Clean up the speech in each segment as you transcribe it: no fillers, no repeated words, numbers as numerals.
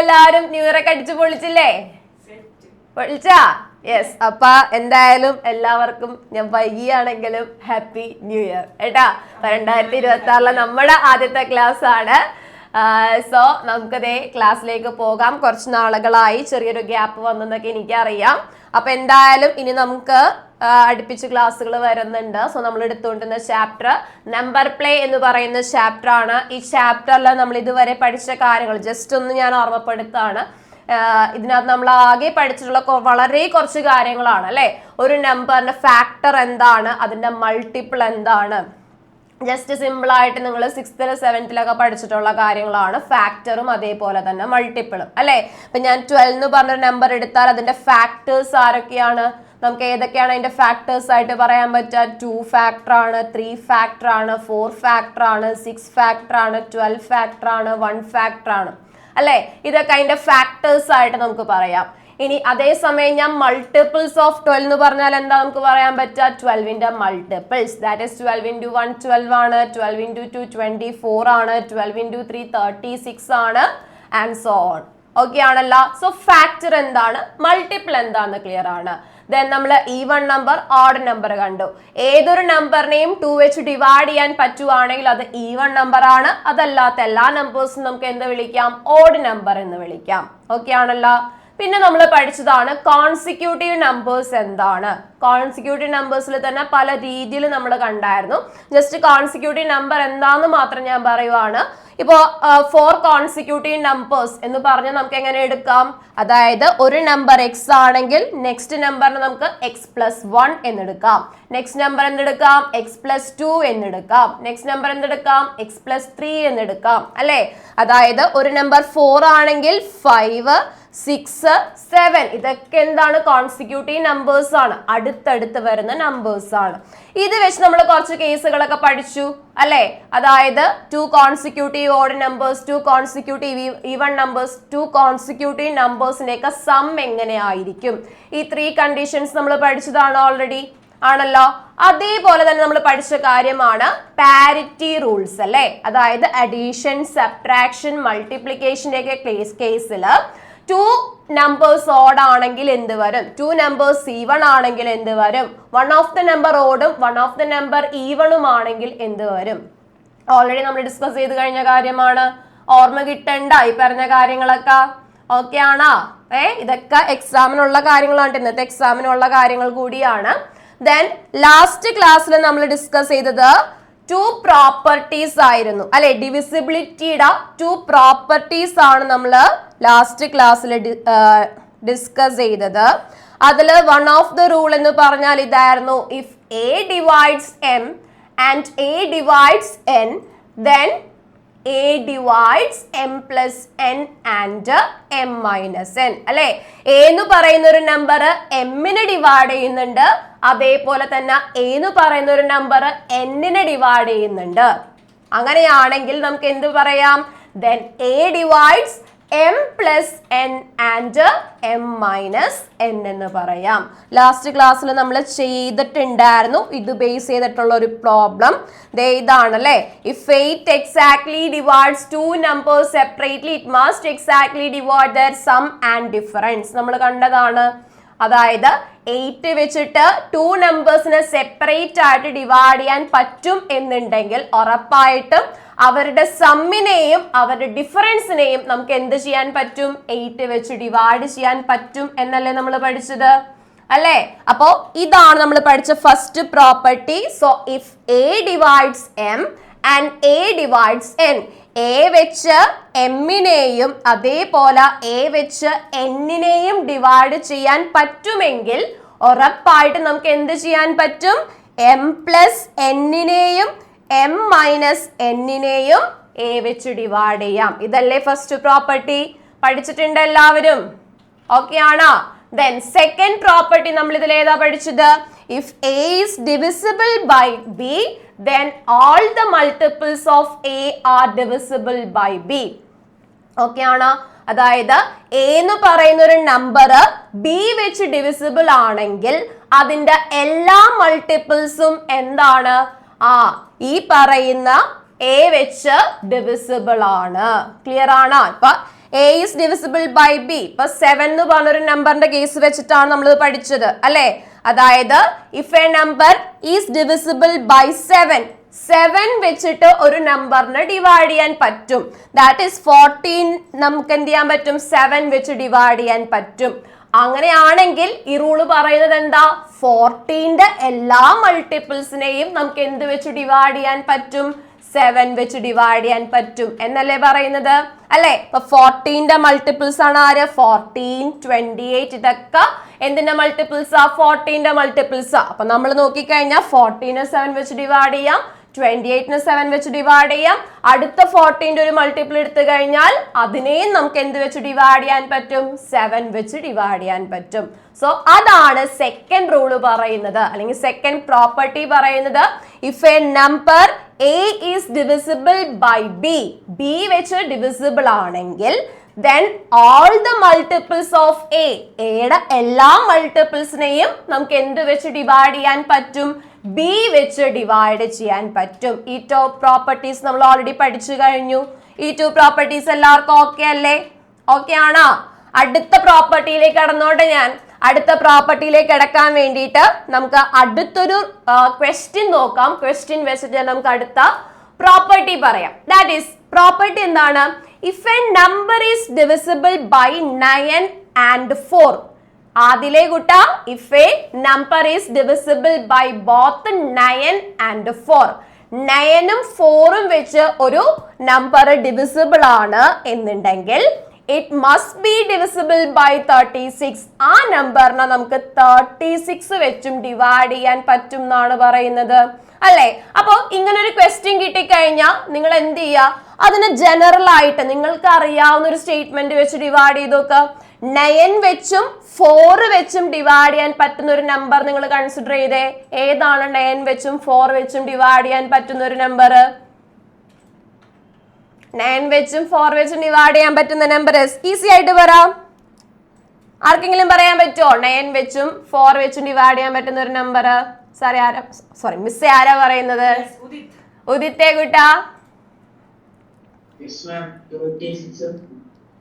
എല്ലാവരും new year ഒക്കെ അടിച്ചു പൊളിച്ചില്ലേ? പൊളിച്ചാ? യെസ്. അപ്പൊ എന്തായാലും എല്ലാവർക്കും ഞാൻ വൈകിയാണെങ്കിലും ഹാപ്പി ന്യൂ ഇയർ ഏട്ടാ. 2026 നമ്മുടെ ആദ്യത്തെ ക്ലാസ് ആണ്. സോ നമുക്കതേ ക്ലാസ്സിലേക്ക് പോകാം. കുറച്ച് നാളുകളായി ചെറിയൊരു ഗ്യാപ്പ് വന്നെന്നൊക്കെ എനിക്കറിയാം. അപ്പൊ എന്തായാലും ഇനി നമുക്ക് അടുപ്പിച്ച് ക്ലാസ്സുകൾ വരുന്നുണ്ട്. സോ നമ്മൾ എടുത്തുകൊണ്ടിരുന്ന ചാപ്റ്റർ നമ്പർ പ്ലേ എന്ന് പറയുന്ന ചാപ്റ്റർ ആണ്. ഈ ചാപ്റ്ററിൽ നമ്മൾ ഇതുവരെ പഠിച്ച കാര്യങ്ങൾ ജസ്റ്റ് ഒന്ന് ഞാൻ ഓർമ്മപ്പെടുത്താണ്. ഇതിനകത്ത് നമ്മൾ ആകെ പഠിച്ചിട്ടുള്ള വളരെ കുറച്ച് കാര്യങ്ങളാണ് അല്ലെ. ഒരു നമ്പറിന്റെ ഫാക്ടർ എന്താണ്, അതിന്റെ മൾട്ടിപ്പിൾ എന്താണ്, ജസ്റ്റ് സിമ്പിൾ ആയിട്ട് നിങ്ങൾ 6th 7th പഠിച്ചിട്ടുള്ള കാര്യങ്ങളാണ്. ഫാക്ടറും അതേപോലെ തന്നെ മൾട്ടിപ്പിളും അല്ലെ. ഇപ്പൊ ഞാൻ 12 എന്ന് പറഞ്ഞൊരു നമ്പർ എടുത്താൽ അതിന്റെ ഫാക്ടേഴ്സ് ആരൊക്കെയാണ്, നമുക്ക് ഏതൊക്കെയാണ് അതിന്റെ ഫാക്ടേഴ്സ് ആയിട്ട് പറയാൻ പറ്റുക? 2 ഫാക്ടർ ആണ്, 3 ഫാക്ടർ ആണ്, 4 ഫാക്ടർ ആണ്, 6 ഫാക്ടർ ആണ്, 12 ഫാക്ടർ ആണ്, 1 ഫാക്ടർ ആണ് അല്ലെ. ഇതൊക്കെ അതിന്റെ ഫാക്ടേഴ്സ് ആയിട്ട് നമുക്ക് പറയാം. ഇനി അതേസമയം ഞാൻ മൾട്ടിപ്പിൾസ് ഓഫ് 12 എന്ന് പറഞ്ഞാൽ എന്താ നമുക്ക് പറയാൻ പറ്റുക? 12ന്റെ മൾട്ടിപ്പിൾസ്, ദാറ്റ് ഈസ് 12 into 1 12 ആണ്, 12 into 2 24 ആണ്, 12 into 3 36 ആണ്, ആൻഡ് സോ ഓൺ. ഓക്കെ ആണല്ലോ. സോ ഫാക്ടർ എന്താണ്, മൾട്ടിപ്പിൾ എന്താണെന്ന് ക്ലിയർ ആണ്. ദെൻ നമ്മൾ ഈവൺ നമ്പർ, ഓഡ് നമ്പർ കണ്ടു. ഏതൊരു നമ്പറിനെയും 2 വെച്ച് ഡിവൈഡ് ചെയ്യാൻ പറ്റുവാണെങ്കിൽ അത് ഈവൺ നമ്പർ ആണ്. അതല്ലാത്ത എല്ലാ നമ്പേഴ്സും നമുക്ക് എന്ത് വിളിക്കാം? ഓഡ് നമ്പർ എന്ന് വിളിക്കാം. ഓക്കെ ആണല്ലോ. പിന്നെ നമ്മൾ പഠിച്ചതാണ് കോൺസിക്യൂട്ടീവ് നമ്പേഴ്സ് എന്താണ്. കോൺസിക്യൂട്ടീവ് നമ്പേഴ്സിൽ തന്നെ പല രീതിയിൽ നമ്മൾ കണ്ടായിരുന്നു. ജസ്റ്റ് കോൺസിക്യൂട്ടീവ് നമ്പർ എന്താന്ന് മാത്രം ഞാൻ പറയുവാണ്. ഇപ്പോ 4 കോൺസിക്യൂട്ടീവ് നമ്പേഴ്സ് എന്ന് പറഞ്ഞാൽ നമുക്ക് എങ്ങനെ എടുക്കാം? അതായത് ഒരു നമ്പർ എക്സ് ആണെങ്കിൽ നെക്സ്റ്റ് നമ്പറിന് നമുക്ക് x+1 എന്നെടുക്കാം. Next number എന്തെടുക്കാം? x+2 എന്നെടുക്കാം. Next number എന്തെടുക്കാം? x+3 എന്നെടുക്കാം അല്ലെ. അതായത് ഒരു നമ്പർ 4 ആണെങ്കിൽ 5 6 7 ഇതൊക്കെ എന്താണ്? കോൺസിക്യൂട്ടീവ് നമ്പേഴ്സ് ആണ്, അടുത്തടുത്ത് വരുന്ന നമ്പേഴ്സ് ആണ്. ഇത് വെച്ച് നമ്മൾ കുറച്ച് കേസുകളൊക്കെ പഠിച്ചു അല്ലെ. അതായത് 2 consecutive odd numbers, 2 consecutive even numbers, 2 consecutive നമ്പേഴ്സിന്റെയൊക്കെ സം എങ്ങനെയായിരിക്കും, ഈ 3 കണ്ടീഷൻസ് നമ്മൾ പഠിച്ചതാണ് ഓൾറെഡി ആണല്ലോ. അതേപോലെ തന്നെ നമ്മൾ പഠിച്ച കാര്യമാണ് പാരിറ്റി റൂൾസ് അല്ലെ. അതായത് അഡീഷൻ, സബ്ട്രാക്ഷൻ, മൾട്ടിപ്ലിക്കേഷന്റെ ഒക്കെ കേസിൽ 2 നമ്പേഴ്സ് ഓഡ് ആണെങ്കിൽ എന്ത് വരും, 2 നമ്പേഴ്സ് ഈവൺ ആണെങ്കിൽ എന്ത് വരും, 1 ഓഫ് ദ നമ്പർ ഓഡും 1 ഓഫ് ദ നമ്പർ ഈവണും ആണെങ്കിൽ എന്ത് വരും. ഓൾറെഡി നമ്മൾ ഡിസ്കസ് ചെയ്ത് കഴിഞ്ഞ കാര്യമാണ്. ഓർമ്മ കിട്ടണ്ട ഈ പറഞ്ഞ കാര്യങ്ങളൊക്കെ. ഓക്കെ ആണോ? ഇതൊക്കെ എക്സാമിനുള്ള കാര്യങ്ങളാണ്, ഇന്നത്തെ എക്സാമിനുള്ള കാര്യങ്ങൾ കൂടിയാണ്. ദെൻ ലാസ്റ്റ് ക്ലാസ്സിൽ നമ്മൾ ഡിസ്കസ് ചെയ്തത് 2 പ്രോപ്പർട്ടീസ് ആയിരുന്നു അല്ലെ. ഡിവിസിബിലിറ്റിയുടെ 2 പ്രോപ്പർട്ടീസ് ആണ് നമ്മൾ ലാസ്റ്റ് ക്ലാസ്സിൽ ഡിസ്കസ് ചെയ്തത്. അതിൽ വൺ ഓഫ് ദ റൂൾ എന്ന് പറഞ്ഞാൽ ഇതായിരുന്നു, if A divides M and A divides N then A divides M plus N and M minus N അല്ലെ. എ എന്ന് പറയുന്ന ഒരു നമ്പർ എമ്മിനെ ഡിവൈഡ് ചെയ്യുന്നുണ്ട്, അതേപോലെ തന്നെ എ എന്ന് പറയുന്ന ഒരു നമ്പർ എന്നിനെ ഡിവൈഡ് ചെയ്യുന്നുണ്ട്. അങ്ങനെയാണെങ്കിൽ നമുക്ക് എന്ത് പറയാം? then a divides m plus n and m minus n എന്ന് പറയാം. ലാസ്റ്റ് ക്ലാസ്സിൽ നമ്മൾ ചെയ്തിട്ടുണ്ടായിരുന്നു ഇത് ബേസ് ചെയ്തിട്ടുള്ള ഒരു പ്രോബ്ലം. ഇതാണല്ലേ, if 8 exactly divides 2 numbers separately it must exactly divide their sum and difference. നമ്മൾ കണ്ടതാണ്. അതായത് 8 വെച്ചിട്ട് 2 നമ്പേഴ്സിനെ സെപ്പറേറ്റ് ആയിട്ട് ഡിവൈഡ് ചെയ്യാൻ പറ്റും എന്നുണ്ടെങ്കിൽ ഉറപ്പായിട്ടും അവരുടെ സമ്മിനെയും അവരുടെ ഡിഫറൻസിനെയും നമുക്ക് എന്ത് ചെയ്യാൻ പറ്റും? 8 വെച്ച് ഡിവൈഡ് ചെയ്യാൻ പറ്റും എന്നല്ലേ നമ്മൾ പഠിച്ചത് അല്ലേ. അപ്പോ ഇതാണ് നമ്മൾ പഠിച്ച first property. So if A divides M and A divides N, A വെച്ച് എമ്മിനെയും അതേപോലെ എ വെച്ച് എന്നിനെയും ഡിവൈഡ് ചെയ്യാൻ പറ്റുമെങ്കിൽ ഉറപ്പായിട്ട് നമുക്ക് എന്ത് ചെയ്യാൻ പറ്റും? എം പ്ലസ് എന്നിനെയും എം മൈനസ് എന്നിനെയും എ വെച്ച് ഡിവൈഡ് ചെയ്യാം. ഇതല്ലേ ഫസ്റ്റ് പ്രോപ്പർട്ടി. പഠിച്ചിട്ടുണ്ട് എല്ലാവരും? ഓക്കെ ആണോ? ദെൻ സെക്കൻഡ് പ്രോപ്പർട്ടി നമ്മൾ ഇതിൽ ഏതാ പഠിച്ചത്? If A is divisible by B then all the multiples of a are divisible by b. Okay ആണോ? അതായത് എ എന്ന് പറയുന്ന ഒരു നമ്പർ ബി വെച്ച് ഡിവിസിബിൾ ആണെങ്കിൽ അതിന്റെ എല്ലാ മൾട്ടിപ്പിൾസും എന്താണ്? ഈ പറയുന്ന എ വെച്ച് ഡിവിസിബിൾ ആണ്. ക്ലിയർ ആണോ? ഇപ്പൊ A is divisible by B. ഇപ്പൊ 7 എന്ന് പറഞ്ഞൊരു നമ്പറിന്റെ കേസ് വെച്ചിട്ടാണ് നമ്മൾ പഠിച്ചത് അല്ലെ. അതായത് if a number is divisible by 7 വെച്ചിട്ട് ഒരു നമ്പറിനെ ഡിവൈഡ് ചെയ്യാൻ പറ്റും. ദാറ്റ് ഈസ് 14 നമുക്ക് എന്ത് ചെയ്യാൻ പറ്റും? 7 വെച്ച് ഡിവൈഡ് ചെയ്യാൻ പറ്റും. അങ്ങനെയാണെങ്കിൽ ഈ റൂള് പറയുന്നത് എന്താ? 14ന്റെ എല്ലാ മൾട്ടിപ്പിൾസിനെയും നമുക്ക് എന്ത് വെച്ച് ഡിവൈഡ് ചെയ്യാൻ പറ്റും? 7 വെച്ച് ഡിവൈഡ് ചെയ്യാൻ പറ്റും എന്നല്ലേ പറയുന്നത് അല്ലെ. ഇപ്പൊ 14ന്റെ മൾട്ടിപ്പിൾസ് ആണ് ആര്? 14, 28 ഇതൊക്കെ എന്തിന്റെ മൾട്ടിപ്പിൾസ് ആ? 14ന്റെ മൾട്ടിപ്പിൾസ്. അപ്പൊ നമ്മൾ നോക്കിക്കഴിഞ്ഞാൽ 14നെ 7 വെച്ച് ഡിവൈഡ് ചെയ്യാം, 28നെ 7 വെച്ച് ഡിവൈഡ് ചെയ്യാം. അടുത്ത 14ന്റെ ഒരു മൾട്ടിപ്പിൾ എടുത്തു കഴിഞ്ഞാൽ അതിനെയും നമുക്ക് എന്ത് വെച്ച് ഡിവൈഡ് ചെയ്യാൻ പറ്റും? 7 വെച്ച് ഡിവൈഡ് ചെയ്യാൻ പറ്റും. സോ അതാണ് സെക്കൻഡ് റൂള് പറയുന്നത്, അല്ലെങ്കിൽ സെക്കൻഡ് പ്രോപ്പർട്ടി പറയുന്നത്. If a number A is divisible by B, B വെച്ച് ഡിവിസിബിൾ ആണെങ്കിൽ then all the multiples of A, Aയുടെ എല്ലാ മൾട്ടിപ്പിൾസിനെയും നമുക്ക് എന്ത് വെച്ച് ഡിവൈഡ് ചെയ്യാൻ പറ്റും? B വെച്ച് ഡിവൈഡ് ചെയ്യാൻ പറ്റും. ഈ ടു പ്രോപ്പർട്ടീസ് നമ്മൾ ഓൾറെഡി പഠിച്ചു കഴിഞ്ഞു. ഈ ടു പ്രോപ്പർട്ടീസ് എല്ലാവർക്കും ഓക്കെ അല്ലേ? ഓക്കെ ആണോ? അടുത്ത പ്രോപ്പർട്ടിയിലേക്ക് കടന്നോട്ടെ. ഞാൻ അടുത്ത പ്രോപ്പർട്ടിയിലേക്ക് കിടക്കാൻ വേണ്ടിയിട്ട് നമുക്ക് അടുത്തൊരു ക്വസ്റ്റ്യൻ നോക്കാം. ക്വസ്റ്റ്യൻ വെച്ചിട്ട് നമുക്ക് അടുത്ത പ്രോപ്പർട്ടി പറയാം. ദാറ്റ് ഈസ് പ്രോപ്പർട്ടി എന്താണ്? If a number is divisible by 9 and 4. ആദിലെ കുട്ട, if a number is divisible by both 9 and 4. 9ഉം 4ഉം വെച്ച് ഒരു നമ്പർ ഡിവിസിബിൾ ആണ് എന്നുണ്ടെങ്കിൽ it must be divisible by 36. ആ നമ്പറിനെ നമുക്ക് 36 വെച്ചും ഡിവൈഡ് ചെയ്യാൻ പറ്റും എന്നാണ് പറയുന്നത് അല്ലെ. അപ്പൊ ഇങ്ങനെ ഒരു ക്വസ്റ്റ്യൻ കിട്ടിക്കഴിഞ്ഞാൽ നിങ്ങൾ എന്ത് ചെയ്യുക? അതിന് ജനറൽ ആയിട്ട് നിങ്ങൾക്ക് അറിയാവുന്ന ഒരു സ്റ്റേറ്റ്മെന്റ് വെച്ച് ഡിവൈഡ് ചെയ്ത് നോക്കുക. 9 വെച്ചും 4 വെച്ചും ഡിവൈഡ് ചെയ്യാൻ പറ്റുന്ന ഒരു നമ്പർ നിങ്ങൾ കൺസിഡർ ചെയ്തേ. ഏതാണ് 9 വെച്ചും 4 വെച്ചും ഡിവൈഡ് ചെയ്യാൻ പറ്റുന്ന ഒരു നമ്പർ? 9 വെച്ചും 4 വെച്ചും ഡിവൈഡ് ചെയ്യാൻ പറ്റുന്ന നമ്പർ ഈസി ആയിട്ട് പറയാം. ആർക്കെങ്കിലും പറയാൻ പറ്റുമോ? 9 വെച്ചും 4 വെച്ചും ഡിവൈഡ് ചെയ്യാൻ പറ്റുന്ന ഒരു നമ്പർ? മിസ് ആരാ പറയുന്നത്? ഉദിത്തേ കുട്ടാ.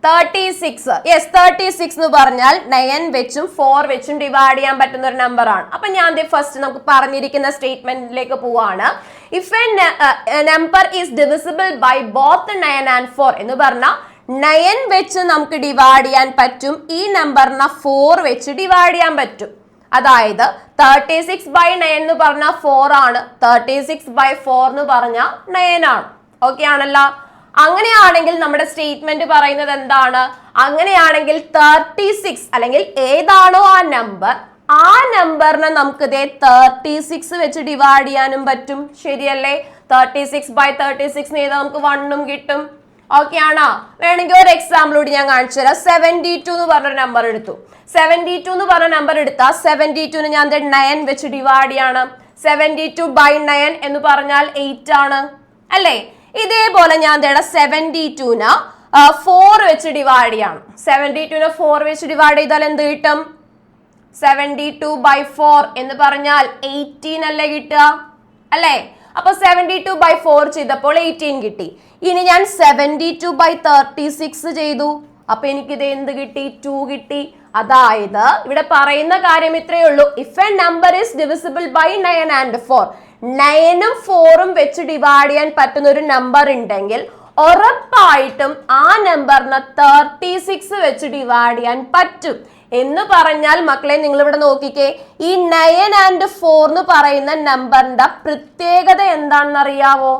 36. യെസ്, 36 എന്ന് പറഞ്ഞാൽ 9 വെച്ചും 4 വെച്ചും ഡിവൈഡ് ചെയ്യാൻ പറ്റുന്ന ഒരു നമ്പർ ആണ്. അപ്പൊ ഞാൻ ഫസ്റ്റ് നമുക്ക് പറഞ്ഞിരിക്കുന്ന സ്റ്റേറ്റ്മെന്റിലേക്ക് പോവാണ്. If a number is divisible by both 9 and 4 എന്ന് പറഞ്ഞാൽ 9 വെച്ച് നമുക്ക് ഡിവൈഡ് ചെയ്യാൻ പറ്റും, ഈ നമ്പറിനെ 4 വെച്ച് ഡിവൈഡ് ചെയ്യാൻ പറ്റും. അതായത് 36 by 9 എന്ന് പറഞ്ഞാൽ 4 ആണ്, 36 by 4 എന്ന് പറഞ്ഞാൽ 9 ആണ്. ഓക്കെ ആണല്ലോ? അങ്ങനെയാണെങ്കിൽ നമ്മുടെ സ്റ്റേറ്റ്മെന്റ് പറയുന്നത് എന്താണ്? അങ്ങനെയാണെങ്കിൽ 36 അല്ലെങ്കിൽ ഏതാണോ ആ നമ്പർ, ആ നമ്പറിനെ നമുക്ക് 36 വെച്ച് ഡിവൈഡ് ചെയ്യാനും പറ്റും. ശരിയല്ലേ? 36 by 36 ചെയ്താൽ നമുക്ക് 1ഉം കിട്ടും. ഓക്കെ ആണോ? വേണമെങ്കിൽ ഒരു എക്സാമ്പിൾ കൂടി ഞാൻ കാണിച്ചു തരാം. 72 എന്ന് പറഞ്ഞൊരു നമ്പർ എടുത്തു. 72 എന്ന് പറഞ്ഞ നമ്പർ എടുത്താൽ 72ന് ഞാൻ 9 വെച്ച് ഡിവൈഡ് ചെയ്യാണ്. 72 by 9 എന്ന് പറഞ്ഞാൽ 8 ആണ് അല്ലേ? ഇതേപോലെ ഞാൻ 72ന് 4 വെച്ച് ഡിവൈഡ് ചെയ്യാണ്. 72ന് 4 വെച്ച് ഡിവൈഡ് ചെയ്താൽ എന്ത് കിട്ടും? 72 by 4 എന്ന് പറഞ്ഞാൽ 18 അല്ലേ കിട്ടുക അല്ലേ? അപ്പൊ 72 by 4 ചെയ്തപ്പോൾ 18 കിട്ടി. ഇനി ഞാൻ 72 by 36 ചെയ്തു. അപ്പൊ എനിക്കിത് എന്ത് കിട്ടി? 2 കിട്ടി. അതായത് ഇവിടെ പറയുന്ന കാര്യം ഇത്രയേ ഉള്ളൂ. If a number is divisible by 9 and 4, 9ഉം 4ഉം വെച്ച് ഡിവൈഡ് ചെയ്യാൻ പറ്റുന്ന ഒരു നമ്പർ ഉണ്ടെങ്കിൽ ഉറപ്പായിട്ടും ആ നമ്പറിനെ 36 വെച്ച് ഡിവൈഡ് ചെയ്യാൻ പറ്റും എന്ന് പറഞ്ഞാൽ മക്കളെ നിങ്ങൾ ഇവിടെ നോക്കിക്കേ, ഈ 9 and 4 എന്ന് പറയുന്ന നമ്പറിന്റെ പ്രത്യേകത എന്താണെന്ന് അറിയാവോ?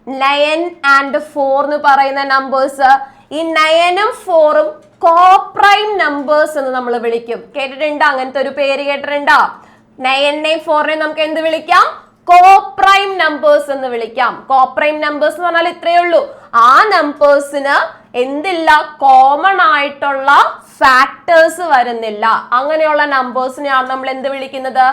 9 and 4 എന്ന് പറയുന്ന നമ്പേഴ്സ്, ഈ 9ഉം 4ഉം കോപ്രൈം നമ്പേഴ്സ് എന്ന് നമ്മൾ വിളിക്കും. കേട്ടിട്ടുണ്ടോ? അങ്ങനത്തെ ഒരു പേര് കേട്ടിട്ടുണ്ടോ? 9നെയും 4നെയും നമുക്ക് എന്ത് വിളിക്കാം? കോപ്രൈം നമ്പേഴ്സ് എന്ന് വിളിക്കാം. കോപ്രൈം നമ്പേഴ്സ് എന്ന് പറഞ്ഞാൽ ഇത്രയേ ഉള്ളൂ, ആ നമ്പേഴ്സിന് എന്തില്ല? കോമൺ ആയിട്ടുള്ള ഫാക്ടേഴ്സ് വരുന്നില്ല. അങ്ങനെയുള്ള നമ്പേഴ്സിനെയാണ് നമ്മൾ എന്ത് വിളിക്കുന്നത്?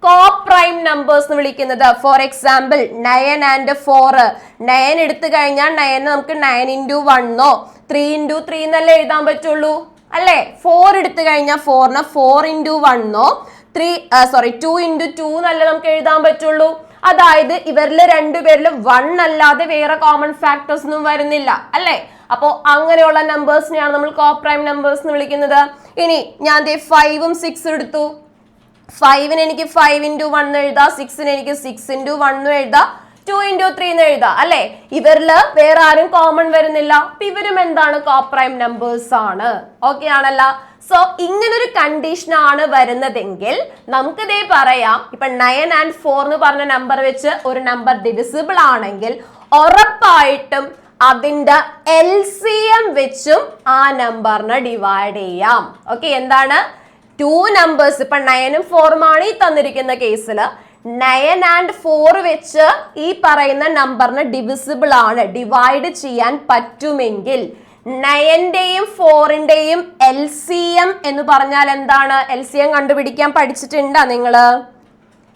കോപ്രൈം നമ്പേഴ്സ് എന്ന് വിളിക്കുന്നത്. For example 9 and 4. 9 എടുത്തു കഴിഞ്ഞാൽ 9 നമുക്ക് 9 into 1 3 into 3 എന്നല്ലേ എഴുതാൻ പറ്റുള്ളൂ അല്ലേ? 4 എടുത്തു കഴിഞ്ഞാൽ 4നെ 4 into 1 2 into 2 എന്നല്ലേ നമുക്ക് എഴുതാൻ പറ്റുള്ളൂ. അതായത് ഇവരിൽ രണ്ടുപേരിലും 1 അല്ലാതെ വേറെ കോമൺ ഫാക്ടേഴ്സ് ഒന്നും വരുന്നില്ല അല്ലേ? അപ്പോ അങ്ങനെയുള്ള നമ്പേഴ്സിനെയാണ് നമ്മൾ കോപ്രൈം നമ്പേഴ്സ് എന്ന് വിളിക്കുന്നത്. ഇനി ഞാൻ 5ഉം 6 എടുത്തു. 5ന് എനിക്ക് 5 into 1 എഴുതാം, 6ന് എനിക്ക് 6 into 1 എഴുതാം, 2 into 3 എന്ന് എഴുതാം അല്ലെ. ഇവരില് വേറെ ആരും കോമൺ വരുന്നില്ല. അപ്പൊ ഇവരും എന്താണ്? കോപ്രൈം നമ്പേഴ്സ് ആണ്. ഓക്കെ ആണല്ല. സോ ഇങ്ങനൊരു കണ്ടീഷൻ ആണ് വരുന്നതെങ്കിൽ നമുക്ക് ഇതേ പറയാം, ഇപ്പൊ 9 and 4 എന്ന് പറഞ്ഞ നമ്പർ വെച്ച് ഒരു നമ്പർ ഡിവിസിബിൾ ആണെങ്കിൽ ഉറപ്പായിട്ടും അതിന്റെ LCM വെച്ചും ആ നമ്പറിനെ ഡിവൈഡ് ചെയ്യാം. ഓക്കെ, എന്താണ് 2 നമ്പേഴ്സ്, ഇപ്പൊ 9ഉം 4ഉം ആണ് ഈ തന്നിരിക്കുന്ന കേസിൽ. 9 and 4 വെച്ച് ഈ പറയുന്ന നമ്പറിന് ഡിവിസിബിൾ ആണ്, ഡിവൈഡ് ചെയ്യാൻ പറ്റുമെങ്കിൽ 9ന്റെയും 4ന്റെയും LCM എന്ന് പറഞ്ഞാൽ എന്താണ്? LCM കണ്ടുപിടിക്കാൻ പഠിച്ചിട്ടുണ്ടോ നിങ്ങള്?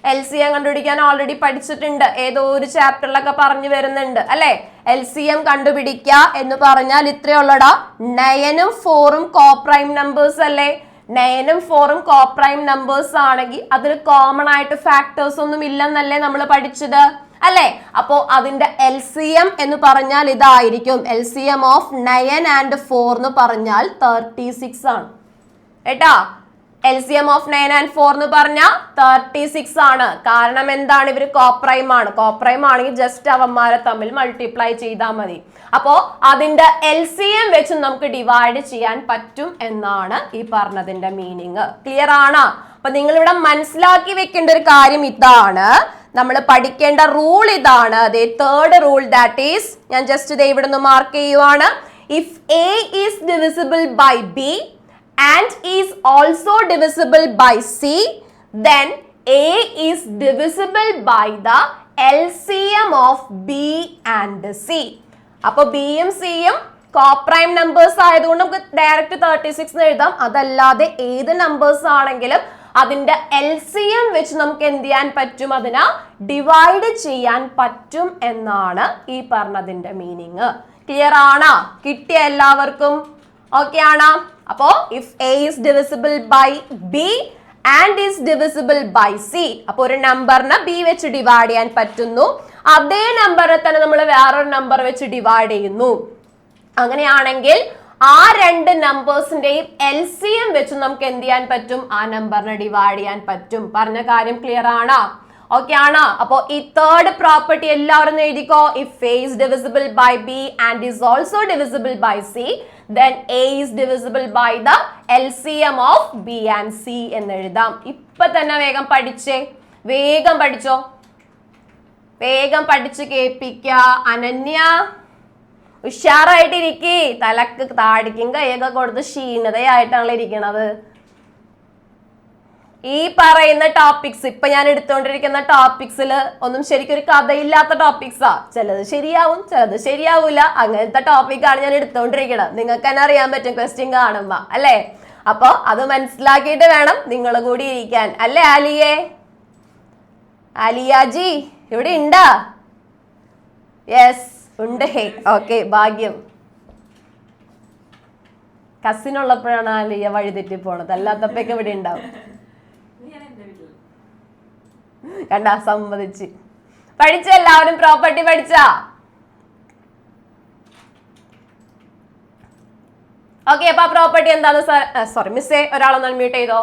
LCM കണ്ടുപിടിക്കാൻ ഓൾറെഡി പഠിച്ചിട്ടുണ്ട്, ഏതോ ഒരു ചാപ്റ്ററിലൊക്കെ പറഞ്ഞു വരുന്നുണ്ട് അല്ലെ. LCM കണ്ടുപിടിക്കുക എന്ന് പറഞ്ഞാൽ ഇത്രയുള്ളടാ, 9ഉം 4ഉം കോപ്രൈം നമ്പേഴ്സ് അല്ലേ. 9ഉം 4ഉം കോപ്രൈം നമ്പേഴ്സ് ആണെങ്കിൽ അതിൽ കോമൺ ആയിട്ട് ഫാക്ടേഴ്സ് ഒന്നും ഇല്ലെന്നല്ലേ നമ്മൾ പഠിച്ചത് അല്ലെ. അപ്പോ അതിന്റെ LCM എന്ന് പറഞ്ഞാൽ ഇതായിരിക്കും. LCM ഓഫ് 9 and 4 എന്ന് പറഞ്ഞാൽ 36 ആണ് കേട്ടാ. LCM ഓഫ് 9 and 4 എന്ന് പറഞ്ഞാൽ 36 ആണ്. കാരണം എന്താണ്? ഇവര് കോപ്രൈം ആണ്. കോപ്രൈം ആണെങ്കിൽ ജസ്റ്റ് അവന്മാരെ തമ്മിൽ മൾട്ടിപ്ലൈ ചെയ്താൽ മതി. അപ്പോ അതിന്റെ LCM വെച്ച് നമുക്ക് ഡിവൈഡ് ചെയ്യാൻ പറ്റും എന്നാണ് ഈ പറഞ്ഞതിന്റെ മീനിങ്. ക്ലിയർ ആണ്? അപ്പൊ നിങ്ങൾ ഇവിടെ മനസ്സിലാക്കി വെക്കേണ്ട ഒരു കാര്യം ഇതാണ്, നമ്മൾ പഠിക്കേണ്ട റൂൾ ഇതാണ്. തേർഡ് റൂൾ, ദാറ്റ് ഈസ്, ഞാൻ ജസ്റ്റ് ഇത് ഇവിടെ നിന്ന് മാർക്ക് ചെയ്യുവാണ്. If A is divisible by B and is also divisible by C, then A is divisible by the LCM of B and C. അപ്പൊ ബിയും സിയും കോപ്രൈം നമ്പേഴ്സ് ആയതുകൊണ്ട് നമുക്ക് ഡയറക്റ്റ് 36 എന്ന് എഴുതാം. അതല്ലാതെ ഏത് നമ്പേഴ്സ് ആണെങ്കിലും അതിന്റെ LCM വെച്ച് നമുക്ക് എന്ത് ചെയ്യാൻ പറ്റും? അതിനെ ഡിവൈഡ് ചെയ്യാൻ പറ്റും എന്നാണ് ഈ പറഞ്ഞതിന്റെ മീനിങ്. ക്ലിയർ ആണോ? കിട്ടിയ എല്ലാവർക്കും? ഓക്കെ ആണോ? അപ്പോ if A is divisible by B and is divisible by C, അപ്പൊ ഒരു നമ്പറിനെ B വെച്ച് ഡിവൈഡ് ചെയ്യാൻ പറ്റുന്നു, അതേ നമ്പറിനെ തന്നെ നമ്മൾ വേറൊരു നമ്പർ വെച്ച് ഡിവൈഡ് ചെയ്യുന്നു. അങ്ങനെയാണെങ്കിൽ ആ രണ്ട് നമ്പേഴ്സിന്റെയും LCM വെച്ച് നമുക്ക് എന്ത് ചെയ്യാൻ പറ്റും? ആ നമ്പറിനെ ഡിവൈഡ് ചെയ്യാൻ പറ്റും. പറഞ്ഞ കാര്യം ക്ലിയർ ആണോ? ഓക്കെ ആണോ? അപ്പോ ഈ തേർഡ് പ്രോപ്പർട്ടി എല്ലാവരും എഴുതിക്കോ. If A is divisible by B and is also divisible by C, then A is divisible by the LCM of B and C എന്ന് എഴുതാം. ഇപ്പൊ തന്നെ വേഗം പഠിച്ചേ, വേഗം പഠിച്ചോ, വേഗം പഠിച്ച് കേൾപ്പിക്ക. അനന്യ ഉഷാറായിട്ടിരിക്കേ, തലക്ക് താടിക്കും കൈയൊക്കെ കൊടുത്ത് ക്ഷീണതയായിട്ടാണല്ലോ ഇരിക്കണത്. ഈ പറയുന്ന ടോപ്പിക്സ്, ഇപ്പൊ ഞാൻ എടുത്തുകൊണ്ടിരിക്കുന്ന ടോപ്പിക്സിൽ ഒന്നും ശരിക്കും ഒരു കഥയില്ലാത്ത ടോപ്പിക്സാ. ചിലത് ശരിയാവും, ചിലത് ശരിയാവൂല. അങ്ങനത്തെ ടോപ്പിക്കാണ് ഞാൻ എടുത്തുകൊണ്ടിരിക്കുന്നത്. നിങ്ങൾക്ക് തന്നെ അറിയാൻ പറ്റും ക്വസ്റ്റ്യൻ കാണുമ്പോ അല്ലേ. അപ്പൊ അത് മനസ്സിലാക്കിയിട്ട് വേണം നിങ്ങൾ കൂടി ഇരിക്കാൻ അല്ലേ. ആലിയേ, ആലിയാജി ഇവിടെ ഉണ്ടാ? യെസ് ഉണ്ട്. ഹേ, ഓക്കെ, ഭാഗ്യം. കസിനുള്ളപ്പോഴാണ് ആലിയ വഴിതെറ്റി പോണത്, അല്ലാത്തപ്പൊക്കെ ഇവിടെ ഉണ്ടാവും. കണ്ടാ, സമ്മതിച്ച്. പഠിച്ച എല്ലാവരും പ്രോപ്പർട്ടി പഠിച്ചാ? ഓക്കെ, അപ്പൊ പ്രോപ്പർട്ടി എന്താന്ന് സോറി മിസ്സേ ഒരാളൊന്ന് അൺമ്യൂട്ട് ചെയ്തോ.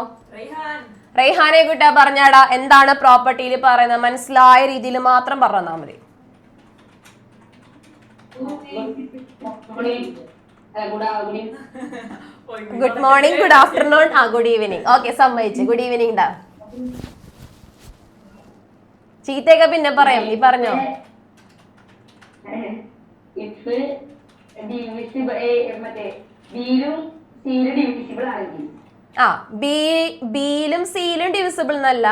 റെയ്ഹാനെ കുട്ടാ പറഞ്ഞാടാ, എന്താണ് പ്രോപ്പർട്ടിയിൽ പറയുന്നത്? മനസ്സിലായ രീതിയിൽ മാത്രം പറഞ്ഞാൽ മതി. Good morning, good afternoon, good evening. Okay, സമ്മതിച്ചു. ഗുഡ് ഈവനിങ് ഡാ. ചീത്തയൊക്കെ പിന്നെ പറയാം, നീ പറഞ്ഞോ. ആ, ബിയിലും സിയിലും ഡിവിസിബിൾ എന്നല്ല.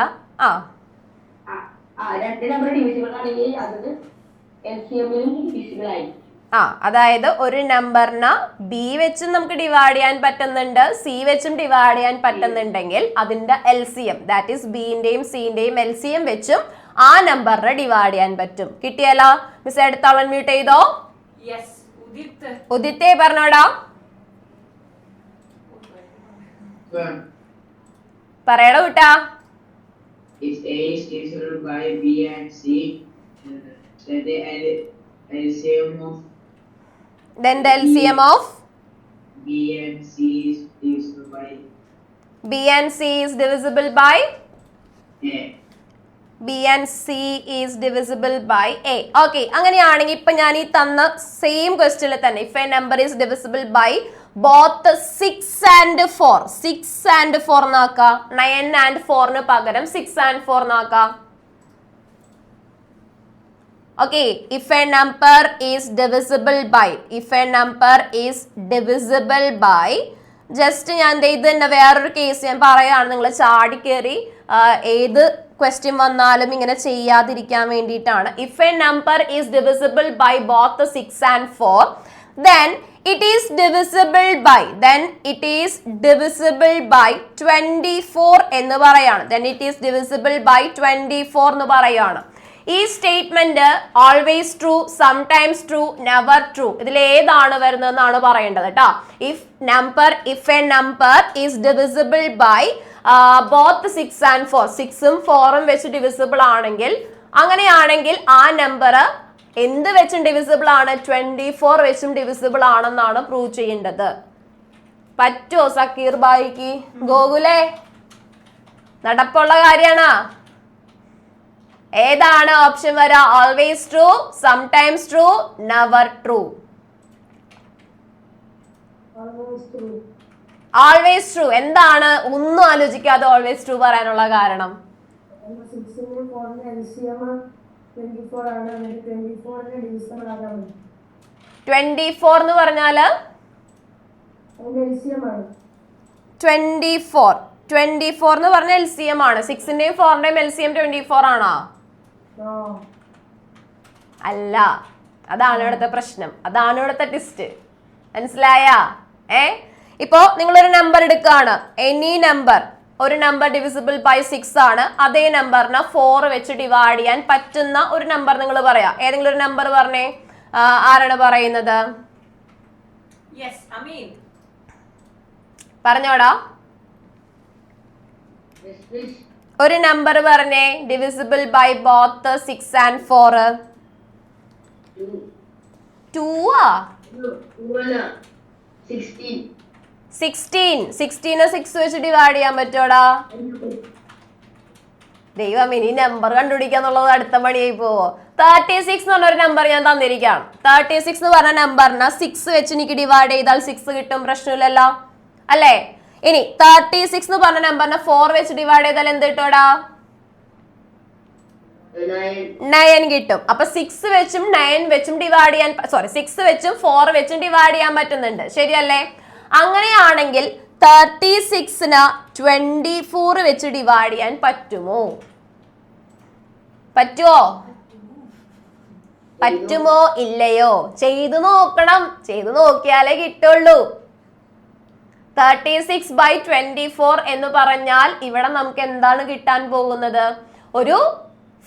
അതായത് ഒരു നമ്പറിനെ ബി വെച്ചും നമുക്ക് ഡിവൈഡ് ചെയ്യാൻ പറ്റുന്നുണ്ട്, സി വെച്ചും ഡിവൈഡ് ചെയ്യാൻ പറ്റുന്നുണ്ടെങ്കിൽ അതിന്റെ LCM, ദാറ്റ് ഈസ് ബിന്റെയും സിന്റെയും LCM വെച്ചും ആ നമ്പറിനെ ഡിവൈഡ് ചെയ്യാൻ പറ്റും. കിട്ടിയല്ലോ? മിസ് എടുത്തോളം മ്യൂട്ട് ചെയ്തോ. ഉദിത്തെ പറഞ്ഞോടാ, പറയട കൂട്ടാ. If A is divisible by B and C, then the LCM of Then the LCM of B and C is divisible by B and C is divisible by A. B and C is divisible by A. Okay, അങ്ങനെയാണെങ്കിൽ ഇപ്പൊ ഞാൻ ഈ തന്ന same ക്വസ്റ്റ്യനിൽ തന്നെ if a number is divisible by both 6 and 4, 6 and 4 എന്നാക്കാം, 9 and 4 ന് പകരം 6 and 4 എന്നാക്കാം. Okay, if a number is divisible by, just ഞാൻ ഇത് തന്നെ വേറൊരു കേസ് ഞാൻ പറയാണ്, നിങ്ങൾ ചാടിക്കേറി ഏത് ക്വസ്റ്റ്യൻ വന്നാലും ഇങ്ങനെ ചെയ്യാതിരിക്കാൻ വേണ്ടിയിട്ടാണ്. If a number is divisible by both 6 and 4, then it is divisible by 24 എന്ന് പറയാണ്. then it is divisible by 24 എന്ന് പറയാണ്. ഈ statement always true, sometimes true, never true, ഇതിൽ ഏതാണ് വരുന്നതെന്നാണ് പറയേണ്ടത് കേട്ടോ. If a number is divisible by both 6 and 4, 6ഉം 4ഉം വെച്ച് ഡിവിസിബിൾ ആണെങ്കിൽ, അങ്ങനെയാണെങ്കിൽ ആ നമ്പർ എന്ത് വെച്ചും ഡിവിസിബിൾ ആണ്, 24 വെച്ചും ഡിവിസിബിൾ ആണെന്നാണ് പ്രൂവ് ചെയ്യേണ്ടത്. പറ്റുമോ സക്കീർ ബായിക്ക്? ഗോകുലേ, നടപ്പുള്ള കാര്യമാണ്. ഏതാണ് ഓപ്ഷൻ വരാ? Always true, sometimes true, never true. Always true. എന്താണ് ഒന്നും ആലോചിക്കാതെ ഓൾവേസ് ട്രൂ പറയാനുള്ള കാരണം? 24 എന്ന് പറഞ്ഞാല് 24 എന്ന് പറഞ്ഞ LCM ആണ്. 6ന്റെയും 4ന്റെയും LCM 24 ആണോ? അല്ല. അതാണ് ഇവിടുത്തെ പ്രശ്നം, അതാണ് ഇവിടുത്തെ ട്വിസ്റ്റ്. മനസ്സിലായ? ഇപ്പോ നിങ്ങളൊരു നമ്പർ എടുക്കുകയാണ്, എനി നമ്പർ, ഒരു നമ്പർ ഡിവിസിബിൾ ബൈ 6 ആണ്, അതേ നമ്പറിനെ 4 വെച്ച് ഡിവൈഡ് ചെയ്യാൻ പറ്റുന്ന ഒരു നമ്പർ നിങ്ങൾ പറയാ. ഏതെങ്കിലും ഒരു നമ്പർ പറഞ്ഞേ. ആരാണ് പറയുന്നത്? പറഞ്ഞോടാ. ഒരു നമ്പർ പറഞ്ഞേ ഡിവിസിബിൾ ബൈ ബോത്ത് 6 and 4. 2 ആ? 16. 16നെ 6 വെച്ച് ഡിവൈഡ് ചെയ്യാൻ പറ്റോടാ? ദൈവം, ഇനി നമ്പർ കണ്ടുപിടിക്കാന്നുള്ളത് അടുത്ത പണിയായി പോവോ? 36 എന്ന് പറഞ്ഞൊരു നമ്പർ ഞാൻ തന്നിരിക്കുകയാണ്. 36 എന്ന് പറഞ്ഞ നമ്പറിനെ 6 വെച്ച് എനിക്ക് ഡിവൈഡ് ചെയ്താൽ 6 കിട്ടും, പ്രശ്നമില്ലല്ലോ അല്ലേ? ഇനി 36 എന്ന് പറഞ്ഞ നമ്പറിനെ 4 വെച്ച് ഡിവൈഡ് ചെയ്താൽ എന്ത് കിട്ടോടാ? 9 കിട്ടും. അപ്പൊ 6 വെച്ചും 9 വെച്ചും ഡിവൈഡ് ചെയ്യാൻ, 6 വെച്ചും 4 വെച്ചും ഡിവൈഡ് ചെയ്യാൻ പറ്റുന്നുണ്ട്, ശരിയല്ലേ? അങ്ങനെയാണെങ്കിൽ 36ന് 24 വെച്ച് ഡിവൈഡ് ചെയ്യാൻ പറ്റുമോ? പറ്റുമോ ഇല്ലയോ? ചെയ്തു നോക്കണം, ചെയ്തു നോക്കിയാലേ കിട്ടുള്ളൂ. 36 by 24 എന്ന് പറഞ്ഞാൽ ഇവിടെ നമുക്ക് എന്താണ് കിട്ടാൻ പോകുന്നത്? ഒരു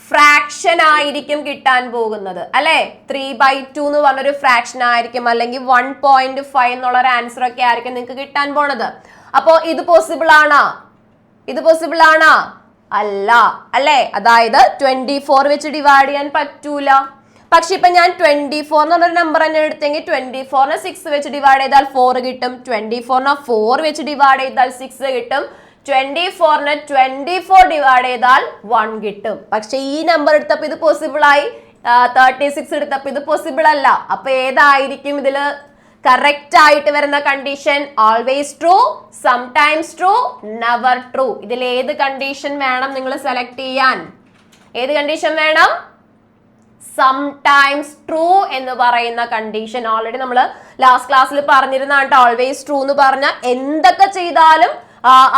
ഫ്രാക്ഷൻ ആയിരിക്കും കിട്ടാൻ പോകുന്നത് അല്ലെ? 3/2 എന്ന് പറഞ്ഞൊരു ഫ്രാക്ഷൻ ആയിരിക്കും, അല്ലെങ്കിൽ 1.5 എന്നുള്ള ഒരു ആൻസർ ഒക്കെ ആയിരിക്കും നിങ്ങൾക്ക് കിട്ടാൻ പോണത്. അപ്പോ ഇത് പോസിബിൾ ആണോ? അല്ല അല്ലെ? അതായത് 24 വെച്ച് ഡിവൈഡ് ചെയ്യാൻ പറ്റൂല. പക്ഷെ ഇപ്പൊ ഞാൻ 24 എന്ന് പറഞ്ഞൊരു നമ്പർ തന്നെ എടുത്തെങ്കിൽ 24നെ 6 വെച്ച് ഡിവൈഡ് ചെയ്താൽ 4 കിട്ടും, 24നെ 4 വെച്ച് ഡിവൈഡ് ചെയ്താൽ 6 കിട്ടും, 24നെ 24 ഡിവൈഡ് ചെയ്താൽ 1 കിട്ടും. പക്ഷെ ഈ നമ്പർ എടുത്തപ്പോ ഇത് പോസിബിൾ ആയി, 36 എടുത്തപ്പോ ഇത് പോസിബിൾ അല്ല. അപ്പൊ ഏതായിരിക്കും ഇതില് കറക്റ്റ് ആയിട്ട് വരുന്ന condition? Always true, sometimes true, never true. ഇതിൽ ഏത് കണ്ടീഷൻ വേണം നിങ്ങൾ സെലക്ട് ചെയ്യാൻ? ഏത് കണ്ടീഷൻ വേണം? സംടൈംസ് ട്രൂ എന്ന് പറയുന്ന കണ്ടീഷൻ. ഓൾറെഡി നമ്മൾ ലാസ്റ്റ് ക്ലാസ്സിൽ പറഞ്ഞിരുന്നാണ്. ഓൾവേസ് ട്രൂ എന്ന് പറഞ്ഞാൽ എന്തൊക്കെ ചെയ്താലും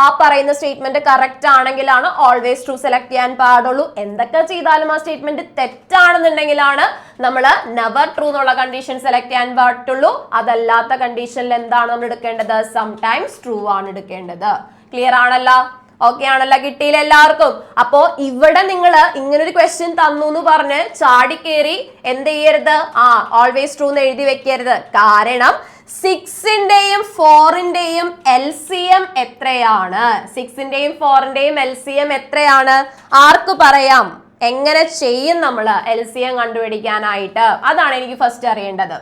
ആ പറയുന്ന സ്റ്റേറ്റ്മെന്റ് കറക്റ്റ് ആണെങ്കിലാണ് ഓൾവേസ് ട്രൂ സെലക്ട് ചെയ്യാൻ പാടുള്ളൂ. എന്തൊക്കെ ചെയ്താലും ആ സ്റ്റേറ്റ്മെന്റ് തെറ്റാണെന്നുണ്ടെങ്കിലാണ് നമ്മൾ നെവർ ട്രൂ എന്നുള്ള കണ്ടീഷൻ സെലക്ട് ചെയ്യാൻ പാടുള്ളൂ. അതല്ലാത്ത കണ്ടീഷനിൽ എന്താണ് നമ്മൾ എടുക്കേണ്ടത്? സംടൈംസ് ട്രൂ ആണ് എടുക്കേണ്ടത്. ക്ലിയർ ആണല്ലോ? ഓക്കെ ആണല്ലോ? കിട്ടിയില്ല എല്ലാവർക്കും? അപ്പോ ഇവിടെ നിങ്ങൾ ഇങ്ങനൊരു ക്വസ്റ്റ്യൻ തന്നു എന്ന് പറഞ്ഞ് ചാടിക്കേറി എന്ത് ചെയ്യരുത്? ഓൾവേസ് ട്രൂ എന്ന് എഴുതി വെക്കരുത്. കാരണം 6ന്റെയും 4ന്റെയും LCM എത്രയാണ്? 6ന്റെയും 4ന്റെയും LCM എത്രയാണ്? ആർക്ക് പറയാം? എങ്ങനെ ചെയ്യും നമ്മൾ LCM കണ്ടുപിടിക്കാനായിട്ട്? അതാണ് എനിക്ക് ഫസ്റ്റ് അറിയേണ്ടത്.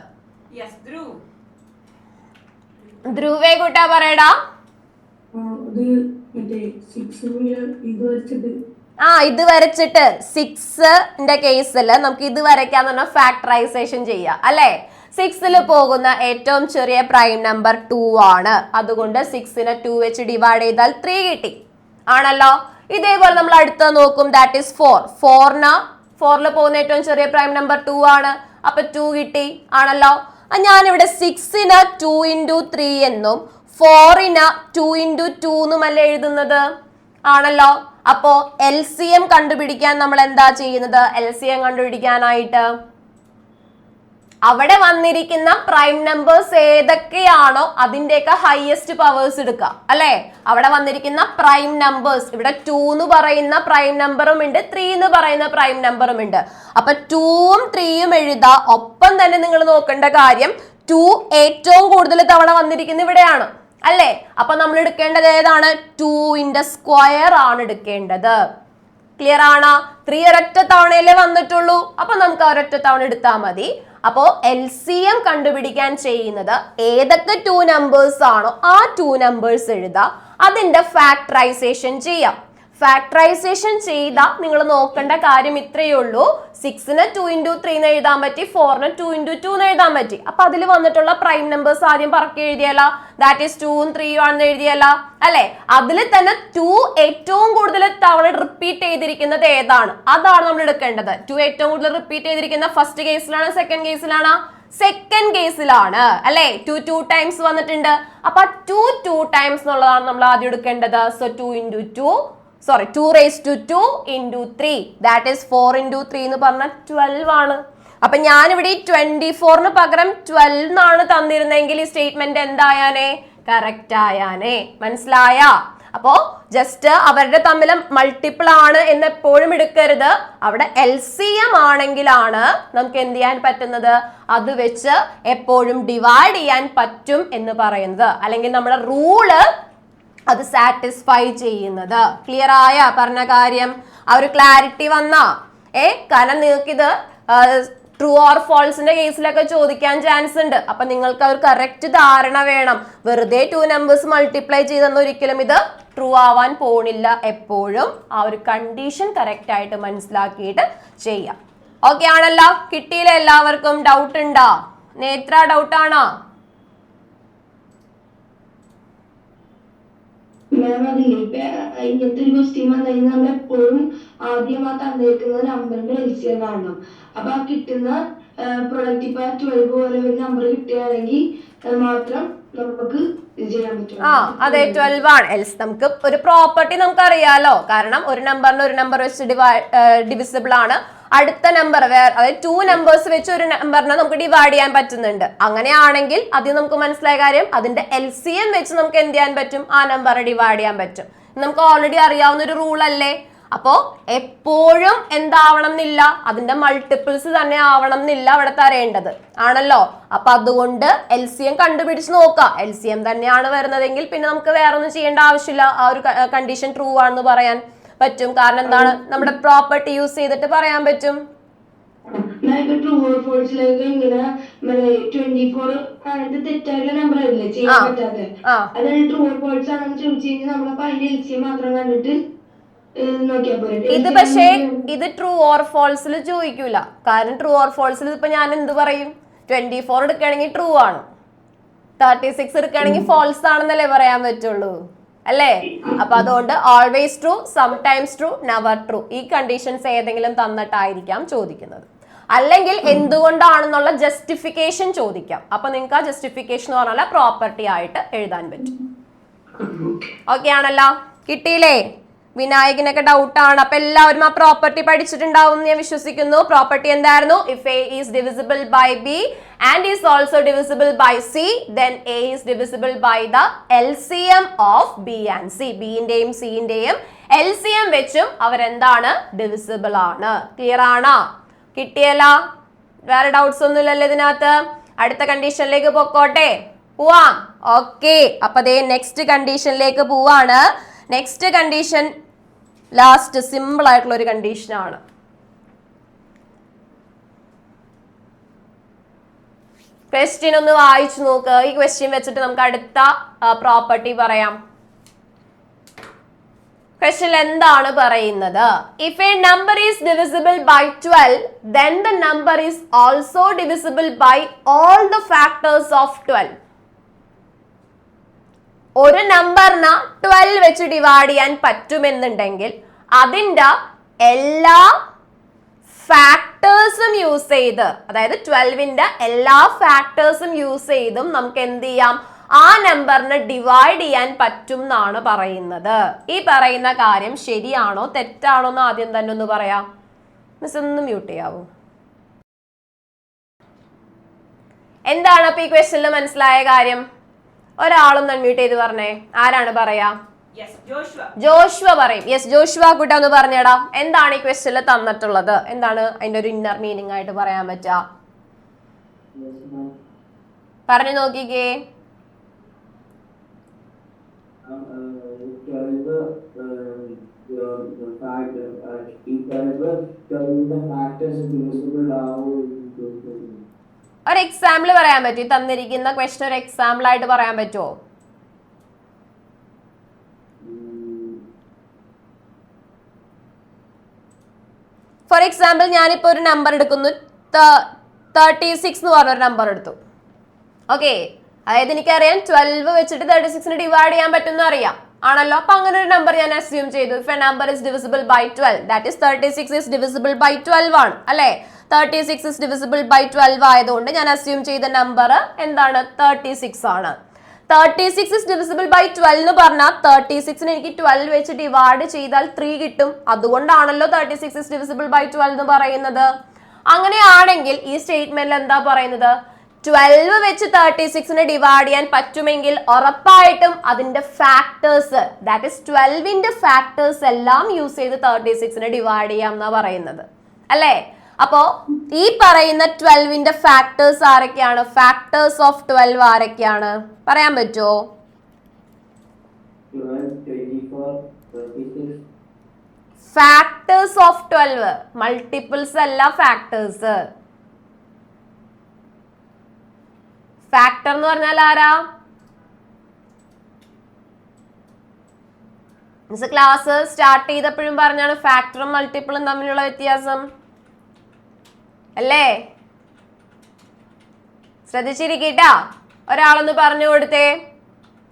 ധ്രുവേ കൂട്ടാ പറയടാ. ഇത് വരച്ചിട്ട് 6ന്റെ കേസിൽ നമുക്ക് ഇത് വരയ്ക്കാന്ന് പറഞ്ഞാൽ ഫാക്ടറൈസേഷൻ ചെയ്യാം അല്ലെ. 6ൽ പോകുന്ന ഏറ്റവും ചെറിയ പ്രൈം നമ്പർ 2 ആണ്. അതുകൊണ്ട് 6നെ 2 വെച്ച് ഡിവൈഡ് ചെയ്താൽ 3 കിട്ടി ആണല്ലോ. ഇതേപോലെ നമ്മൾ അടുത്ത നോക്കും, ദാറ്റ് ഈസ് 4. 4ൽ പോകുന്ന ഏറ്റവും ചെറിയ പ്രൈം നമ്പർ 2 ആണ്. അപ്പൊ 2 കിട്ടി ആണല്ലോ. ഞാനിവിടെ 6ന് 2 into 3 എന്നും 4ന് 2 into 2 എന്നുമല്ല എഴുതുന്നത് ആണല്ലോ. അപ്പോ LCM കണ്ടുപിടിക്കാൻ നമ്മൾ എന്താ ചെയ്യുന്നത്? LCM കണ്ടുപിടിക്കാനായിട്ട് അവിടെ വന്നിരിക്കുന്ന പ്രൈം നമ്പേഴ്സ് ഏതൊക്കെയാണോ അതിന്റെയൊക്കെ ഹയസ്റ്റ് പവേഴ്സ് എടുക്കുക അല്ലെ. അവിടെ വന്നിരിക്കുന്ന പ്രൈം നമ്പേഴ്സ്, ഇവിടെ 2 എന്ന് പറയുന്ന പ്രൈം നമ്പറും ഉണ്ട്, 3 എന്ന് പറയുന്ന പ്രൈം നമ്പറും ഉണ്ട്. അപ്പൊ 2ഉം 3യും എഴുതാ. ഒപ്പം തന്നെ നിങ്ങൾ നോക്കേണ്ട കാര്യം 2 ഏറ്റവും കൂടുതൽ തവണ വന്നിരിക്കുന്ന ഇവിടെയാണ് അല്ലേ. അപ്പൊ നമ്മൾ എടുക്കേണ്ടത് ഏതാണ്? 2ന്റെ സ്ക്വയർ ആണ് എടുക്കേണ്ടത്. ക്ലിയർ ആണോ? 3 ഒരൊറ്റ തവണയല്ലേ വന്നിട്ടുള്ളൂ. അപ്പൊ നമുക്ക് ഒരൊറ്റ തവണ എടുത്താൽ മതി. അപ്പോ LCM കണ്ടുപിടിക്കാൻ ചെയ്യുന്നത് ഏതൊക്കെ 2 നമ്പേഴ്സ് ആണോ ആ 2 നമ്പേഴ്സ് എഴുതാം, അതിന്റെ ഫാക്ടറൈസേഷൻ ചെയ്യാം. ഫാക്ടറൈസേഷൻ ചെയ്ത നിങ്ങൾ നോക്കേണ്ട കാര്യം ഇത്രയേ ഉള്ളൂ. 6ന് 2 into 3 എന്ന് എഴുതാൻ പറ്റി, 4ന് 2 into 2 എന്ന് എഴുതാൻ പറ്റി. അപ്പൊ അതിൽ വന്നിട്ടുള്ള പ്രൈം നമ്പേഴ്സ് ആദ്യം പറക്കി എഴുതിയല്ല, ദാറ്റ് ഈസ് 2ഉം 3യും ആണെന്ന് എഴുതിയല്ല അല്ലെ. അതിൽ തന്നെ 2 ഏറ്റവും കൂടുതൽ തവണ റിപ്പീറ്റ് ചെയ്തിരിക്കുന്നത് ഏതാണ് അതാണ് നമ്മൾ എടുക്കേണ്ടത്. 2 ഏറ്റവും കൂടുതൽ റിപ്പീറ്റ് ചെയ്തിരിക്കുന്ന ഫസ്റ്റ് കേസിലാണ്, സെക്കൻഡ് കേസിലാണ്? സെക്കൻഡ് കേസിലാണ് അല്ലെ. 2 ടൈംസ് വന്നിട്ടുണ്ട്. അപ്പൊ 2 ടൈംസ് എന്നുള്ളതാണ് നമ്മൾ ആദ്യം എടുക്കേണ്ടത്. So 2 raised to 2 into 3, that is 4 into 3 എന്ന് പറഞ്ഞാൽ 12 ആണ്. അപ്പൊ ഞാനിവിടെ 24ന് പകരം 12 എന്നാണ് തന്നിരുന്നെങ്കിൽ ഈ സ്റ്റേറ്റ്മെന്റ് എന്തായാനേ? കറക്റ്റ് ആയാനേ. മനസ്സിലായ? അപ്പോ ജസ്റ്റ് അവരുടെ തമ്മിൽ മൾട്ടിപ്പിൾ ആണ് എന്ന് എപ്പോഴും എടുക്കരുത്. അവിടെ LCM ആണെങ്കിലാണ് നമുക്ക് എന്ത് ചെയ്യാൻ പറ്റുന്നത്? അത് വെച്ച് എപ്പോഴും ഡിവൈഡ് ചെയ്യാൻ പറ്റും എന്ന് പറയുന്നത്. അല്ലെങ്കിൽ നമ്മുടെ റൂള് അത് സാറ്റിസ്ഫൈ ചെയ്യുന്നത്. ക്ലിയർ ആയ പറഞ്ഞ കാര്യം? ആ ഒരു ക്ലാരിറ്റി വന്നാ കാരണം നിങ്ങൾക്കിത് ട്രൂ ഓർ ഫോൾസിന്റെ കേസിലൊക്കെ ചോദിക്കാൻ ചാൻസ് ഉണ്ട്. അപ്പൊ നിങ്ങൾക്ക് ഒരു കറക്റ്റ് ധാരണ വേണം. വെറുതെ 2 നമ്പേഴ്സ് മൾട്ടിപ്ലൈ ചെയ്തെന്ന് ഒരിക്കലും ഇത് ട്രൂ ആവാൻ പോണില്ല. എപ്പോഴും ആ ഒരു കണ്ടീഷൻ കറക്റ്റ് ആയിട്ട് മനസ്സിലാക്കിയിട്ട് ചെയ്യാം. ഓക്കെ ആണല്ലോ? കിട്ടിയില്ല എല്ലാവർക്കും? ഡൗട്ട് ഉണ്ടോ? നേത്ര ഡൗട്ട് ആണോ? ഇങ്ങനത്തെ ഒരു ക്വസ്റ്റ്യൻ വന്നു കഴിഞ്ഞാൽ നമ്മൾ എപ്പോഴും ആദ്യം ആ തന്നിരിക്കുന്ന നമ്പറിന്റെ LCM കാണണം. അപ്പൊ ആ കിട്ടുന്ന പ്രൊഡക്റ്റ് ഇപ്പൊ 12 പോലെ ഒരു നമ്പർ കിട്ടുകയാണെങ്കിൽ മാത്രം നമുക്ക് ചെയ്യാൻ പറ്റും. അതെ 12 ആണ്. എൽസ് നമുക്ക് ഒരു പ്രോപ്പർട്ടി നമുക്ക് അറിയാലോ. കാരണം ഒരു നമ്പറിന് ഒരു നമ്പർ വെച്ച് ഡിവിസിബിൾ ആണ്. അടുത്ത നമ്പർ അതായത് 2 നമ്പേഴ്സ് വെച്ച് ഒരു നമ്പറിനെ നമുക്ക് ഡിവൈഡ് ചെയ്യാൻ പറ്റുന്നുണ്ട്. അങ്ങനെയാണെങ്കിൽ ആദ്യം നമുക്ക് മനസ്സിലായ കാര്യം അതിന്റെ LCM വെച്ച് നമുക്ക് എന്ത് ചെയ്യാൻ പറ്റും? ആ നമ്പറെ ഡിവൈഡ് ചെയ്യാൻ പറ്റും. നമുക്ക് ഓൾറെഡി അറിയാവുന്ന ഒരു റൂൾ അല്ലേ. അപ്പോ എപ്പോഴും എന്താവണം എന്നില്ല, അതിന്റെ മൾട്ടിപ്പിൾസ് തന്നെ ആവണം എന്നില്ല അവിടെ തരേണ്ടത് ആണല്ലോ. അപ്പൊ അതുകൊണ്ട് LCM കണ്ടുപിടിച്ച് നോക്കാം. LCM തന്നെയാണ് വരുന്നതെങ്കിൽ പിന്നെ നമുക്ക് വേറെ ഒന്നും ചെയ്യേണ്ട ആവശ്യമില്ല. ആ ഒരു കണ്ടീഷൻ ട്രൂ ആണെന്ന് പറയാൻ പറ്റും. കാരണം എന്താണ്? നമ്മുടെ പ്രോപ്പർട്ടി യൂസ് ചെയ്തിട്ട് പറയാൻ പറ്റും. തെറ്റായിട്ടുള്ള നമ്പർ അല്ലേ ചെയ്യാൻ പറ്റാതെ, അതായത് ട്രൂ ഓർ ഫോൾസ് ആണെന്ന് ചോദിച്ചു കഴിഞ്ഞാൽ നമ്മളപ്പോ അതിന്റെ LCM മാത്രം കണ്ടിട്ട് നോക്കിയാൽ പോലെ. ഇത് പക്ഷേ ഇത് ട്രൂ ഓർ ഫോൾസിൽ ചോദിക്കൂല. കാരണം ട്രൂ ഓർ ഫോൾസിൽ ഇപ്പൊ ഞാൻ എന്ത് പറയും? 24 എടുക്കുകയാണെങ്കിൽ ട്രൂ ആണ്, 36 എടുക്കുകയാണെങ്കിൽ ഫോൾസ് ആണെന്നല്ലേ പറയാൻ പറ്റുള്ളൂ അല്ലേ. അപ്പൊ അതുകൊണ്ട് always true, sometimes true, never true, ഈ കണ്ടീഷൻസ് ഏതെങ്കിലും തന്നിട്ടായിരിക്കാം ചോദിക്കുന്നത്. അല്ലെങ്കിൽ എന്തുകൊണ്ടാണെന്നുള്ള ജസ്റ്റിഫിക്കേഷൻ ചോദിക്കാം. അപ്പൊ നിങ്ങൾക്ക് ആ ജസ്റ്റിഫിക്കേഷൻ എന്ന് പറഞ്ഞാൽ പ്രോപ്പർട്ടി ആയിട്ട് എഴുതാൻ പറ്റും. ഓക്കെ ആണല്ലോ? കിട്ടിയില്ലേ? വിനായകനൊക്കെ ഡൗട്ട് ആണ്. അപ്പൊ എല്ലാവരും ആ പ്രോപ്പർട്ടി പഠിച്ചിട്ടുണ്ടാവും ഞാൻ വിശ്വസിക്കുന്നു. പ്രോപ്പർട്ടി എന്തായിരുന്നു? If A is divisible by B and is also divisible by C, then A is divisible by the LCM of B and C. B ന്റെയും C ന്റെയും LCM വെച്ചും അവരെന്താണ്? ഡിവിസിബിൾ ആണ്. ക്ലിയർ ആണോ? കിട്ടിയല്ല? വേറെ ഡൗട്ട്സ് ഒന്നും ഇല്ലല്ലോ ഇതിനകത്ത്? അടുത്ത കണ്ടീഷനിലേക്ക് പൊക്കോട്ടെ, പോവാം. ഓക്കെ, അപ്പൊ ദേ നെക്സ്റ്റ് കണ്ടീഷനിലേക്ക് പോവാണ്. നെക്സ്റ്റ് കണ്ടീഷൻ ലാസ്റ്റ് സിമ്പിൾ ആയിട്ടുള്ള ഒരു കണ്ടീഷനാണ്. ക്വസ്റ്റ്യൻ ഒന്ന് വായിച്ചു നോക്ക്. ഈ ക്വസ്റ്റ്യൻ വെച്ചിട്ട് നമുക്ക് അടുത്ത പ്രോപ്പർട്ടി പറയാം. ക്വസ്റ്റ്യൻ എന്താണ് പറയുന്നത്? If a number is divisible by 12 then the number is also divisible by all the factors of 12. ഒരു നമ്പറിനെ 12 വെച്ച് ഡിവൈഡ് ചെയ്യാൻ പറ്റുമെന്നുണ്ടെങ്കിൽ അതിന്റെ എല്ലാ ഫാക്ടേഴ്സും യൂസ് ചെയ്ത്, അതായത് 12ന്റെ എല്ലാ ഫാക്ടേഴ്സും യൂസ് ചെയ്തും നമുക്ക് എന്ത് ചെയ്യാം? ആ നമ്പറിനെ ഡിവൈഡ് ചെയ്യാൻ പറ്റും എന്നാണ് പറയുന്നത്. ഈ പറയുന്ന കാര്യം ശരിയാണോ തെറ്റാണോ എന്ന് ആദ്യം തന്നെ ഒന്ന് പറയാം. മിസ് ഒന്ന് മ്യൂട്ട് ചെയ്യാവോ? എന്താണ് അപ്പൊ ഈ ക്വസ്റ്റ്യനിൽ മനസ്സിലായ കാര്യം? ഒരാളൊന്ന് അൺമ്യൂട്ട് ചെയ്ത് പറഞ്ഞേ. ആരാണ് പറയാ? ജോഷുവ പറയും. യെസ് ജോഷുവ കുട്ട ഒന്ന് പറഞ്ഞേടാ, എന്താണ് ഈ ക്വസ്റ്റ്യനിൽ തന്നിട്ടുള്ളത്? എന്താണ് അതിന്റെ ഒരു ഇന്നർ മീനിങ് ആയിട്ട് പറയാൻ പറ്റുക? പറഞ്ഞു നോക്കിക്കേ. ഒരു എക്സാമ്പിൾ പറയാൻ പറ്റും? തന്നിരിക്കുന്ന ക്വസ്റ്റ്യൻ ഒരു എക്സാമ്പിൾ ആയിട്ട് പറയാൻ പറ്റുമോ? ഫോർ എക്സാമ്പിൾ ഞാനിപ്പോ ഒരു നമ്പർ എടുക്കുന്നു, 36 എന്ന് പറഞ്ഞൊരു നമ്പർ എടുത്തു. ഓക്കെ, അതായത് എനിക്കറിയാം 12 വെച്ചിട്ട് 36നെ ഡിവൈഡ് ചെയ്യാൻ പറ്റുമെന്ന് അറിയാം, ആണല്ലോ. അപ്പൊ അങ്ങനെ ഒരു നമ്പർ ഞാൻ അസ്യൂം ചെയ്തു. If a number is divisible by 12 that is 36 is divisible by 12 ആണ്, അല്ലെ? 36 ഇസ് ഡിവിസിബിൾ ബൈ 12 ആയതുകൊണ്ട് ഞാൻ അസ്യൂം ചെയ്ത നമ്പർ എന്താണ്? 36 ആണ്. 36 ഇസ് ഡിവിസിബിൾ ബൈ 12 എന്ന് പറഞ്ഞാൽ 36നെ എനിക്ക് 12 വെച്ച് ഡിവൈഡ് ചെയ്താൽ 3 കിട്ടും. അതുകൊണ്ടാണല്ലോ 36 ഇസ് ഡിവിസിബിൾ ബൈ 12 എന്ന് പറയുന്നത്. അങ്ങനെയാണെങ്കിൽ ഈ സ്റ്റേറ്റ്മെന്റിൽ എന്താ പറയുന്നത്? 12 വെച്ച് 36നെ ഡിവൈഡ് ചെയ്യാൻ പറ്റുമെങ്കിൽ ഉറപ്പായിട്ടും അതിന്റെ ഫാക്ടേഴ്സ്, ദാറ്റ് ഈസ് 12ന്റെ ഫാക്ടേഴ്സ് എല്ലാം യൂസ് ചെയ്ത് 36നെ ഡിവൈഡ് ചെയ്യാം എന്നാ പറയുന്നത്, അല്ലേ? അപ്പോ ഈ പറയുന്ന 12ന്റെ ഫാക്ടേഴ്സ് ആരൊക്കെയാണ്? ഫാക്ടേഴ്സ് ഓഫ് 12 ആരൊക്കെയാണ് പറയാൻ പറ്റുമോ? ഫാക്ടേഴ്സ് ഓഫ് 12 മൾട്ടിപ്പിൾസ് അല്ല, ഫാക്ടേഴ്സ്. ഫാക്ടർ എന്ന് പറഞ്ഞാൽ ആരാ? മിസ് ക്ലാസ് സ്റ്റാർട്ട് ചെയ്തപ്പോഴും പറഞ്ഞാണ് ഫാക്ടറും മൾട്ടിപ്പിളും തമ്മിലുള്ള വ്യത്യാസം, അല്ലേ? ശ്രദ്ധിച്ചിരിക്കട്ടാ. ഒരാളൊന്ന് പറഞ്ഞു കൊടുത്തേ.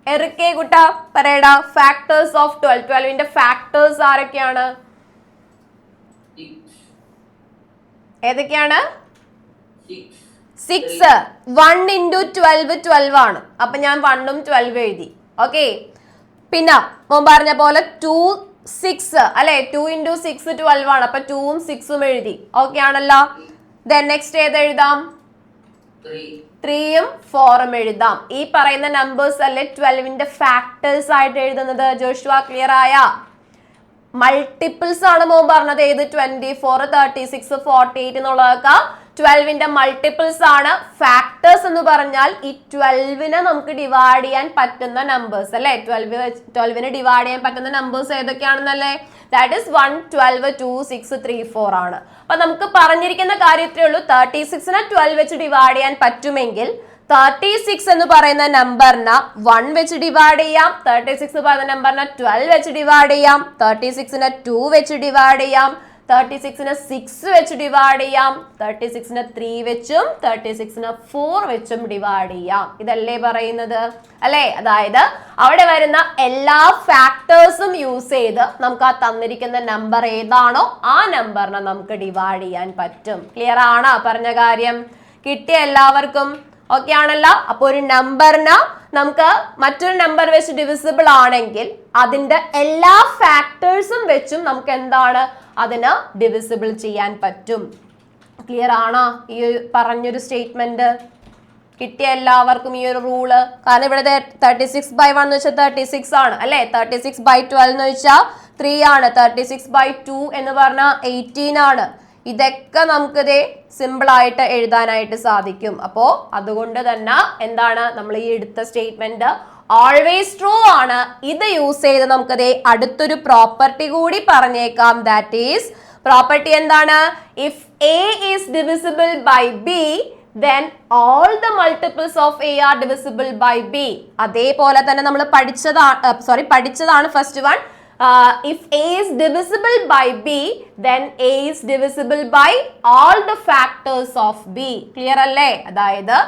എറിക്കേ കുട്ട പറയടാ. ഫാക്ടേഴ്സ് ഓഫ് 12, 12ന്റെ ഫാക്ടേഴ്സ് ആരൊക്കെയാണ്? ഏതൊക്കെയാണ്? 6. 1 into 12 12 ആണ്. അപ്പൊ ഞാൻ 1ഉം 12 എഴുതി. ഓക്കെ, പിന്നെ മോൻ പറഞ്ഞ പോലെ 2 6 അല്ലെ? 2 into 6 12 ആണ്. അപ്പൊ 2ഉം 6ഉം എഴുതി. ഓക്കെ ആണല്ലോ. Then next ഏത് എഴുതാം? 3ഉം 4ഉം എഴുതാം. ഈ പറയുന്ന നമ്പേഴ്സ് അല്ലെ 12ന്റെ ഫാക്ടേഴ്സ് ആയിട്ട് എഴുതുന്നത്. ജോഷുവ ക്ലിയർ ആയ? മൾട്ടിപ്പിൾസ് ആണ് മോൻ പറഞ്ഞത്. ഏത്? 24, 36, 48 എന്നുള്ളതൊക്കെ 12ന്റെ മൾട്ടിപ്പിൾസ് ആണ്. ഫാക്ടേഴ്സ് എന്ന് പറഞ്ഞാൽ ഈ 12നെ നമുക്ക് ഡിവൈഡ് ചെയ്യാൻ പറ്റുന്ന നമ്പേഴ്സ്, അല്ലെ? 12നെ ഡിവൈഡ് ചെയ്യാൻ പറ്റുന്ന നമ്പേഴ്സ് ഏതൊക്കെയാണെന്നല്ലേ? ദാറ്റ് ഈസ് 1, 12, 2, 6, 3, 4 ആണ്. അപ്പൊ നമുക്ക് പറഞ്ഞിരിക്കുന്ന കാര്യത്രേ ഉള്ളൂ. 36നെ 12 വെച്ച് ഡിവൈഡ് ചെയ്യാൻ പറ്റുമെങ്കിൽ 36 എന്ന് പറയുന്ന നമ്പറിനെ 1 വെച്ച് ഡിവൈഡ് ചെയ്യാം. 36 എന്ന് പറയുന്ന നമ്പറിനെ 12 വെച്ച് ഡിവൈഡ് ചെയ്യാം. 36നെ 2 വെച്ച് ഡിവൈഡ് ചെയ്യാം. 36നെ 6 വെച്ച് ഡിവൈഡ് ചെയ്യാം. 36നെ 3 വെച്ചും 36നെ 4 വെച്ചും ഡിവൈഡ് ചെയ്യാം. ഇതല്ലേ പറയുന്നത്, അല്ലെ? അതായത് അവിടെ വരുന്ന എല്ലാ ഫാക്ടേഴ്സും യൂസ് ചെയ്ത് നമുക്ക് ആ തന്നിരിക്കുന്ന നമ്പർ ഏതാണോ ആ നമ്പറിനെ നമുക്ക് ഡിവൈഡ് ചെയ്യാൻ പറ്റും. ക്ലിയർ ആണോ പറഞ്ഞ കാര്യം? കിട്ടിയ എല്ലാവർക്കും? ഓക്കെ ആണല്ലോ. അപ്പൊ ഒരു നമ്പറിന് നമുക്ക് മറ്റൊരു നമ്പർ വെച്ച് ഡിവിസിബിൾ ആണെങ്കിൽ അതിന്റെ എല്ലാ ഫാക്ടേഴ്സും വെച്ചും നമുക്ക് എന്താണ് അതിന് ഡിവിസിബിൾ ചെയ്യാൻ പറ്റും. ക്ലിയർ ആണോ ഈ പറഞ്ഞൊരു സ്റ്റേറ്റ്മെന്റ്? കിട്ടിയ എല്ലാവർക്കും ഈ ഒരു റൂള്? കാരണം ഇവിടെ 36/1 എന്ന് വെച്ചാൽ 36 ആണ്, അല്ലെ? 36/12 എന്ന് വെച്ചാൽ 3 ആണ്. 36/2 എന്ന് പറഞ്ഞാൽ 18 ആണ്. ഇതൊക്കെ നമുക്കിതേ സിമ്പിൾ ആയിട്ട് എഴുതാനായിട്ട് സാധിക്കും. അപ്പോ അതുകൊണ്ട് തന്നെ എന്താണ് നമ്മൾ ഈ എടുത്ത സ്റ്റേറ്റ്മെന്റ് ഓൾവേസ് ട്രൂ ആണ്. ഇത് യൂസ് ചെയ്ത് നമുക്കതേ അടുത്തൊരു പ്രോപ്പർട്ടി കൂടി പറഞ്ഞേക്കാം. ദാറ്റ് ഈസ് പ്രോപ്പർട്ടി എന്താണ്? If A is divisible by B then all the multiples of A are divisible by B. അതേപോലെ തന്നെ നമ്മൾ പഠിച്ചതാണ് first one. If A is divisible by B, then A is divisible by all the factors of B. Clear അല്ലേ? അതായത്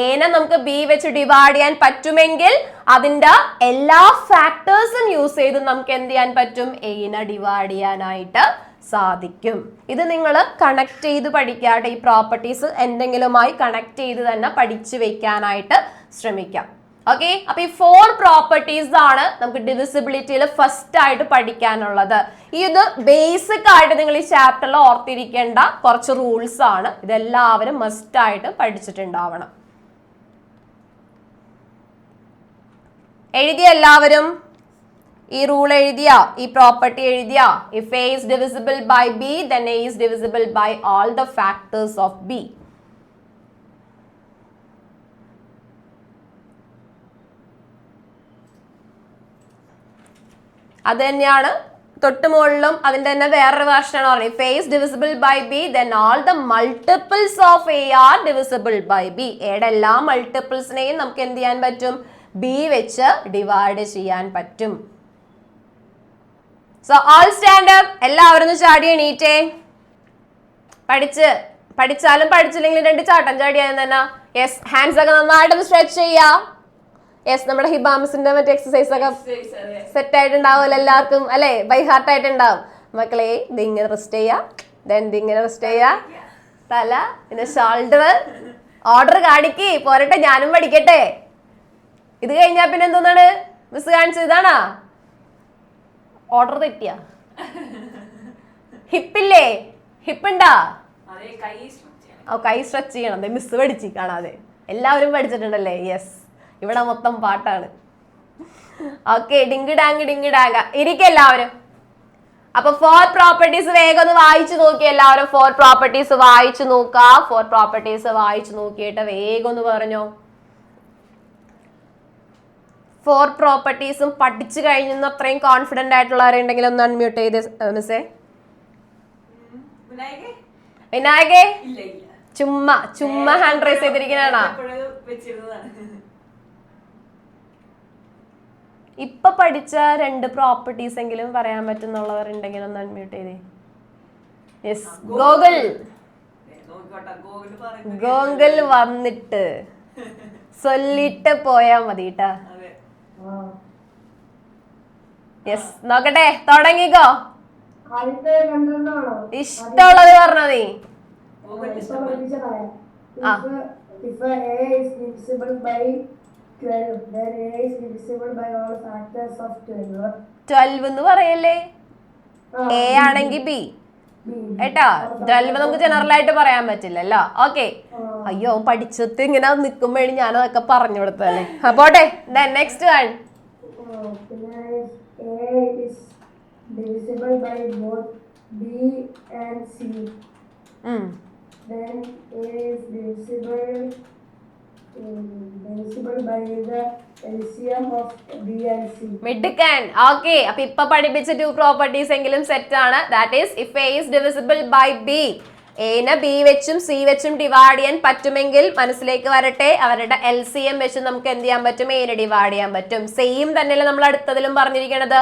എനെ നമുക്ക് B വെച്ച് divide ചെയ്യാൻ പറ്റുമെങ്കിൽ അതിന്റെ എല്ലാ ഫാക്ടേഴ്സും യൂസ് ചെയ്ത് നമുക്ക് എന്ത് ചെയ്യാൻ പറ്റും? എനെ ഡിവൈഡ് ചെയ്യാനായിട്ട് സാധിക്കും. ഇത് നിങ്ങൾ കണക്ട് ചെയ്ത് പഠിക്കാതെ ഈ പ്രോപ്പർട്ടീസ് എന്തെങ്കിലുമായി കണക്ട് ചെയ്ത് തന്നെ പഠിച്ചു വെക്കാനായിട്ട് ശ്രമിക്കാം. ഓക്കെ, അപ്പൊ ഈ 4 പ്രോപ്പർട്ടീസ് ആണ് നമുക്ക് ഡിവിസിബിലിറ്റിയിൽ ഫസ്റ്റ് ആയിട്ട് പഠിക്കാനുള്ളത്. ഇത് ബേസിക് ആയിട്ട് നിങ്ങൾ ഈ ചാപ്റ്ററിൽ ഓർത്തിരിക്കേണ്ട കുറച്ച് റൂൾസ് ആണ്. ഇതെല്ലാവരും മസ്റ്റ് ആയിട്ട് പഠിച്ചിട്ടുണ്ടാവണം. എഴുതിയ എല്ലാവരും ഈ റൂൾ എഴുതിയ, ഈ പ്രോപ്പർട്ടി എഴുതിയ, if A is divisible by B, then A is divisible by all the factors of B. അത് തന്നെയാണ് തൊട്ട് മുകളിലും അതിന്റെ തന്നെ വേറൊരു വേർഷനാണ് പറയുന്നത്. If A is divisible by B, then all the multiples of A are divisible by B. എയുടെ എല്ലാ മൾട്ടിപ്പിൾസിനെയും നമുക്ക് എന്ത് ചെയ്യാൻ പറ്റും? B വെച്ച് ഡിവൈഡ് ചെയ്യാൻ പറ്റും. So all stand up. എല്ലാവരും ചാടി എണീറ്റേ. പഠിച്ചാലും പഠിച്ചില്ലെങ്കിലും 2 ചാട്ടം ചാടിയാൽ തന്നെ. യെസ്, ഹാൻഡ്സ് ഒക്കെ നന്നായിട്ട് സ്ട്രെച്ച് ചെയ്യാ. യെസ്, നമ്മുടെ ഹിബാമിസിന്റെ മറ്റേ എക്സസൈസ് ഒക്കെ സെറ്റ് ആയിട്ടുണ്ടാവുമല്ലോ എല്ലാവർക്കും അല്ലെ? ബൈ ഹാർട്ട് ആയിട്ടുണ്ടാവും. മക്കളെ ഇതിങ്ങനെ റെസ്റ്റ് ചെയ്യാ, ഇതിങ്ങനെ റെസ്റ്റ് ചെയ്യാ. തല പിന്നെ ഷോൾഡർ. ഓർഡർ കാണിക്ക് പോരട്ടെ, ഞാനും പഠിക്കട്ടെ. ഇത് കഴിഞ്ഞാ പിന്നെ എന്തോന്നാണ് മിസ് കാണിച്ചത്? ഇതാണാ ഓർഡർ തെറ്റിയ? ഹിപ്പില്ലേ? ഹിപ്പുണ്ടാ? കൈ സ്ട്രെച്ച് ചെയ്യണം. മിസ് പഠിച്ച് കാണാതെ എല്ലാവരും പഠിച്ചിട്ടുണ്ടല്ലേ? യെസ്, ഇവിടെ മൊത്തം പാട്ടാണ്. ഓക്കെ, ഡിങ്ക് ഡാങ്ക ഇരിക്കെല്ലാവരും. അപ്പൊ 4 പ്രോപ്പർട്ടീസ് വേഗം ഒന്ന് വായിച്ചു നോക്കി എല്ലാവരും. 4 പ്രോപ്പർട്ടീസ് വായിച്ചു നോക്കുക. 4 പ്രോപ്പർട്ടീസ് വായിച്ചു നോക്കിയിട്ട് വേഗം ഒന്ന് പറഞ്ഞോ. 4 പ്രോപ്പർട്ടീസും പഠിച്ചു കഴിഞ്ഞെന്ന് അത്രയും കോൺഫിഡന്റ് ആയിട്ടുള്ളവരുണ്ടെങ്കിൽ ഒന്ന് അൺമ്യൂട്ട് ചെയ്ത് മിസ്സേ. വിനായകേ ചുമ്മാ ഹാൻഡ് റൈസ് ചെയ്തിരിക്കണാണോ? ഇപ്പൊ പഠിച്ച 2 പ്രോപ്പർട്ടീസ് എങ്കിലും പറയാൻ പറ്റുന്നുള്ളവരുണ്ടെങ്കിൽ ഒന്ന് അൺമ്യൂട്ട് ചെയ്തേ. യെസ്, ഗോഗിൾ വന്നിട്ട് ചൊല്ലിട്ട് പോയാ മതി ട്ടാ. യെസ്, നോക്കട്ടെ, തുടങ്ങിക്കോ. ഇഷ്ടമുള്ളത് പറഞ്ഞോ നീ. If A is divisible by 12, then A is divisible by all factors of 12. 12 എന്ന് പറയല്ലേ? A ആണെങ്കിൽ B ഏട്ടാ. 12 നമുക്ക് ജനറൽ ആയിട്ട് പറയാൻ പറ്റില്ലല്ലോ. ഓക്കെ, അയ്യോ പഠിച്ചത് ഇങ്ങനെ നിൽക്കുമ്പോഴേ ഞാനതൊക്കെ പറഞ്ഞു കൊടുത്തല്ലേ. പോട്ടെ, next one. A is divisible by both B and C. Then A is divisible by the LCM of B and C. മിടുക്കൻ. ഓക്കെ, അപ്പൊ ഇപ്പൊ പഠിപ്പിച്ച 2 പ്രോപ്പർട്ടീസ് എങ്കിലും സെറ്റ് ആണ്. That is if A is divisible by B, എനെ B വെച്ചും C വെച്ചും divide ചെയ്യാൻ പറ്റുമെങ്കിൽ മനസ്സിലേക്ക് വരട്ടെ, അവരുടെ LCM വെച്ച് നമുക്ക് എന്ത് ചെയ്യാൻ പറ്റും? എനെ ഡിവൈഡ് ചെയ്യാൻ പറ്റും. സെയിം തന്നെയല്ലേ നമ്മൾ അടുത്തതിലും പറഞ്ഞിരിക്കണത്.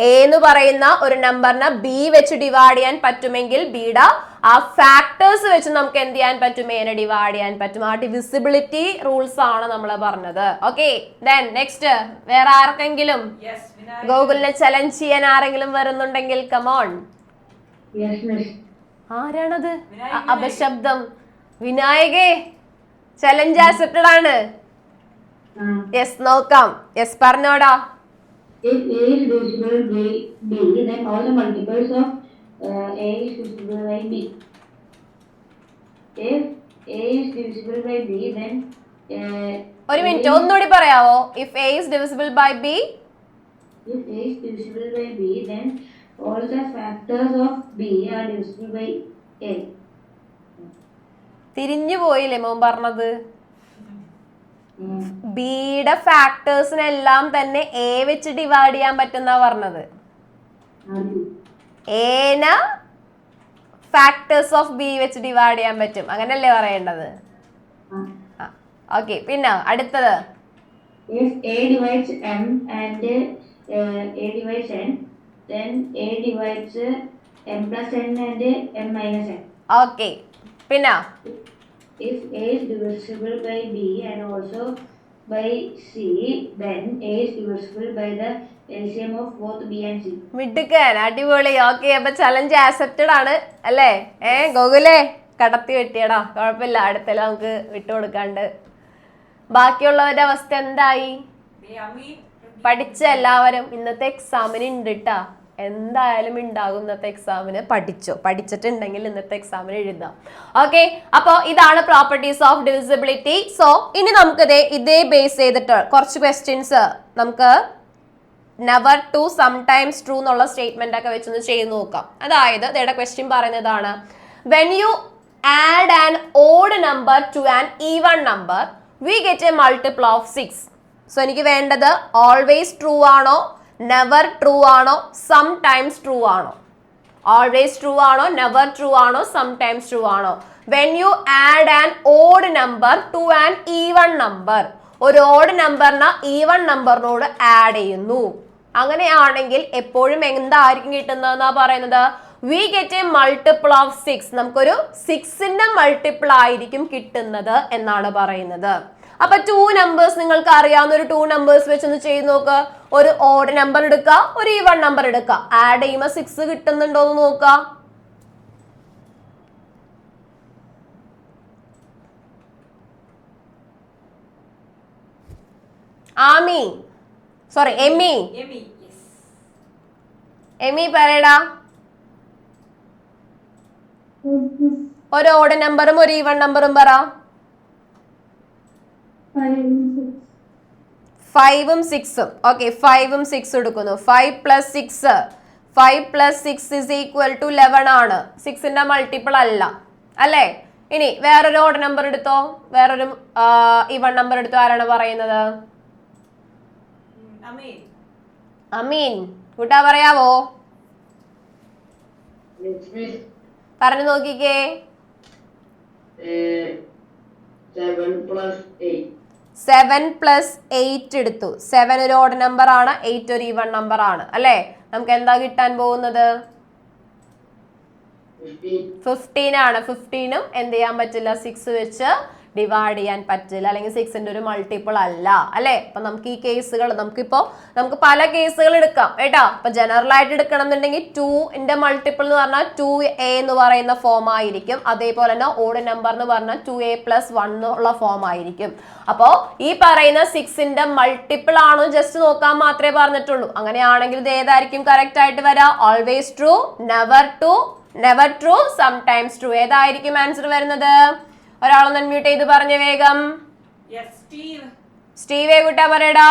എ എന്ന് പറയുന്ന ഒരു നമ്പറിനെ ബി വെച്ച് ഡിവൈഡ് ചെയ്യാൻ പറ്റുമെങ്കിൽ ബിയുടെ ആ ഫാക്ടേഴ്സ് വെച്ച് നമുക്ക് എന്ത് ചെയ്യാൻ പറ്റും? എനെ ഡിവൈഡ് ചെയ്യാൻ പറ്റും. ആ ഡിവിസിബിലിറ്റി റൂൾസ് ആണ് നമ്മൾ പറഞ്ഞത്. Okay, next. വേറെ ആർക്കെങ്കിലും ഗൂഗിളിനെ ചലഞ്ച് ചെയ്യാൻ ആരെങ്കിലും വരുന്നുണ്ടെങ്കിൽ കമോൺ. ആരാണത്? അപശബ്ദം. വിനായകേ, ചലഞ്ച് ആക്സെപ്റ്റഡ് ആണ്. യെസ്, നോക്കാം. Yes, പറഞ്ഞോടാ. If A is divisible by B, then all the multiples of A is divisible by B. If A is divisible by B, then ഒരു minute ഒന്നുകൂടി പറയാവോ? If A is divisible by B, if A is divisible by B, then all the factors of B are divisible by A. തിരിഞ്ഞു പോയില്ലേ മോൻ പറഞ്ഞത്? ബിയുടെ ഫാക്ടേഴ്സിനെല്ലാം തന്നെ A വെച്ച് ഡിവൈഡ് ചെയ്യാൻ പറ്റുന്ന പറഞ്ഞത്. എന ഫാക്ടേഴ്സ് ഓഫ് ബി വെച്ച് ഡിവൈഡ് ചെയ്യാൻ പറ്റും, അങ്ങനല്ലേ പറയേണ്ടത്? ഓക്കെ, പിന്നെ അടുത്തത്. If A divides M and A divides N, then A divides M plus N and M minus N. Okay, പിന്നെ If A is divisible by B and also by C, then A is divisible by the LCM of both B and C. മിടുക്കൻ, അടിപൊളി. Okay, അപ്പൊ challenge accepted ആണ് അല്ലേ? ഗോകുലേ കടത്തി വെട്ടിയടാ, കുഴപ്പമില്ല, അടുത്തല്ല നമുക്ക് വിട്ടുകൊടുക്കാണ്ട്. ബാക്കിയുള്ളവരുടെ അവസ്ഥ എന്തായി? പഠിച്ച എല്ലാവരും ഇന്നത്തെ എക്സാമിന് ഉണ്ട് കേട്ടാ, എന്തായാലും ഉണ്ടാകും. ഇന്നത്തെ എക്സാമിന് പഠിച്ചോ, പഠിച്ചിട്ടുണ്ടെങ്കിൽ ഇന്നത്തെ എക്സാമിന് എഴുതാം. ഓക്കെ, അപ്പൊ ഇതാണ് പ്രോപ്പർട്ടീസ് ഓഫ് ഡിവിസിബിലിറ്റി. സോ ഇനി നമുക്ക് ഇതേ ബേസ് ചെയ്തിട്ട് കുറച്ച് ക്വസ്റ്റ്യൻസ് നമുക്ക് നെവർ ടു, സംടൈംസ് ട്രൂ എന്നുള്ള സ്റ്റേറ്റ്മെന്റ് ഒക്കെ വെച്ചൊന്ന് ചെയ്ത് നോക്കാം. അതായത് ഇതേടെ ക്വസ്റ്റ്യൻ പറയുന്നതാണ്, when you add an odd number two an even number we get A multiple of 6. So എനിക്ക് വേണ്ടത് ഓൾവേസ് ട്രൂ ആണോ, നെവർ ട്രൂ ആണോ, സംടൈംസ് ട്രൂ ആണോ? ഓൾവേസ് ട്രൂ ആണോ, നെവർ ട്രൂ ആണോ, സംടൈംസ് ട്രൂ ആണോ? When you add an odd number two an even number, ഒരു odd നമ്പറിനെ ഈവൺ നമ്പറിനോട് ആഡ് ചെയ്യുന്നു, അങ്ങനെയാണെങ്കിൽ എപ്പോഴും എന്തായിരിക്കും കിട്ടുന്നതെന്നാ പറയുന്നത്? We get A multiple of 6. നമുക്കൊരു 6ന്റെ മൾട്ടിപ്പിൾ ആയിരിക്കും കിട്ടുന്നത് എന്നാണ് പറയുന്നത്. അപ്പൊ 2 നമ്പേഴ്സ് നിങ്ങൾക്ക് അറിയാവുന്ന ഒരു 2 നമ്പേഴ്സ് വെച്ചൊന്ന് ചെയ്ത് നോക്ക്. ഒരു ഓഡ് നമ്പർ എടുക്കുക, ഒരു ഈവൺ നമ്പർ എടുക്കുക, ആഡ് ചെയ്യുമ്പോൾ 6 കിട്ടുന്നുണ്ടോ എന്ന് നോക്കുക. ആമി, സോറി എമി, എമി പറയടാ. ഒരു ഓഡ് നമ്പറും ഒരു ഈവൺ നമ്പറും പറ. 5ഉം 6ഉം. ഓക്കെ, 5ഉം 6 എടുക്കുന്നു. 5 + 6, 5 + 6 is equal to 11 ആണ്. 6ന്റെ മൾട്ടിപ്പിൾ അല്ല അല്ലേ? ഇനി വേറൊരു ഓഡ് നമ്പർ എടുത്തോ, വേറൊരു ഈവൺ നമ്പർ എടുത്തോ. ആരാണ് പറയുന്നത്? അമീൻ, കൂട്ടാ പറയാവോ? പറഞ്ഞു നോക്കിക്കേ. 7 + 8 എടുത്തു. 7 ഒരു ഓഡ് നമ്പർ ആണ്, 8 ഒരു ഈവൺ നമ്പർ ആണ് അല്ലേ? നമുക്ക് എന്താ കിട്ടാൻ പോകുന്നത്? 15 ആണ്. 15ഉം എന്ത് ചെയ്യാൻ പറ്റില്ല? 6 വെച്ച് ഡിവൈഡ് ചെയ്യാൻ പറ്റില്ല, അല്ലെങ്കിൽ 6ന്റെ ഒരു മൾട്ടിപ്പിൾ അല്ല അല്ലെ? അപ്പൊ നമുക്ക് ഈ കേസുകൾ നമുക്ക് പല കേസുകൾ എടുക്കാം കേട്ടാ. അപ്പൊ ജനറൽ ആയിട്ട് എടുക്കണം എന്നുണ്ടെങ്കിൽ 2ന്റെ മൾട്ടിപ്പിൾ എന്ന് പറഞ്ഞാൽ 2a എന്ന് പറയുന്ന ഫോം ആയിരിക്കും. അതേപോലെ തന്നെ ഓഡ് നമ്പർ എന്ന് പറഞ്ഞാൽ 2a + 1 എന്നുള്ള ഫോം ആയിരിക്കും. അപ്പോ ഈ പറയുന്ന 6ന്റെ മൾട്ടിപ്പിൾ ആണോ ജസ്റ്റ് നോക്കാൻ മാത്രമേ പറഞ്ഞിട്ടുള്ളൂ. അങ്ങനെയാണെങ്കിൽ ഇത് ഏതായിരിക്കും കറക്റ്റ് ആയിട്ട് വരാ? Always true, never true, sometimes true. ഏതായിരിക്കും ആൻസർ വരുന്നത്? ഒരാളൊന്ന് അൺമ്യൂട്ട് ചെയ്ത് പറഞ്ഞ വേഗം. സ്റ്റീവേ കുട്ടാ പറയടാ.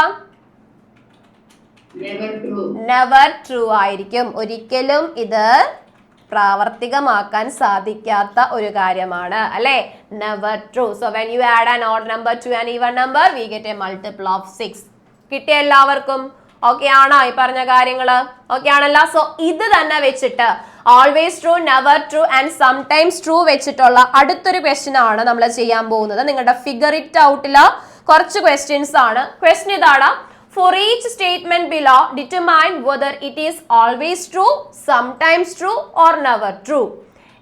നെവർ ട്രൂ ആയിരിക്കും. ഒരിക്കലും ഇത് പ്രാവർത്തികമാക്കാൻ സാധിക്കാത്ത ഒരു കാര്യമാണ് അല്ലെ? Never true. So when you add an odd number two an even number we get A multiple of 6. കിട്ടിയ എല്ലാവർക്കും ഓക്കെ ആണോ ഈ പറഞ്ഞ കാര്യങ്ങള്? ഓക്കെ ആണല്ലോ? സോ ഇത് തന്നെ വെച്ചിട്ട് always true, never true and sometimes true വെച്ചിട്ടുള്ള അടുത്തൊരു ക്വസ്റ്റ്യൻ ആണ് നമ്മൾ ചെയ്യാൻ പോകുന്നത്. നിങ്ങളുടെ ഫിഗർ ഇറ്റ് ഔട്ടില് കുറച്ച് ക്വസ്റ്റ്യൻസ് ആണ്. ക്വസ്റ്റ്യൻ ഇതാണ്, for each statement below determine whether it is always true, sometimes true or never true.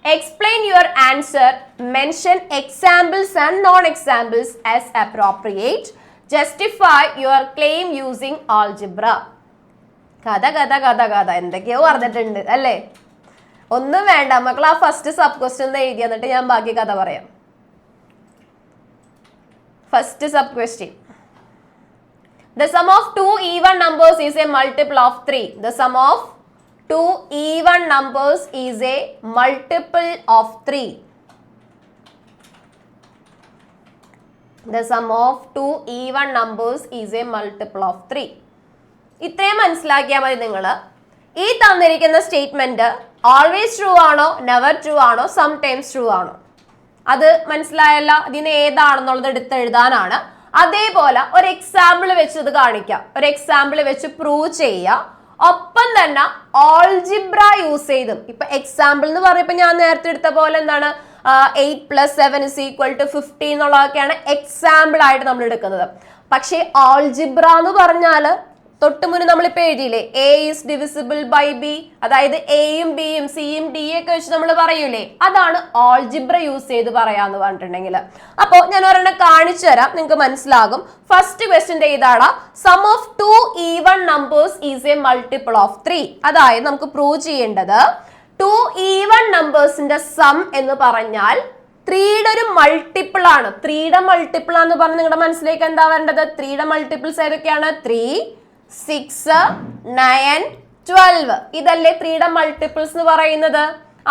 Explain your answer. Mention examples and non-examples as appropriate. Justify your claim using algebra. കഥ എന്തൊക്കെയോ പറഞ്ഞിട്ടുണ്ട് അല്ലേ? ഒന്നും വേണ്ട മക്കൾ, ആ ഫസ്റ്റ് സബ് ക്വസ്റ്റ്യൻ എഴുതി എന്നിട്ട് ഞാൻ ബാക്കി കഥ പറയാം. First sub question, the sum of 2 even numbers is a multiple of 3. The sum of 2 even numbers is a multiple of 3. The sum of 2 even numbers is a multiple of 3. ഇത്രയും മനസ്സിലാക്കിയാൽ മതി നിങ്ങൾ. ഈ തന്നിരിക്കുന്ന സ്റ്റേറ്റ്മെന്റ് ഓൾവേസ് ട്രൂ ആണോ, never true ആണോ, sometimes true ആണോ, അത് മനസ്സിലായല്ലോ. ഇതിന് ഏതാണെന്നുള്ളത് എടുത്തെഴുതാനാണ്. അതേപോലെ ഒരു എക്സാമ്പിൾ വെച്ച് ഇത് കാണിക്കാം, ഒരു എക്സാമ്പിൾ വെച്ച് പ്രൂവ് ചെയ്യുക. ഒപ്പം തന്നെ ഓൾജിബ്ര യൂസ് ചെയ്തും. ഇപ്പൊ എക്സാമ്പിൾ എന്ന് പറഞ്ഞപ്പോ ഞാൻ നേരത്തെ എടുത്ത പോലെ എന്താണ്, 8 + 7 = 15 എന്നുള്ളതൊക്കെയാണ് എക്സാമ്പിൾ ആയിട്ട് നമ്മൾ എടുക്കുന്നത്. പക്ഷേ ആൾജിബ്ര എന്ന് പറഞ്ഞാൽ തൊട്ട് മുന്നേ നമ്മളിപ്പോ എഴുതിയില്ലേ, A is divisible by B, അതായത് എയും ബിയും സിയും ഡി ഒക്കെ വെച്ച് നമ്മൾ പറയൂലേ, അതാണ് ആൾജിബ്ര യൂസ് ചെയ്ത് പറയാന്ന് പറഞ്ഞിട്ടുണ്ടെങ്കിൽ. അപ്പോൾ ഞാൻ ഒരെണ്ണം കാണിച്ചു തരാം, നിങ്ങൾക്ക് മനസ്സിലാകും. ഫസ്റ്റ് ക്വസ്റ്റ്യൻ ഏതാണ്? Sum of 2 even numbers is a multiple of 3. അതായത് നമുക്ക് പ്രൂവ് ചെയ്യേണ്ടത് 2 ഈവൺ നമ്പേഴ്സിന്റെ സം എന്ന് പറഞ്ഞാൽ 3യുടെ ഒരു മൾട്ടിപ്പിൾ ആണ്. 3യുടെ മൾട്ടിപ്പിൾ ആണെന്ന് പറഞ്ഞ് നിങ്ങളുടെ മനസ്സിലേക്ക് എന്താ വരേണ്ടത്? 3യുടെ മൾട്ടിപ്പിൾസ് ഏതൊക്കെയാണ്? 3, 6, 9, 12. ഇതല്ലേ 3യുടെ മൾട്ടിപ്പിൾസ് എന്ന് പറയുന്നത്?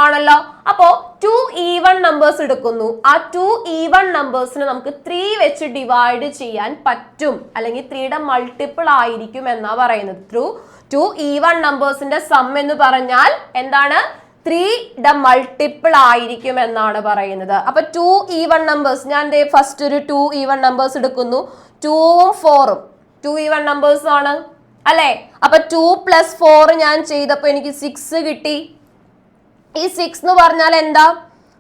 ആണല്ലോ. അപ്പോ 2 ഈവൺ നമ്പേഴ്സ് എടുക്കുന്നു. ആ 2 ഈവൺ നമ്പേഴ്സിനെ നമുക്ക് 3 വെച്ച് ഡിവൈഡ് ചെയ്യാൻ പറ്റും, അല്ലെങ്കിൽ 3യുടെ മൾട്ടിപ്പിൾ ആയിരിക്കും എന്നാ പറയുന്നത്. 2 ഈവൺ നമ്പേഴ്സിന്റെ സം എന്ന് പറഞ്ഞാൽ എന്താണ്? 3യുടെ മൾട്ടിപ്പിൾ ആയിരിക്കും എന്നാണ് പറയുന്നത്. അപ്പൊ 2 ഈവൺ നമ്പേഴ്സ്, ഞാൻ ഫസ്റ്റ് ഒരു 2 ഈവൺ നമ്പേഴ്സ് എടുക്കുന്നു. 2ഉം 4ഉം 2 ഈവൺ നമ്പേഴ്സ് ആണ് അല്ലെ. അപ്പൊ 2 + 4 ഞാൻ ചെയ്തപ്പോ എനിക്ക് 6 കിട്ടി. ഈ 6 എന്ന് പറഞ്ഞാൽ എന്താ?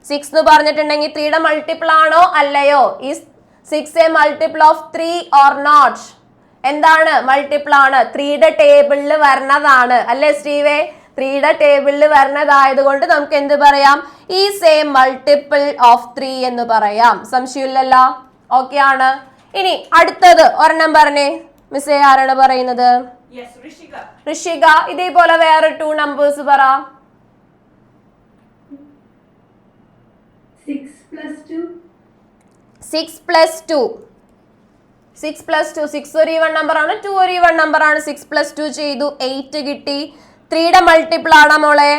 6 എന്ന് പറഞ്ഞിട്ടുണ്ടെങ്കിൽ 3യുടെ മൾട്ടിപ്പിൾ ആണോ അല്ലയോ? ഈ 6 a multiple of 3 or not? എന്താണ്? മൾട്ടിപ്പിൾ ആണ്. 3യുടെ ടേബിളിൽ വരണതാണ് അല്ലെ സ്റ്റീവേ? 3യുടെ ടേബിളിൽ വരണതായതുകൊണ്ട് നമുക്ക് എന്ത് പറയാം? ഈസ് എ മൾട്ടിപ്പിൾ ഓഫ് 3 എന്ന് പറയാം. സംശയമില്ലല്ലോ? ഓക്കെ ആണ്. ഇനി അടുത്തത് ഒരെണ്ണം പറഞ്ഞേ മിസ്സേ, ആരാണ് പറയുന്നത്? ഋഷിക. ഇതേപോലെ വേറെ 2 നമ്പേഴ്സ് പറ. 6 + 2. 6 + 2. 6 + 2. 6 ഒരു ഈവൺ നമ്പർ ആണ്, 2 ഒരു ഈവൺ നമ്പർ ആണ്. 6 + 2 ചെയ്തു, 8 കിട്ടി. 3യുടെ മൾട്ടിപ്പിൾ ആണോ മോളെ?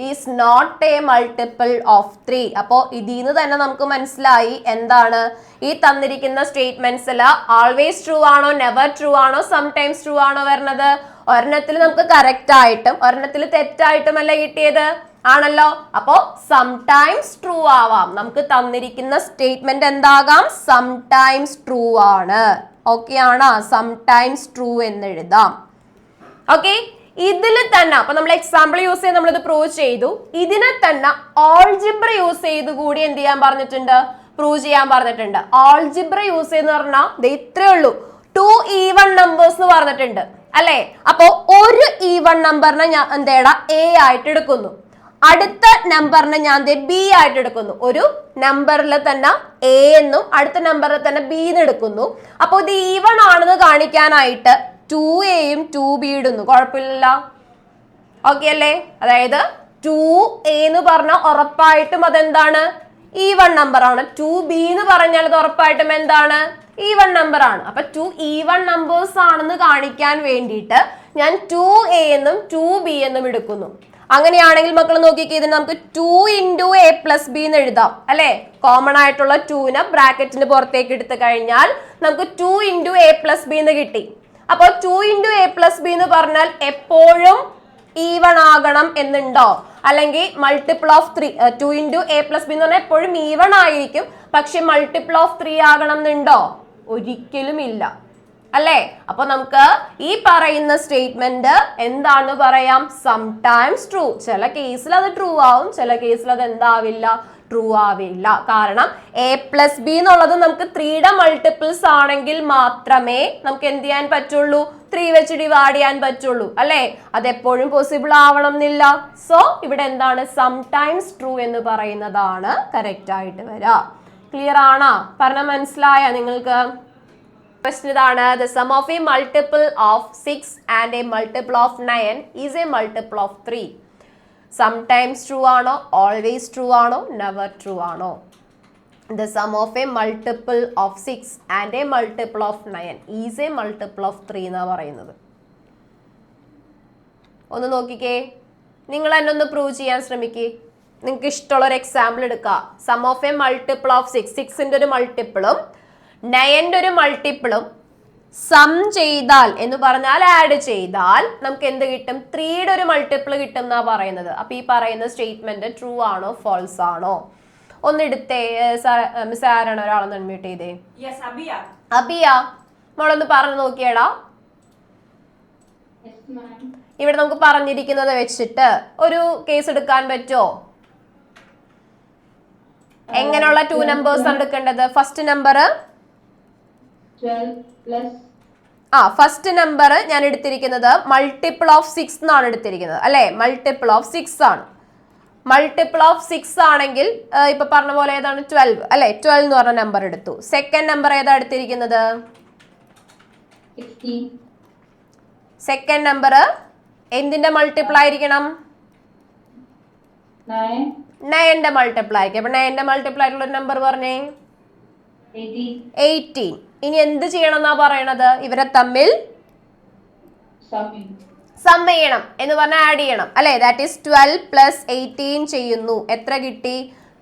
Is not a multiple of 3. അപ്പോ ഇതിന്ന് തന്നെ നമുക്ക് മനസ്സിലായി എന്താണ് ഈ തന്നിരിക്കുന്ന സ്റ്റേറ്റ്മെന്റ്സിൽ ആൾവേസ് ട്രൂ ആണോ, നെവർ ട്രൂ ആണോ, സംടൈംസ് ട്രൂ ആണോ വരുന്നത്? ഒരെണ്ണത്തിൽ നമുക്ക് കറക്റ്റ് ആയിട്ടും ഒരെണ്ണത്തിൽ തെറ്റായിട്ടും അല്ലേ കിട്ടിയത്? ആണല്ലോ. അപ്പോ സംടൈംസ് ട്രൂ ആവാം. നമുക്ക് തന്നിരിക്കുന്ന സ്റ്റേറ്റ്മെന്റ് എന്താകാം? സംടൈംസ് ട്രൂ ആണ്. ഓക്കെ ആണോ? സംടൈംസ് ട്രൂ എന്ന് എഴുതാം. ഓക്കെ. ഇതിൽ തന്നെ അപ്പൊ നമ്മൾ എക്സാമ്പിൾ യൂസ് ചെയ്ത് നമ്മളിത് പ്രൂവ് ചെയ്തു. ഇതിനെ തന്നെ ആൾജിബ്ര യൂസ് ചെയ്ത് കൂടി എന്ത് ചെയ്യാൻ പറഞ്ഞിട്ടുണ്ട്? പ്രൂവ് ചെയ്യാൻ പറഞ്ഞിട്ടുണ്ട്. ആൾജിബ്ര യൂസ് ചെയ്യുന്ന പറഞ്ഞാൽ ഇത്രേ ഉള്ളൂ. 2 ഈവൺ നമ്പേഴ്സ് എന്ന് പറഞ്ഞിട്ടുണ്ട് അല്ലെ. അപ്പോ ഒരു ഈവൺ നമ്പറിനെ ഞാൻ എന്തേടാ എ ആയിട്ട് എടുക്കുന്നു, അടുത്ത നമ്പറിനെ ഞാൻ ബി ആയിട്ട് എടുക്കുന്നു. ഒരു നമ്പറിൽ തന്നെ എ എന്നും അടുത്ത നമ്പറിൽ തന്നെ ബി എന്ന് എടുക്കുന്നു. അപ്പൊ ഇത് ഈവൺ ആണെന്ന് കാണിക്കാനായിട്ട് 2aയും 2b ഇടുന്നു. കുഴപ്പമില്ലല്ലോ? ഓക്കെ അല്ലേ? അതായത് 2a എന്ന് പറഞ്ഞാൽ ഉറപ്പായിട്ടും അതെന്താണ്? ഈവൺ നമ്പർ ആണ്. 2b എന്ന് പറഞ്ഞാൽ അത് ഉറപ്പായിട്ടും എന്താണ്? ഈവൺ നമ്പർ ആണ്. അപ്പൊ 2 ഈവൺ നമ്പേഴ്സ് ആണെന്ന് കാണിക്കാൻ വേണ്ടിയിട്ട് ഞാൻ 2a എന്നും 2b എന്നും എടുക്കുന്നു. അങ്ങനെയാണെങ്കിൽ മക്കൾ നോക്കിക്കേ, ഇതിന് നമുക്ക് 2 × a + b എന്ന് എഴുതാം അല്ലെ. കോമൺ ആയിട്ടുള്ള 2നെ ബ്രാക്കറ്റിന് പുറത്തേക്ക് എടുത്തു കഴിഞ്ഞാൽ നമുക്ക് 2 × a + b എന്ന് കിട്ടി. അപ്പൊ 2 × a + b എന്ന് പറഞ്ഞാൽ എപ്പോഴും ഈവൺ ആകണം എന്നുണ്ടോ? അല്ലെങ്കിൽ മൾട്ടിപ്പിൾ ഓഫ് 3? 2 × a + b എന്ന് പറഞ്ഞാൽ എപ്പോഴും ഈവൺ ആയിരിക്കും, പക്ഷെ മൾട്ടിപ്പിൾ ഓഫ് 3 ആകണം എന്നുണ്ടോ? ഒരിക്കലും ഇല്ല അല്ലേ. അപ്പൊ നമുക്ക് ഈ പറയുന്ന സ്റ്റേറ്റ്മെന്റ് എന്താണെന്ന് പറയാം? Sometimes true. ചില കേസിൽ അത് ട്രൂ ആവും, ചില കേസിൽ അത് എന്താവില്ല? ട്രൂ ആവില്ല. കാരണം a + b എന്നുള്ളത് നമുക്ക് 3യുടെ മൾട്ടിപ്പിൾസ് ആണെങ്കിൽ മാത്രമേ നമുക്ക് എന്ത് ചെയ്യാൻ പറ്റുള്ളൂ? 3 വെച്ച് ഡിവൈഡ് ചെയ്യാൻ പറ്റുള്ളൂ അല്ലെ. അതെപ്പോഴും പോസിബിൾ ആവണം എന്നില്ല. സോ ഇവിടെ എന്താണ്? സംടൈംസ് ട്രൂ എന്ന് പറയുന്നതാണ് കറക്റ്റ് ആയിട്ട് വരിക. ക്ലിയർ ആണോ? പറഞ്ഞ മനസ്സിലായ നിങ്ങൾക്ക്? ക്വസ്റ്റ്യൻ ഇതാണ്. The sum of a multiple of 6 and a multiple of 9 is a multiple of 3. Sometimes true ആണോ, ഓൾവേസ് ട്രൂ ആണോ, നെവർ ട്രൂ ആണോ? The sum of a multiple of 6 and a multiple of 9 is a multiple of 3 എന്നാ പറയുന്നത്. ഒന്ന് നോക്കിക്കേ, നിങ്ങൾ എന്നെ ഒന്ന് പ്രൂവ് ചെയ്യാൻ ശ്രമിക്കേ. നിങ്ങൾക്ക് ഇഷ്ടമുള്ള ഒരു എക്സാമ്പിൾ എടുക്കുക. Sum of a multiple of 6ന്റെ ഒരു മൾട്ടിപ്പിളും 9ന്റെ ഒരു മൾട്ടിപ്പിളും സം ചെയ്താൽ എന്ന് പറഞ്ഞാൽ ആഡ് ചെയ്താൽ നമുക്ക് എന്ത് കിട്ടും? 3യുടെ ഒരു മൾട്ടിപ്പിൾ കിട്ടും എന്നാ പറയുന്നത്. അപ്പൊ ഈ പറയുന്ന സ്റ്റേറ്റ്മെന്റ് ട്രൂ ആണോ ഫോൾസ് ആണോ? ഒന്ന് എടുത്തേ മിസ്. ആരാണ് ഒരാളൊന്ന് അൺമ്യൂട്ട് ചെയ്തേ? അബിയ, മോളൊന്ന് പറഞ്ഞു നോക്കിയടാ. ഇവിടെ നമുക്ക് പറഞ്ഞിരിക്കുന്നത് വെച്ചിട്ട് ഒരു കേസ് എടുക്കാൻ പറ്റുമോ? എങ്ങനെയുള്ള 2 നമ്പേഴ്സ് ആണ് എടുക്കേണ്ടത്? First number 12 plus first number ഞാൻ എടുത്തിരിക്കുന്നത് മൾട്ടിപ്പിൾ ഓഫ് 6 എന്നാണ് എടുത്തിരിക്കുന്നത് അല്ലെ. മൾട്ടിപ്പിൾ ഓഫ് 6 ആണ്. മൾട്ടിപ്പിൾ ഓഫ് 6 ആണെങ്കിൽ ഇപ്പൊ പറഞ്ഞ പോലെ ഏതാണ് 12 അല്ലെ. 12 എന്ന് പറഞ്ഞ നമ്പർ എടുത്തു. സെക്കൻഡ് നമ്പർ ഏതാ എടുത്തിരിക്കുന്നത്? 16. സെക്കൻഡ് നമ്പർ എന്തിന്റെ മൾട്ടിപ്പിൾ ആയിരിക്കണം? 9. 9ന്റെ മൾട്ടിപ്പിൾ ആയിരിക്കും. അപ്പൊ 9ന്റെ മൾട്ടിപ്പിൾ ആയിട്ടുള്ള ഒരു നമ്പർ പറഞ്ഞേ. 18. 18. ഇനി എന്ത് ചെയ്യണം എന്നാ പറയണത്? ഇവരെ തമ്മിൽ സം ചെയ്യണം എന്ന് പറഞ്ഞാൽ ആഡ് ചെയ്യണം അല്ലെ. ദാറ്റ് ഈസ് 12 പ്ലസ് 18 ചെയ്യുന്നു. എത്ര കിട്ടി?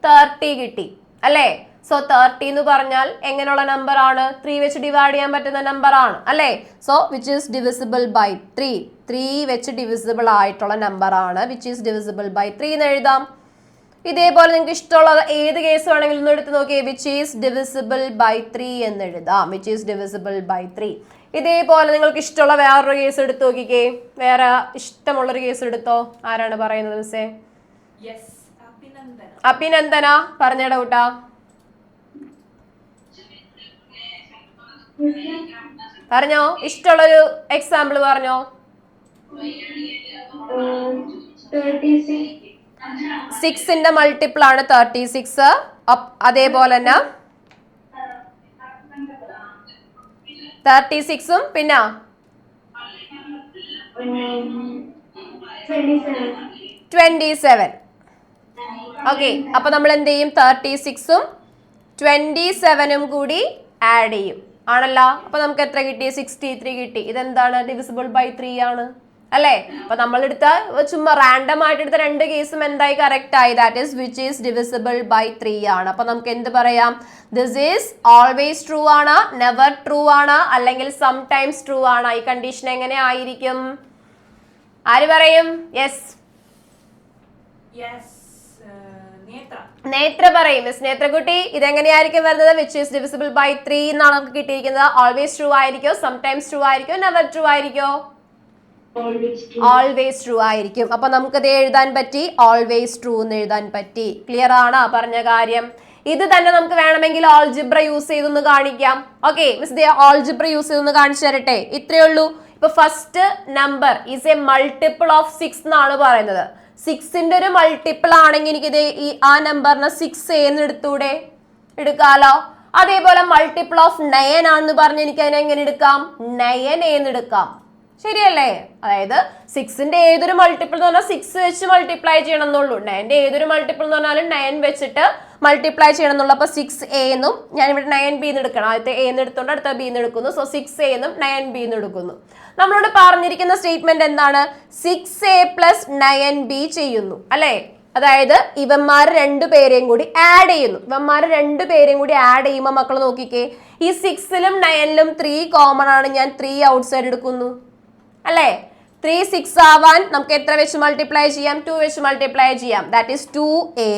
30 കിട്ടി അല്ലെ. സോ 30 എന്ന് പറഞ്ഞാൽ എങ്ങനെയുള്ള നമ്പർ ആണ്? 3 വെച്ച് ഡിവൈഡ് ചെയ്യാൻ പറ്റുന്ന നമ്പർ ആണ് അല്ലെ. So which is divisible by 3. 3 വെച്ച് ഡിവിസിബിൾ ആയിട്ടുള്ള നമ്പർ ആണ്. വിച്ച് ഈസ് ഡിവിസിബിൾ ബൈ 3 എന്ന് എഴുതാം. ഇതേപോലെ നിങ്ങൾക്ക് ഇഷ്ടമുള്ള ഏത് കേസ് വേണമെങ്കിലും ഒന്ന് എടുത്ത് നോക്കിയേ. വിച്ച് ഈസ് ഡിവിസിബിൾ ബൈ 3 എന്ന് എഴുതാം. Which is divisible by 3. ഇതേപോലെ നിങ്ങൾക്ക് ഇഷ്ടമുള്ള വേറൊരു കേസ് എടുത്ത് നോക്കിക്കേ. വേറെ ഇഷ്ടമുള്ളൊരു കേസ് എടുത്തോ. ആരാണ് പറയുന്നത് മിസ്സേ? അഭിനന്ദന പറഞ്ഞേട കൂട്ടാ. പറഞ്ഞോ, ഇഷ്ടമുള്ളൊരു എക്സാമ്പിൾ പറഞ്ഞോ. 6ന്റെ മൾട്ടിപ്പിൾ ആണ് 36. അതേപോലെ തന്നെ 36ഉം പിന്നെ 27. ഓക്കെ, അപ്പൊ നമ്മൾ എന്ത് ചെയ്യും? 36ഉം 27ഉം കൂടി ആഡ് ചെയ്യും ആണല്ലോ. അപ്പൊ നമുക്ക് എത്ര കിട്ടി? 63 കിട്ടി. ഇതെന്താണ്? ഡിവിസിബിൾ ബൈ 3 ആണ് അല്ലെ. അപ്പൊ നമ്മൾ എടുത്ത ചുമ്മാ റാൻഡം ആയിട്ട് എടുത്ത 2 കേസും എന്തായി? കറക്റ്റ് ആയി. That is which is divisible by 3 ആണ്. അപ്പൊ നമുക്ക് എന്ത് പറയാം? ദിസ് ഈസ് ഓൾവേസ് ട്രൂ ആണ്, നെവർ ട്രൂ ആണ്, അല്ലെങ്കിൽ സംടൈംസ് ട്രൂ ആണ്. ഈ കണ്ടീഷൻ എങ്ങനെ ആയിരിക്കും? ആര് പറയും? യെസ്, നേത്ര പറയും. മിസ് നേത്രക്കുട്ടി, ഇതെങ്ങനെയായിരിക്കും വരുന്നത്? വിച്ച് ഈസ് ഡിവിസിബിൾ ബൈ 3 എന്നാണ് നമുക്ക് കിട്ടിയിരിക്കുന്നത്. ഓൾവേസ് ട്രൂ ആയിരിക്കോ, സംടൈംസ് ട്രൂ ആയിരിക്കോ, നെവർ ട്രൂ ആയിരിക്കോ? ഓൾവേസ് ട്രൂ ആയിരിക്കും. അപ്പൊ നമുക്കത് എഴുതാൻ പറ്റി, ഓൾവേസ് ട്രൂ എന്ന് എഴുതാൻ പറ്റി. ക്ലിയർ ആണ് പറഞ്ഞ കാര്യം? ഇത് തന്നെ നമുക്ക് വേണമെങ്കിൽ ഓൾജിബ്ര യൂസ് ചെയ്തൊന്ന് കാണിക്കാം. ഓക്കെ മിസ്, ഓൾജിബ്ര യൂസ് ചെയ്തൊന്ന് കാണിച്ചു തരട്ടെ. ഇത്രയേ ഉള്ളൂ. ഇപ്പൊ first number is a multiple of 6 എന്നാണ് പറയുന്നത്. 6ന്റെ ഒരു മൾട്ടിപ്പിൾ ആണെങ്കിൽ എനിക്കിത് ആ നമ്പറിനെ 6a എന്ന് എടുത്തൂടെ? എടുക്കാലോ. അതേപോലെ മൾട്ടിപ്പിൾ ഓഫ് 9 ആണെന്ന് പറഞ്ഞ് എനിക്ക് അതിനെ എങ്ങനെ എടുക്കാം? 9a എന്ന് എടുക്കാം. ശരിയല്ലേ? അതായത് 6ന്റെ ഏതൊരു മൾട്ടിപ്പിൾ എന്ന് പറഞ്ഞാൽ 6 വെച്ച് മൾട്ടിപ്ലൈ ചെയ്യണം എന്നുള്ളൂ. 9ന്റെ ഏതൊരു മൾട്ടിപ്പിൾ എന്ന് പറഞ്ഞാലും 9 വെച്ചിട്ട് മൾട്ടിപ്ലൈ ചെയ്യണം എന്നുള്ളൂ. അപ്പൊ 6a എന്നും ഞാൻ ഇവിടെ 9b എന്ന് എടുക്കണം. ആദ്യത്തെ a എന്ന് എടുത്തോണ്ട് അടുത്ത b എന്ന് എടുക്കുന്നു. സോ 6a എന്നും 9b എന്ന് എടുക്കുന്നു. നമ്മളോട് പറഞ്ഞിരിക്കുന്ന സ്റ്റേറ്റ്മെന്റ് എന്താണ്? 6a പ്ലസ് 9b ചെയ്യുന്നു അല്ലെ. അതായത് ഇവന്മാർ രണ്ടുപേരെയും കൂടി ആഡ് ചെയ്യുന്നു. ഇവന്മാർ രണ്ടുപേരെയും കൂടി ആഡ് ചെയ്യുമ്പോൾ മക്കൾ നോക്കിക്കേ, ഈ 6ലും 9ലും 3 കോമൺ ആണ്. ഞാൻ 3 ഔട്ട് സൈഡ് എടുക്കുന്നു അല്ലേ. 3 6 ആവാൻ നമുക്ക് എത്ര വെച്ച് മൾട്ടിപ്ലൈ ചെയ്യാം? 2 വെച്ച് മൾട്ടിപ്ലൈ ചെയ്യാം. ദാറ്റ് ഈസ് 2a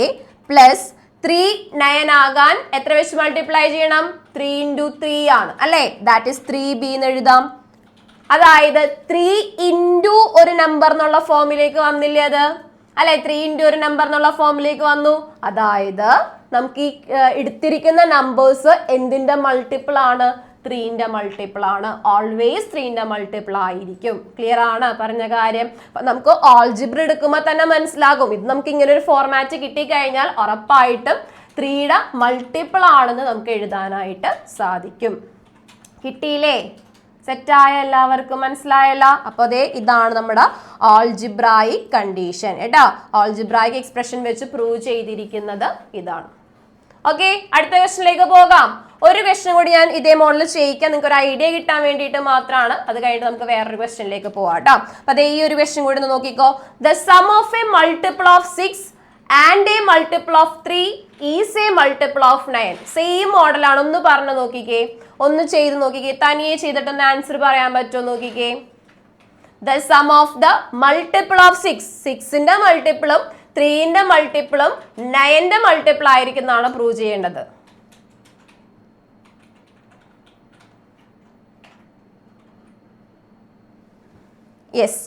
പ്ലസ് 3 9 ആകാൻ എത്ര വെച്ച് മൾട്ടിപ്ലൈ ചെയ്യണം? 3 into 3 ആണ് അല്ലേ. ദാറ്റ് ഈസ് 3b എന്ന് എഴുതാം. അതായത് 3 into ഒരു നമ്പർ എന്നുള്ള ഫോമിലേക്ക് വന്നില്ലേ അത് അല്ലെ. 3 into ഒരു നമ്പർ എന്നുള്ള ഫോമിലേക്ക് വന്നു. അതായത് നമുക്ക് ഈ എടുത്തിരിക്കുന്ന നമ്പേഴ്സ് എന്തിന്റെ മൾട്ടിപ്പിൾ ആണ്? 3ന്റെ മൾട്ടിപ്പിൾ ആണ്. ഓൾവേസ് 3ന്റെ മൾട്ടിപ്പിൾ ആയിരിക്കും. ക്ലിയർ ആണ് പറഞ്ഞ കാര്യം? നമുക്ക് ഓൾജിബ്ര എടുക്കുമ്പോൾ തന്നെ മനസ്സിലാകും. ഇത് നമുക്ക് ഇങ്ങനെ ഒരു ഫോർമാറ്റ് കിട്ടിക്കഴിഞ്ഞാൽ ഉറപ്പായിട്ടും 3യുടെ മൾട്ടിപ്പിൾ ആണെന്ന് നമുക്ക് എഴുതാനായിട്ട് സാധിക്കും. കിട്ടിയില്ലേ? സെറ്റായ എല്ലാവർക്കും മനസ്സിലായല്ല? അപ്പൊ അതെ, ഇതാണ് നമ്മുടെ ഓൾജിബ്രായിക് കണ്ടീഷൻ കേട്ടോ. ഓൾജിബ്രായിക് എക്സ്പ്രഷൻ വെച്ച് പ്രൂവ് ചെയ്തിരിക്കുന്നത് ഇതാണ്. ഓക്കെ, അടുത്ത ക്വസ്റ്റ്യനിലേക്ക് പോകാം. ഒരു ക്വസ്റ്റ്യൻ കൂടി ഞാൻ ഇതേ മോഡൽ ചെയ്യിക്കാം, നിങ്ങൾക്ക് ഒരു ഐഡിയ കിട്ടാൻ വേണ്ടിയിട്ട് മാത്രമാണ്. അത് കഴിഞ്ഞിട്ട് നമുക്ക് വേറൊരു ക്വസ്റ്റ്യനിലേക്ക് പോവാം കേട്ടോ. അപ്പൊ അതേ ഈ ഒരു ക്വസ്റ്റ്യൻ കൂടി ഒന്ന് നോക്കിക്കോ. The sum of a multiple of 6 and A multiple of 3 is a multiple of 9. Same മോഡലാണ്. ഒന്ന് പറഞ്ഞു നോക്കിക്കേ, ഒന്ന് ചെയ്ത് നോക്കിക്കേ. തനിയെ ചെയ്തിട്ടൊന്ന് ആൻസർ പറയാൻ പറ്റുമോ നോക്കിക്കേ. The sum of the multiple of 6ന്റെ മൾട്ടിപ്പിളും 3ന്റെ മൾട്ടിപ്പിളും 9ന്റെ മൾട്ടിപ്പിൾ ആയിരിക്കും എന്നാണ് പ്രൂവ് ചെയ്യേണ്ടത്. യെസ്,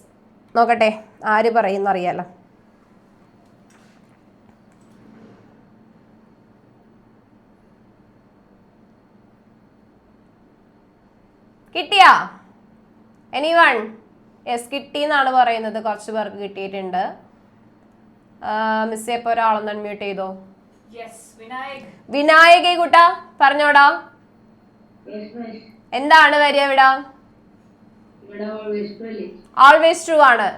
നോക്കട്ടെ ആര് പറയുന്ന അറിയാലോ. കിട്ടിയാ? എനിവൺ? യെസ് കിട്ടി എന്നാണ് പറയുന്നത്. കുറച്ച് പേർക്ക് കിട്ടിയിട്ടുണ്ട്. മിസ്സേ, ഇപ്പൊ ഒരാളൊന്ന് അൺമ്യൂട്ട് ചെയ്തോ. വിനായകേ കൂട്ടാ പറഞ്ഞോടാ, എന്താണ് വരിക ഇവിടെ? ഓൾവേസ് ട്രൂ ആണ്.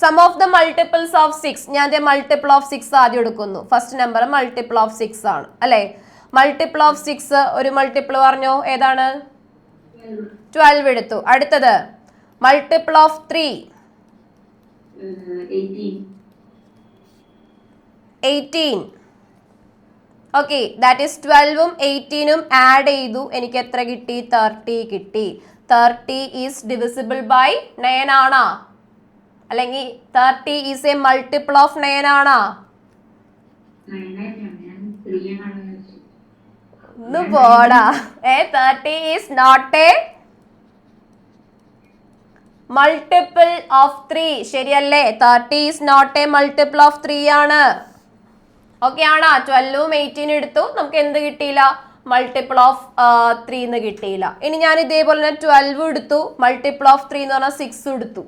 Sum of the multiples of 6. ഞാൻ മൾട്ടിപ്പിൾ ഓഫ് 6 ആദ്യം എടുക്കുന്നു. ഫസ്റ്റ് നമ്പർ മൾട്ടിപ്പിൾ ഓഫ് 6 ആണ് അല്ലെ? മൾട്ടിപ്പിൾ ഓഫ് 6 ഒരു മൾട്ടിപ്പിൾ പറഞ്ഞോ, ഏതാണ്? 12 എടുത്തു. അടുത്തത് multiple of 3 18. Okay, that is 12ഉം 18ഉം ആഡ് ചെയ്തു. എനിക്ക് എത്ര കിട്ടി? 30 കിട്ടി. 30 ഈസ് ഡിവിസിബിൾ ബൈ 9 ആണോ? അല്ലെങ്കിൽ 30 ഈസ് എ മൾട്ടിപ്പിൾ ഓഫ് 9 ആണോ? ഒന്ന് പോടാ. 30 is not a multiple of 3. ശരിയല്ലേ? 30 is not a multiple of 3 ആണ്. ഓക്കെ ആണോ? 12ഉം 18ഉം എടുത്തു. നമുക്ക് എന്ത് കിട്ടിയില്ല? മൾട്ടിപ്പിൾ ഓഫ് 3 എന്ന് കിട്ടിയില്ല. ഇനി ഞാൻ ഇതേപോലെ തന്നെ 12 എടുത്തു. മൾട്ടിപ്പിൾ ഓഫ് 3 എന്ന് പറഞ്ഞാൽ 6 എടുത്തു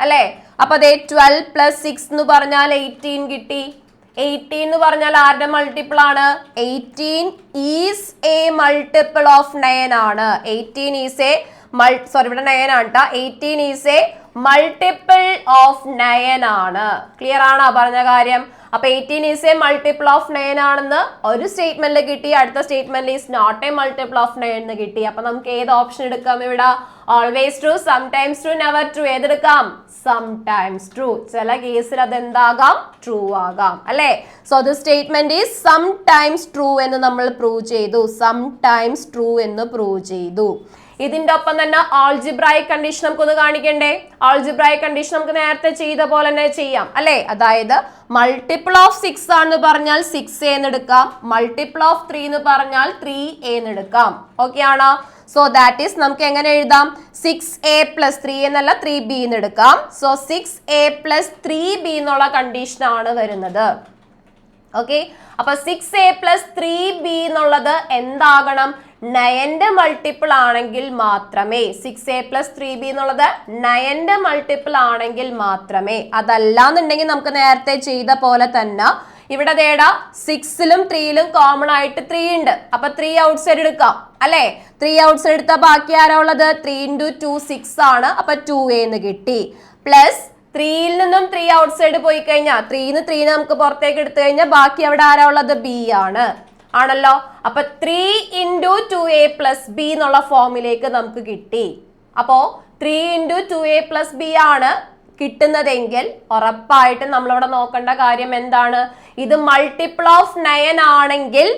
അല്ലേ? അപ്പൊ അതേ 12 പ്ലസ് 6 എന്ന് പറഞ്ഞാൽ 18 കിട്ടി. 18 എന്ന് പറഞ്ഞാൽ ആരുടെ മൾട്ടിപ്പിൾ ആണ്? 18 ഈസ് എ മൾട്ടിപ്പിൾ ഓഫ് 9 ആണ്. 18 ഈസ് എ സോറി ഇവിടെ 9 ആണ് കേട്ടോ. 18 ഈസ് എ മൾട്ടിപ്പിൾ ഓഫ് 9 ആണ്. ക്ലിയർ ആണോ പറഞ്ഞ കാര്യം? അപ്പൊ 18 ഈസ് എ മൾട്ടിപ്പിൾ ഓഫ് 9 ആണെന്ന് ഒരു സ്റ്റേറ്റ്മെന്റിൽ കിട്ടി. അടുത്ത സ്റ്റേറ്റ്മെന്റിൽ is not a multiple of 9 എന്ന് കിട്ടി. അപ്പൊ നമുക്ക് ഏത് ഓപ്ഷൻ എടുക്കാം ഇവിടെ? Always true, sometimes true, never true. ഏതെടുക്കാം? Sometimes true. ചില കേസിൽ അത് എന്താകാം? ട്രൂ ആകാം അല്ലെ? So the statement is sometimes true എന്ന് നമ്മൾ പ്രൂവ് ചെയ്തു. സംടൈംസ് ട്രൂ എന്ന് പ്രൂവ് ചെയ്തു. ഇതിന്റെ ഒപ്പം തന്നെ ആൾജിബ്രായിക് കണ്ടീഷൻ നമുക്കൊന്ന് കാണിക്കണ്ടേ? ആൾജിബ്രായിക് കണ്ടീഷൻ നമുക്ക് നേരത്തെ ചെയ്ത പോലെ തന്നെ ചെയ്യാം അല്ലെ? അതായത് മൾട്ടിപ്പിൾ ഓഫ് 6 ആണെന്ന് പറഞ്ഞാൽ 6a എന്ന് എടുക്കാം. മൾട്ടിപ്പിൾ ഓഫ് 3 എന്ന് പറഞ്ഞാൽ 3a എന്ന് എടുക്കാം. ഓക്കെ ആണോ? സോ ദാറ്റ് ഈസ് നമുക്ക് എങ്ങനെ എഴുതാം? 6a പ്ലസ് 3 എന്നല്ല 3b എന്ന് എടുക്കാം. സോ 6a പ്ലസ് 3b എന്നുള്ള കണ്ടീഷൻ ആണ് വരുന്നത്. ഓക്കെ, അപ്പൊ 6a പ്ലസ് 3b എന്നുള്ളത് എന്താകണം? 9ന്റെ മൾട്ടിപ്പിൾ ആണെങ്കിൽ മാത്രമേ. 6a പ്ലസ് 3b എന്നുള്ളത് 9ന്റെ മൾട്ടിപ്പിൾ ആണെങ്കിൽ മാത്രമേ. അതല്ലാന്നുണ്ടെങ്കിൽ നമുക്ക് നേരത്തെ ചെയ്ത പോലെ തന്നെ ഇവിടെ ദേടാ 6ലും 3ലും കോമൺ ആയിട്ട് 3 ഉണ്ട്. അപ്പൊ 3 ഔട്ട് സൈഡ് എടുക്കാം അല്ലെ? 3 ഔട്ട് സൈഡ് എടുത്താൽ ബാക്കി ആരാ ഉള്ളത്? 3 into 2 6 ആണ്. അപ്പൊ 2a എന്ന് കിട്ടി. പ്ലസ് 3യിൽ നിന്നും 3 ഔട്ട് സൈഡ് പോയി കഴിഞ്ഞാൽ 3ന്ന് 3 നമുക്ക് പുറത്തേക്ക് എടുത്തു കഴിഞ്ഞാൽ ബാക്കി അവിടെ ആരാ ഉള്ളത്? b ആണ്. ആണല്ലോ? അപ്പൊ 3 into 2a plus b എന്നുള്ള ഫോമിലേക്ക് നമുക്ക് കിട്ടി. അപ്പോ 3 into 2a plus b ആണ് കിട്ടുന്നതെങ്കിൽ ഉറപ്പായിട്ടും നമ്മളിവിടെ നോക്കേണ്ട കാര്യം എന്താണ്? ഇത് മൾട്ടിപ്പിൾ ഓഫ് 9 ആണെങ്കിൽ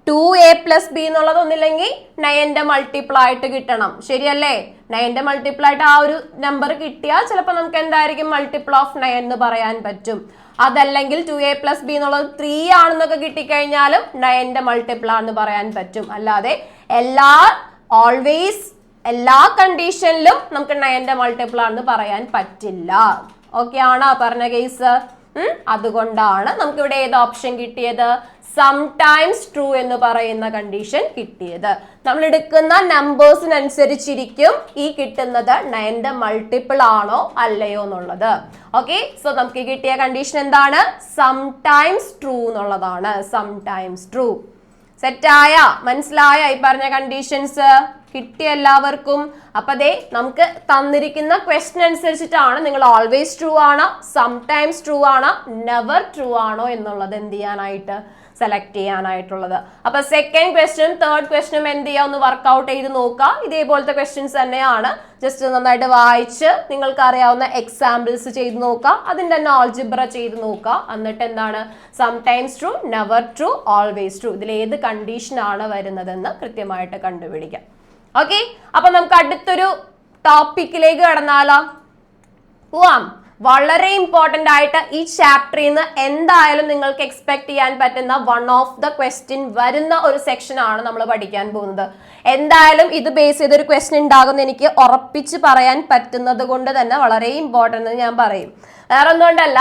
2a plus b എന്നുള്ളത് ഒന്നില്ലെങ്കിൽ 9ന്റെ മൾട്ടിപ്പിൾ ആയിട്ട് കിട്ടണം. ശരിയല്ലേ? 9ന്റെ മൾട്ടിപ്പിൾ ആയിട്ട് ആ ഒരു നമ്പർ കിട്ടിയാൽ ചിലപ്പോൾ നമുക്ക് എന്തായിരിക്കും? മൾട്ടിപ്പിൾ ഓഫ് 9 എന്ന് പറയാൻ പറ്റും. അതല്ലെങ്കിൽ 2a plus b എന്നുള്ളത് 3 ആണെന്നൊക്കെ കിട്ടിക്കഴിഞ്ഞാലും 9ന്റെ മൾട്ടിപ്പിൾ ആണെന്ന് പറയാൻ പറ്റും. അല്ലാതെ ഓൾവേസ് എല്ലാ കണ്ടീഷനിലും നമുക്ക് 9ന്റെ മൾട്ടിപ്പിൾ ആണെന്ന് പറയാൻ പറ്റില്ല. ഓക്കെ ആണോ പറഞ്ഞ കേസ്? അതുകൊണ്ടാണ് നമുക്ക് ഇവിടെ ഏത് ഓപ്ഷൻ കിട്ടിയത്? സംടൈംസ് ട്രൂ എന്ന് പറയുന്ന കണ്ടീഷൻ കിട്ടിയത്. നമ്മൾ എടുക്കുന്ന നമ്പേഴ്സിനനുസരിച്ചിരിക്കും ഈ കിട്ടുന്നത് 9ന്റെ മൾട്ടിപ്പിൾ ആണോ അല്ലയോ എന്നുള്ളത്. ഓക്കെ, സോ നമുക്ക് കിട്ടിയ കണ്ടീഷൻ എന്താണ്? സംടൈംസ് ട്രൂ എന്നുള്ളതാണ്. Sometimes true. സെറ്റായ? മനസ്സിലായ ഈ പറഞ്ഞ കണ്ടീഷൻസ്? കിട്ടിയ എല്ലാവർക്കും? അപ്പൊ ദേ നമുക്ക് തന്നിരിക്കുന്ന ക്വസ്റ്റ്യൻ അനുസരിച്ചിട്ടാണ് നിങ്ങൾ ഓൾവേസ് ട്രൂ ആണോ, സംടൈംസ് ട്രൂ ആണോ, നെവർ ട്രൂ ആണോ എന്നുള്ളത് എന്ത് ചെയ്യാനായിട്ട് സെലക്ട് ചെയ്യാനായിട്ടുള്ളത്. അപ്പൊ സെക്കൻഡ് ക്വസ്റ്റ്യനും തേർഡ് ക്വസ്റ്റ്യനും എന്ത് ചെയ്യാം? ഒന്ന് വർക്ക്ഔട്ട് ചെയ്ത് നോക്കുക. ഇതേപോലത്തെ ക്വസ്റ്റ്യൻസ് തന്നെയാണ്. ജസ്റ്റ് നന്നായിട്ട് വായിച്ച് നിങ്ങൾക്ക് അറിയാവുന്ന എക്സാമ്പിൾസ് ചെയ്ത് നോക്കുക. അതിൻ്റെ തന്നെ ആൾജിബ്ര ചെയ്ത് നോക്കുക. എന്നിട്ട് എന്താണ്? Sometimes true, never true, always true, ഇതിൽ ഏത് കണ്ടീഷനാണ് വരുന്നതെന്ന് കൃത്യമായിട്ട് കണ്ടുപിടിക്കാം. ഓക്കെ, അപ്പൊ നമുക്ക് അടുത്തൊരു ടോപ്പിക്കിലേക്ക് കടന്നാലോ? പോവാം. വളരെ ഇമ്പോർട്ടന്റ് ആയിട്ട് ഈ ചാപ്റ്ററിൽ നിന്ന് എന്തായാലും നിങ്ങൾക്ക് എക്സ്പെക്ട് ചെയ്യാൻ പറ്റുന്ന വൺ ഓഫ് ദ ക്വസ്റ്റ്യൻ വരുന്ന ഒരു സെക്ഷൻ ആണ് നമ്മൾ പഠിക്കാൻ പോകുന്നത്. എന്തായാലും ഇത് ബേസ് ചെയ്തൊരു ക്വസ്റ്റ്യൻ ഉണ്ടാകുമെന്ന് എനിക്ക് ഉറപ്പിച്ച് പറയാൻ പറ്റുന്നത് കൊണ്ട് തന്നെ വളരെ ഇമ്പോർട്ടന്റ് ഞാൻ പറയും. വേറെ ഒന്നുകൊണ്ടല്ല,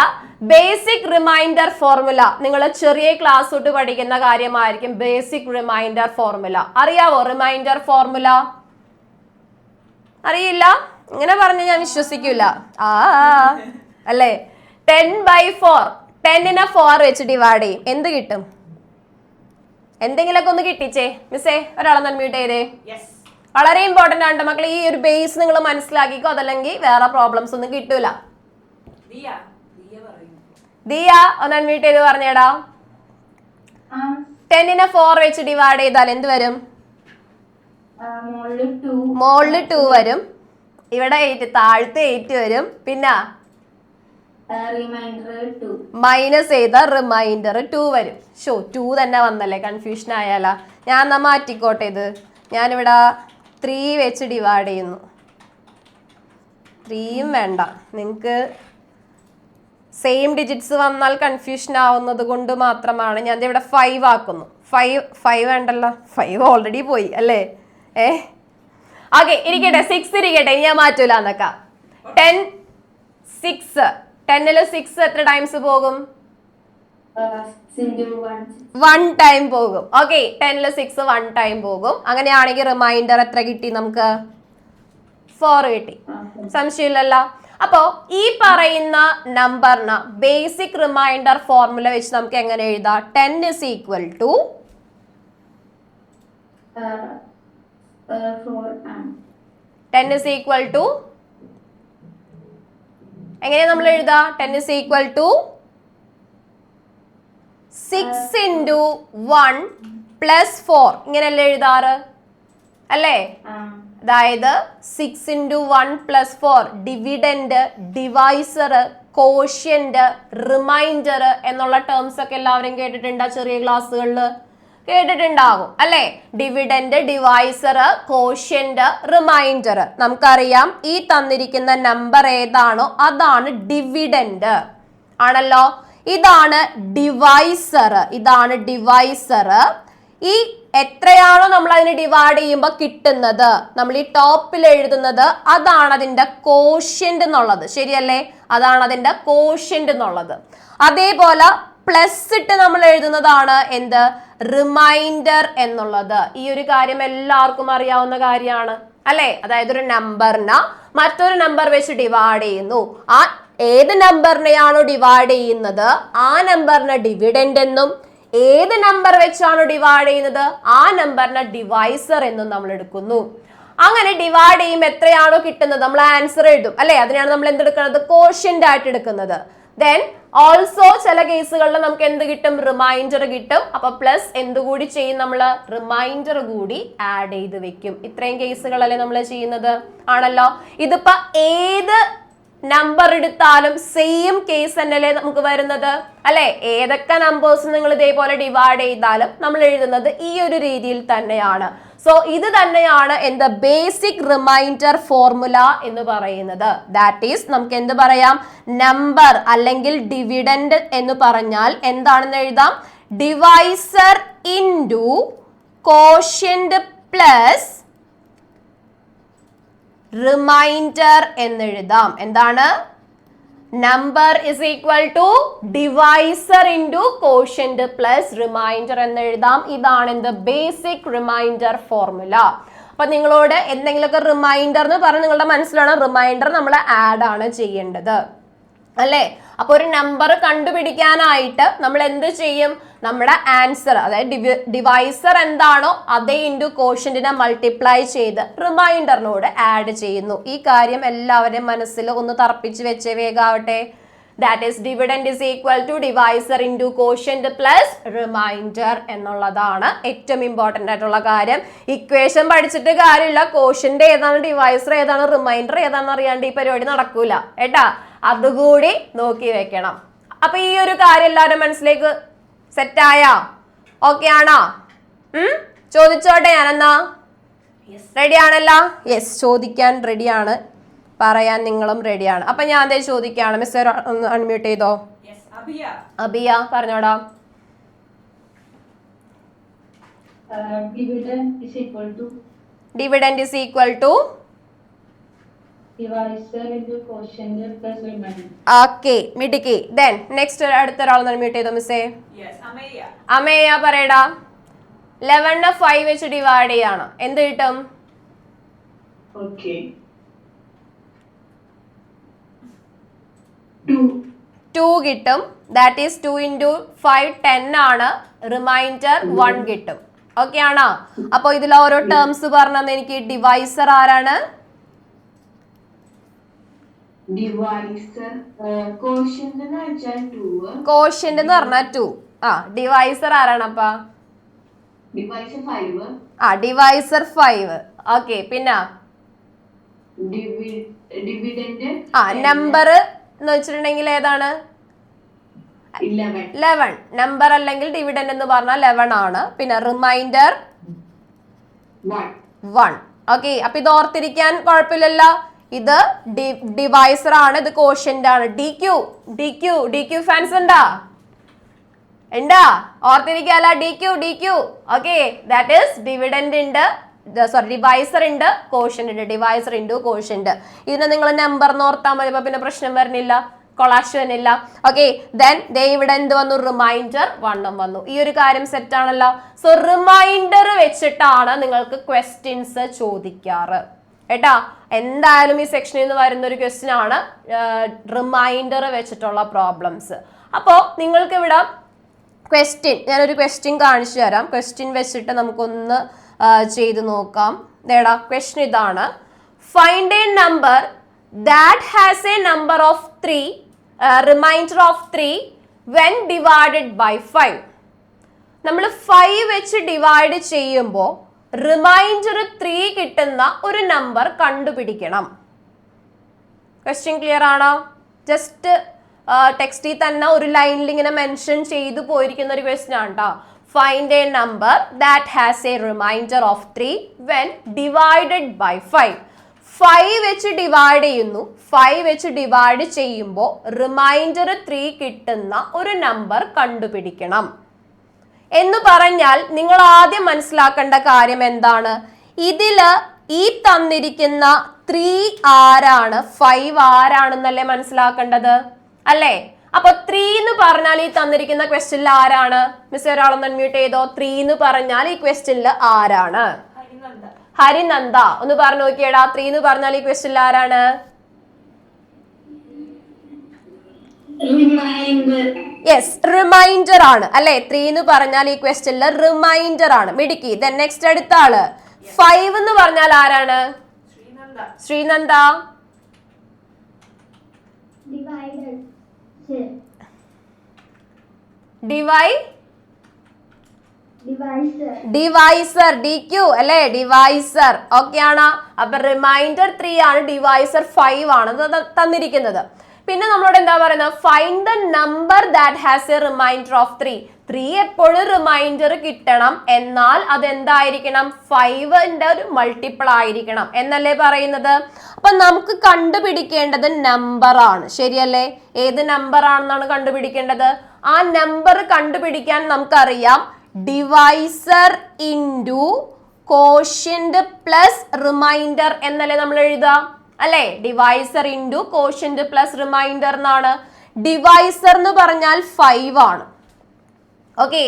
ബേസിക് റിമൈൻഡർ ഫോർമുല നിങ്ങൾ ചെറിയ ക്ലാസ് തൊട്ട് പഠിക്കുന്ന കാര്യമായിരിക്കും. ബേസിക് റിമൈൻഡർ ഫോർമുല അറിയാവോ? റിമൈൻഡർ ഫോർമുല അറിയില്ല, ഇങ്ങനെ പറഞ്ഞ ഞാൻ വിശ്വസിക്കൂല. അല്ലേ? 10/4, 10നെ 4 വെച്ച് ഡിവൈഡ് ചെയ്യും, എന്ത് കിട്ടും? എന്തെങ്കിലുമൊക്കെ ഒന്ന് കിട്ടിച്ചേ. മിസ്സേ ഒരാളൊന്ന് അൺമ്യൂട്ട് ചെയ്തേ. വളരെ ഇമ്പോർട്ടന്റ് ആണ് മക്കളെ, ഈ ഒരു ബേസ് നിങ്ങൾ മനസ്സിലാക്കിക്കോ, അതല്ലെങ്കിൽ വേറെ പ്രോബ്ലംസ് ഒന്നും കിട്ടൂല. ദിയ ഒന്ന് അൺമ്യൂട്ട് ചെയ്ത് പറഞ്ഞേടാ. 10നെ 4 വെച്ച് ഡിവൈഡ് ചെയ്താൽ എന്ത് വരും? മോളില് 2 വരും, ഇവിടെ 8, താഴത്തെ 8 വരും, പിന്നെ മൈനസ് ചെയ്ത റിമൈൻഡർ 2 വരും. 2 തന്നെ വന്നല്ലേ, കൺഫ്യൂഷൻ ആയാലാ. ഞാൻ എന്നാ മാറ്റിക്കോട്ടെ, ഇത് ഞാനിവിടെ 3 വെച്ച് ഡിവൈഡ് ചെയ്യുന്നു. 3യും വേണ്ട, നിങ്ങൾക്ക് സെയിം ഡിജിറ്റ്സ് വന്നാൽ കൺഫ്യൂഷൻ ആവുന്നത് കൊണ്ട് മാത്രമാണ് ഞാൻ ഇവിടെ 5 ആക്കുന്നു. 5 വേണ്ടല്ലോ, 5 ഓൾറെഡി പോയി അല്ലേ. ഓക്കെ ഇരിക്കട്ടെ, 6 ഇരിക്കട്ടെ, ഞാൻ മാറ്റൂല എന്നൊക്കെ. 10 6, 10ല് 6 എത്ര ടൈംസ് പോകും? 1 ടൈം പോകും. ഓക്കെ 10ല് 6 1 ടൈം പോകും. അങ്ങനെയാണെങ്കിൽ റിമൈൻഡർ എത്ര കിട്ടി നമുക്ക്? 4 കിട്ടി. സംശയമില്ലല്ലോ. അപ്പോ ഈ പറയുന്ന നമ്പറിന് ബേസിക് റിമൈൻഡർ ഫോർമുല വെച്ച് നമുക്ക് എങ്ങനെ എഴുതാം? 10 is equal to 10 is equal to എങ്ങനെ നമ്മൾ എഴുതാ? 10 is equal to 6 into 1 plus 4 ഇങ്ങനെയല്ലേ എഴുതാറ് അല്ലേ? അതായത് 6 into 1 plus 4 dividend, divisor, quotient, remainder എന്നുള്ള ടേംസ് ഒക്കെ എല്ലാവരും കേട്ടിട്ടുണ്ടോ? ചെറിയ ക്ലാസ്സുകളിൽ കേട്ടിട്ടുണ്ടാകും അല്ലെ? Dividend, divisor, quotient, remainder. നമുക്കറിയാം ഈ തന്നിരിക്കുന്ന നമ്പർ ഏതാണോ അതാണ് ഡിവിഡൻഡ് ആണല്ലോ. ഇതാണ് ഡിവൈസർ, ഇതാണ് ഡിവൈസർ. ഈ എത്രയാണോ നമ്മൾ അതിന് ഡിവൈഡ് ചെയ്യുമ്പോൾ കിട്ടുന്നത്, നമ്മൾ ഈ ടോപ്പിൽ എഴുതുന്നത്, അതാണ് അതിന്റെ കോഷ്യന്റ് എന്നുള്ളത്. ശരിയല്ലേ? അതാണ് അതിന്റെ കോഷ്യന്റ് എന്നുള്ളത്. അതേപോലെ പ്ലസ് ഇട്ട് നമ്മൾ എഴുതുന്നതാണ് എന്ത്? റിമൈൻഡർ എന്നുള്ളത്. ഈ ഒരു കാര്യം എല്ലാവർക്കും അറിയാവുന്ന കാര്യമാണ് അല്ലെ? അതായത് ഒരു നമ്പറിനെ മറ്റൊരു നമ്പർ വെച്ച് ഡിവൈഡ് ചെയ്യുന്നു. ആ ഏത് നമ്പറിനെയാണോ ഡിവൈഡ് ചെയ്യുന്നത് ആ നമ്പറിനെ ഡിവിഡൻഡ് എന്നും, ഏത് നമ്പർ വെച്ചാണോ ഡിവൈഡ് ചെയ്യുന്നത് ആ നമ്പറിനെ ഡിവൈസർ എന്നും നമ്മൾ എടുക്കുന്നു. അങ്ങനെ ഡിവൈഡ് ചെയ്യുമ്പോൾ എത്രയാണോ കിട്ടുന്നത് നമ്മൾ ആൻസർ എഴുതും അല്ലെ? അതിനാണ് നമ്മൾ എന്തെടുക്കുന്നത്? കോഷ്യന്റ് ആയിട്ട് എടുക്കുന്നത്. ദെൻ ഓൾസോ ചില കേസുകളിൽ നമുക്ക് എന്ത് കിട്ടും? റിമൈൻഡർ കിട്ടും. അപ്പൊ പ്ലസ് എന്തുകൂടി ചെയ്യും? നമ്മൾ റിമൈൻഡർ കൂടി ആഡ് ചെയ്ത് വെക്കും. ഇത്രയും കേസുകളല്ലേ നമ്മൾ ചെയ്യുന്നത് ആണല്ലോ. ഇതിപ്പോ ഏത് നമ്പർ എടുത്താലും സെയിം കേസ് തന്നെയല്ലേ നമുക്ക് വരുന്നത് അല്ലെ? ഏതൊക്കെ നമ്പേഴ്സ് നിങ്ങൾ ഇതേപോലെ ഡിവൈഡ് ചെയ്താലും നമ്മൾ എഴുതുന്നത് ഈ ഒരു രീതിയിൽ തന്നെയാണ്. സോ ഇത് തന്നെയാണ് എന്ത്? ബേസിക് റിമൈൻഡർ ഫോർമുല എന്ന് പറയുന്നത്. ദാറ്റ് ഈസ് നമുക്ക് എന്ത് പറയാം? നമ്പർ അല്ലെങ്കിൽ ഡിവിഡൻഡ് എന്ന് പറഞ്ഞാൽ എന്താണെന്ന് എഴുതാം? Divisor into quotient plus remainder എന്നെഴുതാം. എന്താണ്? Number is equal to divisor into quotient plus remainder എന്നെഴുതാം. ഇതാണ് എന്ത്? Basic remainder formula. അപ്പൊ നിങ്ങളോട് എന്തെങ്കിലുമൊക്കെ റിമൈൻഡർ എന്ന് പറഞ്ഞ് നിങ്ങളുടെ മനസ്സിലാണ് റിമൈൻഡർ നമ്മൾ ആഡ് ആണ് ചെയ്യേണ്ടത് അല്ലേ? അപ്പൊ ഒരു നമ്പർ കണ്ടുപിടിക്കാനായിട്ട് നമ്മൾ എന്ത് ചെയ്യും? നമ്മുടെ ആൻസർ അതായത് ഡിവൈസർ എന്താണോ അതേ ഇൻറ്റു കോഷ്യന്റിനെ മൾട്ടിപ്ലൈ ചെയ്ത് റിമൈൻഡറിനോട് ആഡ് ചെയ്യുന്നു. ഈ കാര്യം എല്ലാവരുടെയും മനസ്സിൽ ഒന്ന് തർപ്പിച്ച് വെച്ചേ വേഗാവട്ടെ. That is dividend is equal to divisor into quotient plus remainder എന്നുള്ളതാണ് ഏറ്റവും ഇമ്പോർട്ടൻ്റ് ആയിട്ടുള്ള കാര്യം. ഇക്വേഷൻ പഠിച്ചിട്ട് കാര്യമില്ല, കോഷ്യന്റ് ഏതാണ്, ഡിവൈസർ ഏതാണ്, റിമൈൻഡർ ഏതാണെന്ന് അറിയാണ്ട് ഈ പരിപാടി നടക്കൂല ഏട്ടാ. അതുകൂടി നോക്കി വെക്കണം. അപ്പൊ ഈ ഒരു കാര്യം എല്ലാവരും മനസ്സിലേക്ക് സെറ്റായാ? ഓക്കെ ആണോ? ചോദിച്ചോട്ടെ ഞാനെന്നാ? റെഡി ആണല്ലോ? യെസ്, ചോദിക്കാൻ റെഡിയാണ്, പറയാൻ നിങ്ങളും റെഡിയാണ്. അപ്പൊ ഞാൻ അതേ ചോദിക്കാണ്. മിസ്റ്റർ ഒന്ന് അൺമ്യൂട്ട് ചെയ്തോ. അബിയ പറഞ്ഞോടാ. Dividend is equal to okay മിടുക്കി. ദെൻ നെക്സ്റ്റ് അടുത്ത ഒരാൾ അൺമ്യൂട്ട് ചെയ്തോ മിസ്സേ. അമേയ പറയടാ. 11നെ 5 വെച്ച് ഡിവൈഡ് ചെയ്യാണ്, എന്ത് കിട്ടും? 2 കിട്ടും. ദാറ്റ് ഈസ് 2 into 5 10 ആണ്. റിമൈൻഡർ 1 കിട്ടും. ഓക്കെ ആണോ? അപ്പൊ ഇതിൽ ഓരോ ടേംസ് പറഞ്ഞത് എനിക്ക് ഡിവൈസർ ആരാണ്? ഡിവൈസർ കോഷ്യന്റ് എന്ന് വെച്ചാൽ 2. കോഷ്യന്റ് എന്ന് പറഞ്ഞാൽ 2. ആ ഡിവൈസർ ആരാണ് അപ്പ? ഡിവൈസർ 5. ആ ഡിവൈസർ 5. ഓക്കെ പിന്നെ ഡിവിഡന്റ് ആ നമ്പർ എന്ന് വെച്ചിട്ടുണ്ടെങ്കിൽ ഏതാണ്? 11. നമ്പർ അല്ലെങ്കിൽ ഡിവിഡന്റ് എന്ന് പറഞ്ഞാൽ 11 ആണ്. പിന്നെ റിമൈൻഡർ 1. ഓക്കെ അപ്പൊ ഇത് ഓർത്തിരിക്കാൻ കുഴപ്പമില്ലല്ലോ. ഇത് ഡിവൈസർ ആണ്, ഇത് കോഷ്യന്റ് ആണ്. ഡി ക്യൂ ഫാൻസ് ഉണ്ടാ? ഓർത്തിരിക്കാല D Q. Okay that is dividend ഉണ്ട്, സോറി ഡിവൈസർ ഉണ്ട്, കോഷ്യന്റ് ഉണ്ട്. Divisor into quotient. ഇതിനെ നിങ്ങൾ നമ്പർ എന്ന് ഓർത്താൽ മതി. അപ്പൊ പിന്നെ പ്രശ്നം വരുന്നില്ല, കൊളാഷ് വരുന്നില്ല. ഓക്കെ ദെൻ ദേ ഇവിടെ എന്ത് വന്നു? റിമൈൻഡർ 1 വന്നു. ഈ ഒരു കാര്യം സെറ്റ് ആണല്ലോ. സോ റിമൈൻഡർ വെച്ചിട്ടാണ് നിങ്ങൾക്ക് ക്വസ്റ്റ്യൻസ് ചോദിക്കാറ് കേട്ടാ. എന്തായാലും ഈ സെക്ഷനിൽ നിന്ന് വരുന്ന ഒരു ക്വസ്റ്റ്യൻ ആണ് റിമൈൻഡർ വെച്ചിട്ടുള്ള പ്രോബ്ലംസ്. അപ്പോൾ നിങ്ങൾക്ക് ഇവിടെ ക്വസ്റ്റ്യൻ, ഞാനൊരു ക്വസ്റ്റ്യൻ കാണിച്ചു തരാം. ക്വസ്റ്റ്യൻ വെച്ചിട്ട് നമുക്കൊന്ന് ചെയ്ത് നോക്കാം. ഇതേടാ ക്വസ്റ്റ്യൻ ഇതാണ്. Find a number that has a number of 3 remainder of 3 when divided by 5. നമ്മൾ 5 വെച്ച് ഡിവൈഡ് ചെയ്യുമ്പോൾ റിമൈൻഡർ 3 കിട്ടുന്ന ഒരു നമ്പർ കണ്ടുപിടിക്കണം. ക്വസ്റ്റ്യൻ ക്ലിയർ ആണോ? ജസ്റ്റ് ടെക്സ്റ്റിൽ തന്നെ ഒരു ലൈനിൽ ഇങ്ങനെ മെൻഷൻ ചെയ്തു പോയിരിക്കുന്ന ഒരു ക്വസ്റ്റ്യൻ ആണ് കേട്ടോ. Find a number that has a remainder of 3 when divided by 5. 5 വെച്ച് ഡിവൈഡ് ചെയ്യുന്നു. 5 വെച്ച് ഡിവൈഡ് ചെയ്യുമ്പോൾ റിമൈൻഡർ 3 കിട്ടുന്ന ഒരു നമ്പർ കണ്ടുപിടിക്കണം എന്ന് പറഞ്ഞാൽ നിങ്ങൾ ആദ്യം മനസ്സിലാക്കേണ്ട കാര്യം എന്താണ്? ഇതില് ഈ തന്നിരിക്കുന്ന 3 ആരാണ്, 5 ആരാണെന്നല്ലേ മനസ്സിലാക്കേണ്ടത് അല്ലേ? അപ്പൊ 3 എന്ന് പറഞ്ഞാൽ ഈ തന്നിരിക്കുന്ന ക്വസ്റ്റ്യനിൽ ആരാണ്? മിസ് ഒരാളൊന്ന് അൺമ്യൂട്ട് ചെയ്തോ. 3 എന്ന് പറഞ്ഞാൽ ഈ ക്വസ്റ്റ്യനിൽ ആരാണ്? ഹരിനന്ദ. ഒന്ന് പറഞ്ഞു നോക്കിയടാ, 3 എന്ന് പറഞ്ഞാൽ ഈ ക്വസ്റ്റ്യനിൽ ആരാണ്? യെസ് റിമൈൻഡർ ആണ് അല്ലെ. 3 എന്ന് പറഞ്ഞാൽ ഈ ക്വസ്റ്റ്യനിൽ റിമൈൻഡർ ആണ്. മിടുക്കി. ദെൻ നെക്സ്റ്റ് അടുത്ത ആള് 5 എന്ന് പറഞ്ഞാൽ ആരാണ്? ശ്രീനന്ദ. ഡിവൈസർ ഡി ക്യൂ അല്ലെ. ഡിവൈസർ ഓക്കെ ആണ്. അപ്പൊ റിമൈൻഡർ 3 ആണ്, ഡിവൈസർ 5 ആണ് തന്നിരിക്കുന്നത്. പിന്നെ നമ്മളോട് എന്താ പറയുന്നത്? Find the number that has a remainder of 3. 3 എപ്പോഴും റിമൈൻഡർ കിട്ടണം, എന്നാൽ അത് എന്തായിരിക്കണം? 5ന്റെ ഒരു മൾട്ടിപ്പിൾ ആയിരിക്കണം എന്നല്ലേ പറയുന്നത്. അപ്പൊ നമുക്ക് കണ്ടുപിടിക്കേണ്ടത് നമ്പർ ആണ്, ശരിയല്ലേ? ഏത് നമ്പർ ആണെന്നാണ് കണ്ടുപിടിക്കേണ്ടത്? ആ നമ്പർ കണ്ടുപിടിക്കാൻ നമുക്കറിയാം divisor into quotient plus reminder എന്നല്ലേ നമ്മൾ എഴുതുക അല്ലെ? Divisor into quotient plus reminder എന്നാണ്. ഡിവൈസർ എന്ന് പറഞ്ഞാൽ 5 ആണ്. ഓക്കെ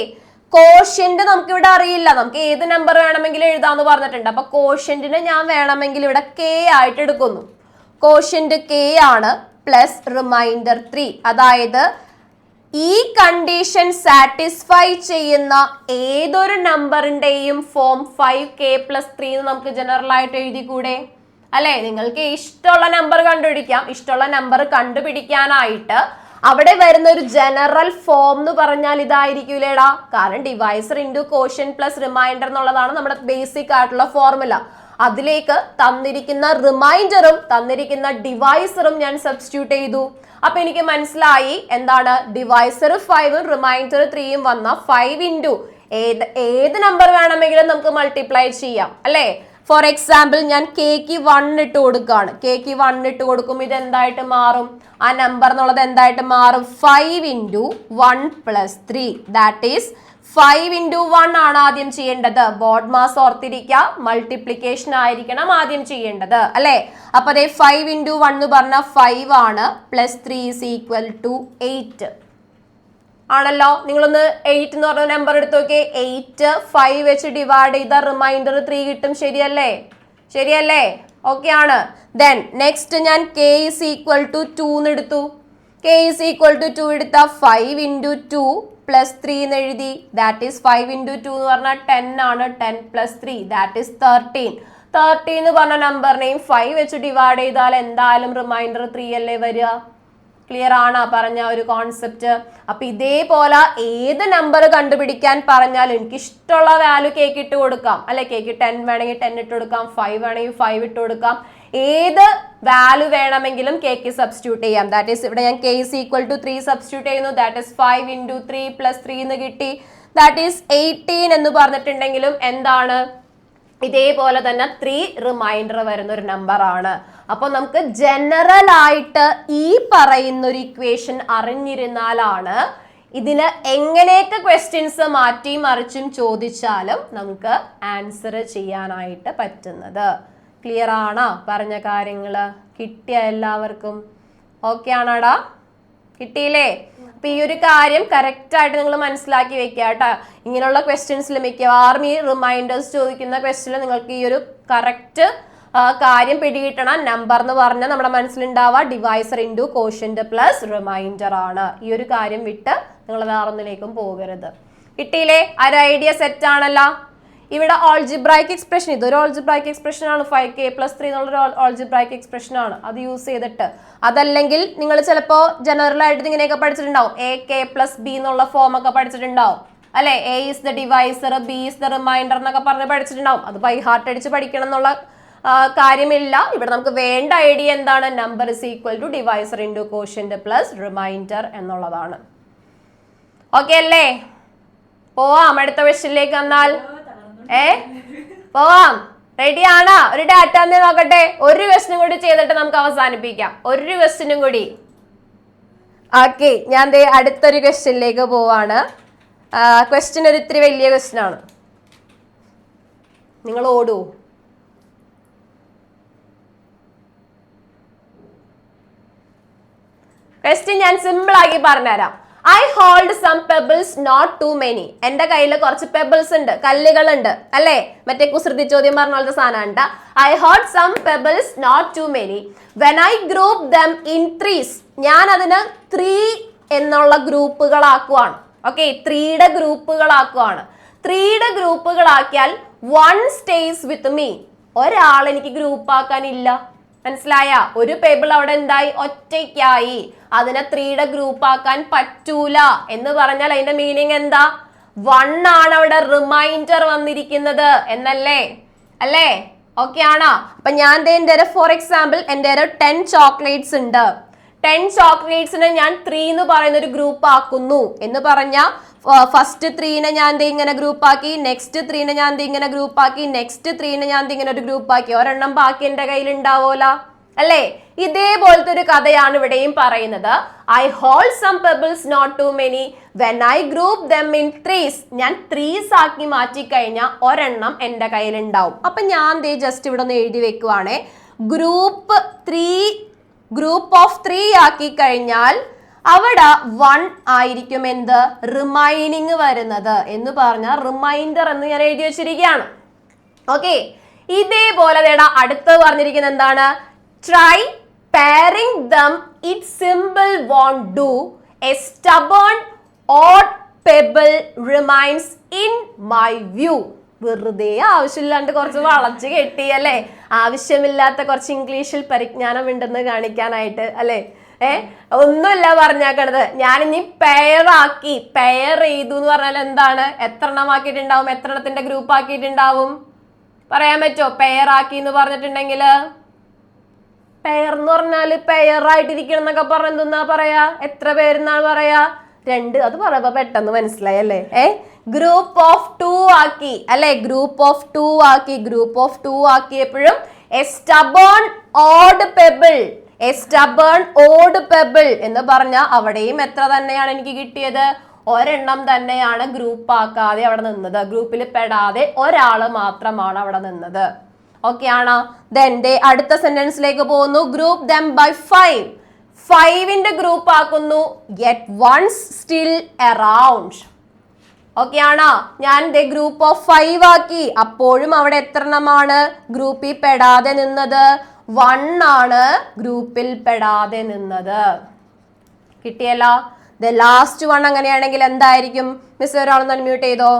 കോഷ്യന്റ് നമുക്ക് ഇവിടെ അറിയില്ല, നമുക്ക് ഏത് നമ്പർ വേണമെങ്കിലും എഴുതാന്ന് പറഞ്ഞിട്ടുണ്ട്. അപ്പൊ കോഷ്യന്റിന് ഞാൻ വേണമെങ്കിൽ ഇവിടെ കെ ആയിട്ട് എടുക്കുന്നു. കോഷ്യന്റ് കെ ആണ് പ്ലസ് റിമൈൻഡർ 3. അതായത് ഈ കണ്ടീഷൻ സാറ്റിസ്ഫൈ ചെയ്യുന്ന ഏതൊരു നമ്പറിന്റെയും ഫോം 5k+3 എന്ന് നമുക്ക് ജനറൽ ആയിട്ട് എഴുതിക്കൂടെ അല്ലെ? നിങ്ങൾക്ക് ഇഷ്ടമുള്ള നമ്പർ കണ്ടുപിടിക്കാം. ഇഷ്ടമുള്ള നമ്പർ കണ്ടുപിടിക്കാനായിട്ട് അവിടെ വരുന്ന ഒരു ജനറൽ ഫോം എന്ന് പറഞ്ഞാൽ ഇതായിരിക്കൂലേടാ. കാരണം divisor into quotient plus remainder എന്നുള്ളതാണ് നമ്മുടെ ബേസിക് ആയിട്ടുള്ള ഫോർമുല. അതിലേക്ക് തന്നിരിക്കുന്ന റിമൈൻഡറും തന്നിരിക്കുന്ന ഡിവൈസറും ഞാൻ സബ്സ്റ്റിറ്റ്യൂട്ട് ചെയ്തു. അപ്പൊ എനിക്ക് മനസ്സിലായി എന്താണ്? ഡിവൈസർ 5ഉം റിമൈൻഡർ 3ഉം വന്ന 5 ഇൻറ്റു ഏത് നമ്പർ വേണമെങ്കിലും നമുക്ക് മൾട്ടിപ്ലൈ ചെയ്യാം അല്ലേ? ഫോർ എക്സാമ്പിൾ ഞാൻ കെക്ക് 1 ഇട്ട് കൊടുക്കുകയാണ്. കെക്ക് 1 ഇട്ട് കൊടുക്കുമ്പോൾ ഇത് എന്തായിട്ട് മാറും? ആ നമ്പർ എന്നുള്ളത് എന്തായിട്ട് മാറും? 5 into 1 plus 3 that is 5 into 1 ആണ് ആദ്യം ചെയ്യേണ്ടത്. ബോർഡ് മാസ് ഓർത്തിരിക്കുക, മൾട്ടിപ്ലിക്കേഷൻ ആയിരിക്കണം ആദ്യം ചെയ്യേണ്ടത് അല്ലെ? അപ്പൊ അതേ 5 ഇൻറ്റു 1 എന്ന് പറഞ്ഞാൽ 5 ആണ്, പ്ലസ് 3 ഈസ് ഈക്വൽ ടു 8 ആണല്ലോ. നിങ്ങളൊന്ന് 8 എന്ന് പറഞ്ഞ നമ്പർ എടുത്ത് നോക്കിയേ. 8 5 വെച്ച് ഡിവൈഡ് ചെയ്ത റിമൈൻഡർ 3 കിട്ടും. ശരിയല്ലേ? ശരിയല്ലേ? ഓക്കെ ആണ്. ദെൻ നെക്സ്റ്റ് ഞാൻ k ഈസ് ഈക്വൽ ടു 2 എന്ന് എടുത്തു. k is equal to 2 എടുത്ത 5 into 2 plus 3 എന്ന് എഴുതി. ദാറ്റ് ഈസ് 5 into 2 എന്ന് പറഞ്ഞാൽ 10 ആണ്. 10 plus 3 ദാറ്റ് ഈസ് 13. 13 എന്ന് പറഞ്ഞ നമ്പറിനെയും 5 വെച്ച് ഡിവൈഡ് ചെയ്താൽ എന്തായാലും റിമൈൻഡർ 3 അല്ലേ വരിക. ക്ലിയർ ആണോ പറഞ്ഞ ഒരു കോൺസെപ്റ്റ്? അപ്പൊ ഇതേപോലെ ഏത് നമ്പർ കണ്ടുപിടിക്കാൻ പറഞ്ഞാലും എനിക്ക് ഇഷ്ടമുള്ള വാല്യൂ കേക്ക് ഇട്ട് കൊടുക്കാം അല്ലെ. കേക്ക് 10 വേണമെങ്കിൽ 10 ഇട്ട് കൊടുക്കാം, 5 വേണമെങ്കിൽ 5 ഇട്ട് കൊടുക്കാം. ഏത് വാല്യൂ വേണമെങ്കിലും കേക്ക് സബ്സ്റ്റിറ്റ്യൂട്ട് ചെയ്യാം. ദാറ്റ് ഈസ് ഇവിടെ ഞാൻ k is equal to 3 substitute ചെയ്യുന്നു. ദാറ്റ് ഈസ് 5 into 3 plus 3 എന്ന് കിട്ടി. ദാറ്റ് ഈസ് 18 എന്ന് പറഞ്ഞിട്ടുണ്ടെങ്കിലും എന്താണ് ഇതേപോലെ തന്നെ 3 റിമൈൻഡർ വരുന്ന ഒരു നമ്പർ ആണ്. അപ്പൊ നമുക്ക് ജനറൽ ആയിട്ട് ഈ പറയുന്ന ഒരു ഇക്വേഷൻ അറിഞ്ഞിരുന്നാലാണ് ഇതിന് എങ്ങനെയൊക്കെ ക്വസ്റ്റ്യൻസ് മാറ്റി മറിച്ചും ചോദിച്ചാലും നമുക്ക് ആൻസർ ചെയ്യാനായിട്ട് പറ്റുന്നത്. ക്ലിയർ ആണോ പറഞ്ഞ കാര്യങ്ങള്? കിട്ടിയ എല്ലാവർക്കും ഓക്കെ ആണോടാ? കിട്ടിയില്ലേ? അപ്പൊ ഈ ഒരു കാര്യം കറക്റ്റ് ആയിട്ട് നിങ്ങൾ മനസ്സിലാക്കി വെക്കുക കേട്ടോ. ഇങ്ങനെയുള്ള ക്വസ്റ്റ്യൻസിൽ മിക്കവാറും ഈ റിമൈൻഡേഴ്സ് ചോദിക്കുന്ന ക്വസ്റ്റ്യനിൽ നിങ്ങൾക്ക് ഈ ഒരു കറക്റ്റ് കാര്യം പിടികിട്ടണം. നമ്പർ എന്ന് പറഞ്ഞാൽ നമ്മുടെ മനസ്സിലുണ്ടാവുക divisor into quotient plus remainder ആണ്. ഈ ഒരു കാര്യം വിട്ട് നിങ്ങൾ വേറൊന്നിലേക്കും പോകരുത്. കിട്ടിയില്ലേ? ആ ഒരു ഐഡിയ സെറ്റ് ആണല്ലോ. ഇവിടെ ഓൾജിബ്രായിക് എക്സ്പ്രഷൻ, ഇതൊരു ഓൾജിബ്രായിക് എക്സ്പ്രഷൻ ആണ്. 5k + 3 എന്നുള്ളൊരു ഓൾജിബ്രായിക് എക്സ്പ്രഷൻ ആണ്. അത് യൂസ് ചെയ്തിട്ട് അതല്ലെങ്കിൽ നിങ്ങൾ ചിലപ്പോൾ ജനറൽ ആയിട്ട് ഇങ്ങനെയൊക്കെ പഠിച്ചിട്ടുണ്ടാവും. ak + b എന്നുള്ള ഫോം ഒക്കെ പഠിച്ചിട്ടുണ്ടാവും അല്ലെ. a is the divisor, b is the remainder എന്നൊക്കെ പറഞ്ഞ് പഠിച്ചിട്ടുണ്ടാവും. അത് ബൈ ഹാർട്ട് അടിച്ച് പഠിക്കണം എന്നുള്ള കാര്യമില്ല. ഇവിടെ നമുക്ക് വേണ്ട ഐഡിയ എന്താണ്? Number is equal to divisor into quotient plus remainder എന്നുള്ളതാണ്. ഓക്കെ അല്ലേ? പോവാം അടുത്ത ക്വസ്റ്റ്യനിലേക്ക്. എന്നാൽ പോവാം. റെഡി ആണോ? ഒരു ഡാറ്റ നോക്കട്ടെ. ഒരു ക്വസ്റ്റ്യനും കൂടി ചെയ്തിട്ട് നമുക്ക് അവസാനിപ്പിക്കാം. ഒരു ക്വസ്റ്റ്യനും കൂടി. ഓക്കെ, ഞാൻ അടുത്തൊരു ക്വസ്റ്റ്യനിലേക്ക് പോവാണ്. ക്വസ്റ്റ്യൻ ഒരു ഇത്തിരി വലിയ ക്വസ്റ്റ്യൻ ആണ്. നിങ്ങൾ ഓടൂ. ക്വസ്റ്റ്യൻ ഞാൻ സിമ്പിൾ ആക്കി പറഞ്ഞുതരാം. I hold some pebbles not too many. എന്റെ കയ്യിൽ കുറച്ച് പെബിൾസ് ഉണ്ട്, കല്ലുകളുണ്ട് അല്ലെ. മറ്റേ കുസൃതി ചോദ്യം പറഞ്ഞ പോലത്തെ സാധനം. I hold some pebbles not too many when I group them in threes. ഞാൻ അതിന് 3 എന്നുള്ള ഗ്രൂപ്പുകളാക്കുവാണ്. ഓക്കെ, 3യുടെ ഗ്രൂപ്പുകളാക്കുവാണ്. 3യുടെ ഗ്രൂപ്പുകളാക്കിയാൽ 1 സ്റ്റേസ് വിത്ത് മീ. ഒരാൾ എനിക്ക് ഗ്രൂപ്പ് ആക്കാനില്ല. മനസ്സിലായ? ഒരു പേബിൾ അവിടെ എന്തായി? ഒറ്റയ്ക്കായി. അതിനെ 3യുടെ ഗ്രൂപ്പ് ആക്കാൻ പറ്റൂല എന്ന് പറഞ്ഞാൽ അതിന്റെ മീനിങ് എന്താ? 1 ആണ് അവിടെ റിമൈൻഡർ വന്നിരിക്കുന്നത് എന്നല്ലേ? അല്ലേ? ഓക്കെ ആണോ? അപ്പൊ ഞാൻ എന്റെ ഫോർ എക്സാമ്പിൾ എന്റെ 10 ചോക്ലേറ്റ്സ് ഉണ്ട്. 10 ചോക്ലേറ്റ്സിനെ ഞാൻ 3 എന്ന് പറയുന്ന ഒരു ഗ്രൂപ്പ് ആക്കുന്നു എന്ന് പറഞ്ഞാൽ ഫസ്റ്റ് 3നെ ഞാൻ ഇങ്ങനെ ഗ്രൂപ്പ് ആക്കി, നെക്സ്റ്റ് 3നെ ഞാൻ ഇങ്ങനെ ഗ്രൂപ്പ് ആക്കി, നെക്സ്റ്റ് 3നെ ഞാൻ ഇങ്ങനെ ഒരു ഗ്രൂപ്പ് ആക്കി. ഒരെണ്ണം ബാക്കി എന്റെ കയ്യിൽ ഉണ്ടാവൂല അല്ലേ? ഇതേപോലത്തെ ഒരു കഥയാണ് ഇവിടെയും പറയുന്നത്. I hold some pebbles not too many when I group them in threes. ഞാൻ 3s ആക്കി മാറ്റി കഴിഞ്ഞാൽ ഒരെണ്ണം എന്റെ കയ്യിൽ ഉണ്ടാവും. അപ്പൊ ഞാൻ ജസ്റ്റ് ഇവിടെ ഒന്ന് എഴുതി വെക്കുവാണേ. ഗ്രൂപ്പ് ഓഫ് 3 ആക്കി കഴിഞ്ഞാൽ അവിടെ 1 ആയിരിക്കും എന്ത്? റിമൈനിങ് വരുന്നത് എന്ന് പറഞ്ഞാൽ റിമൈൻഡർ എന്ന് ഞാൻ എഴുതി വെച്ചിരിക്കുകയാണ്. ഓക്കെ, ഇതേപോലെ അടുത്ത് പറഞ്ഞിരിക്കുന്നത് എന്താണ്? Try pairing them, its symbol won't do. A stubborn odd pebble remains in my view. വെറുതെ ആവശ്യമില്ലാണ്ട് കുറച്ച് വളച്ച് കെട്ടി അല്ലെ. ആവശ്യമില്ലാത്ത കുറച്ച് ഇംഗ്ലീഷിൽ പരിജ്ഞാനം ഉണ്ടെന്ന് കാണിക്കാനായിട്ട് അല്ലെ. ഒന്നുമില്ല പറഞ്ഞേക്കണത്. ഞാനിനി പെയർ ചെയ്തു എന്ന് പറഞ്ഞാൽ എന്താണ്? എത്ര എണ്ണം ആക്കിയിട്ടുണ്ടാവും? എത്ര എണ്ണത്തിന്റെ ഗ്രൂപ്പ് ആക്കിയിട്ടുണ്ടാവും? പറയാൻ പറ്റുമോ? പെയർ ആക്കി എന്ന് പറഞ്ഞിട്ടുണ്ടെങ്കിൽ പെയർ എന്ന് പറഞ്ഞാല് പെയർ ആയിട്ടിരിക്കണം എന്നൊക്കെ പറഞ്ഞ എന്തെന്നാ പറയാ? എത്ര പേരെന്നാണ് പറയാ? 2. അത് പറയുമ്പോ പെട്ടെന്ന് മനസ്സിലായി അല്ലേ? ഗ്രൂപ്പ് ഓഫ് 2 ആക്കി അല്ലെ. ഗ്രൂപ്പ് ഓഫ് 2 ആക്കിയപ്പോഴും എ സ്റ്റബേൺ ഓഡ് പെബിൾ എന്ന് പറഞ്ഞ അവിടെയും എത്ര തന്നെയാണ് എനിക്ക് കിട്ടിയത്? ഒരെണ്ണം തന്നെയാണ് ഗ്രൂപ്പ് ആക്കാതെ അവിടെ നിന്നത്. ഗ്രൂപ്പിൽ പെടാതെ ഒരാള് മാത്രമാണ് അവിടെ നിന്നത്. ഓക്കെ ആണോ? അടുത്ത സെന്റൻസിലേക്ക് പോകുന്നു. Group them by 5. 5ന്റെ ഗ്രൂപ്പ് ആക്കുന്നു. Yet ones still around. Okay ആണോ? ഞാൻ ഗ്രൂപ്പ് ഓഫ് 5 ആക്കി. അപ്പോഴും അവിടെ എത്ര എണ്ണമാണ് ഗ്രൂപ്പിൽ പെടാതെ നിന്നത്? 1 ആണ് ഗ്രൂപ്പിൽ പെടാതെ നിന്നത്. കിട്ടിയല്ലോ. ദ ലാസ്റ്റ് വൺ അങ്ങനെയാണെങ്കിൽ എന്തായിരിക്കും? മിസ് ഒരാളൊന്ന് അൺമ്യൂട്ട് ചെയ്തോ.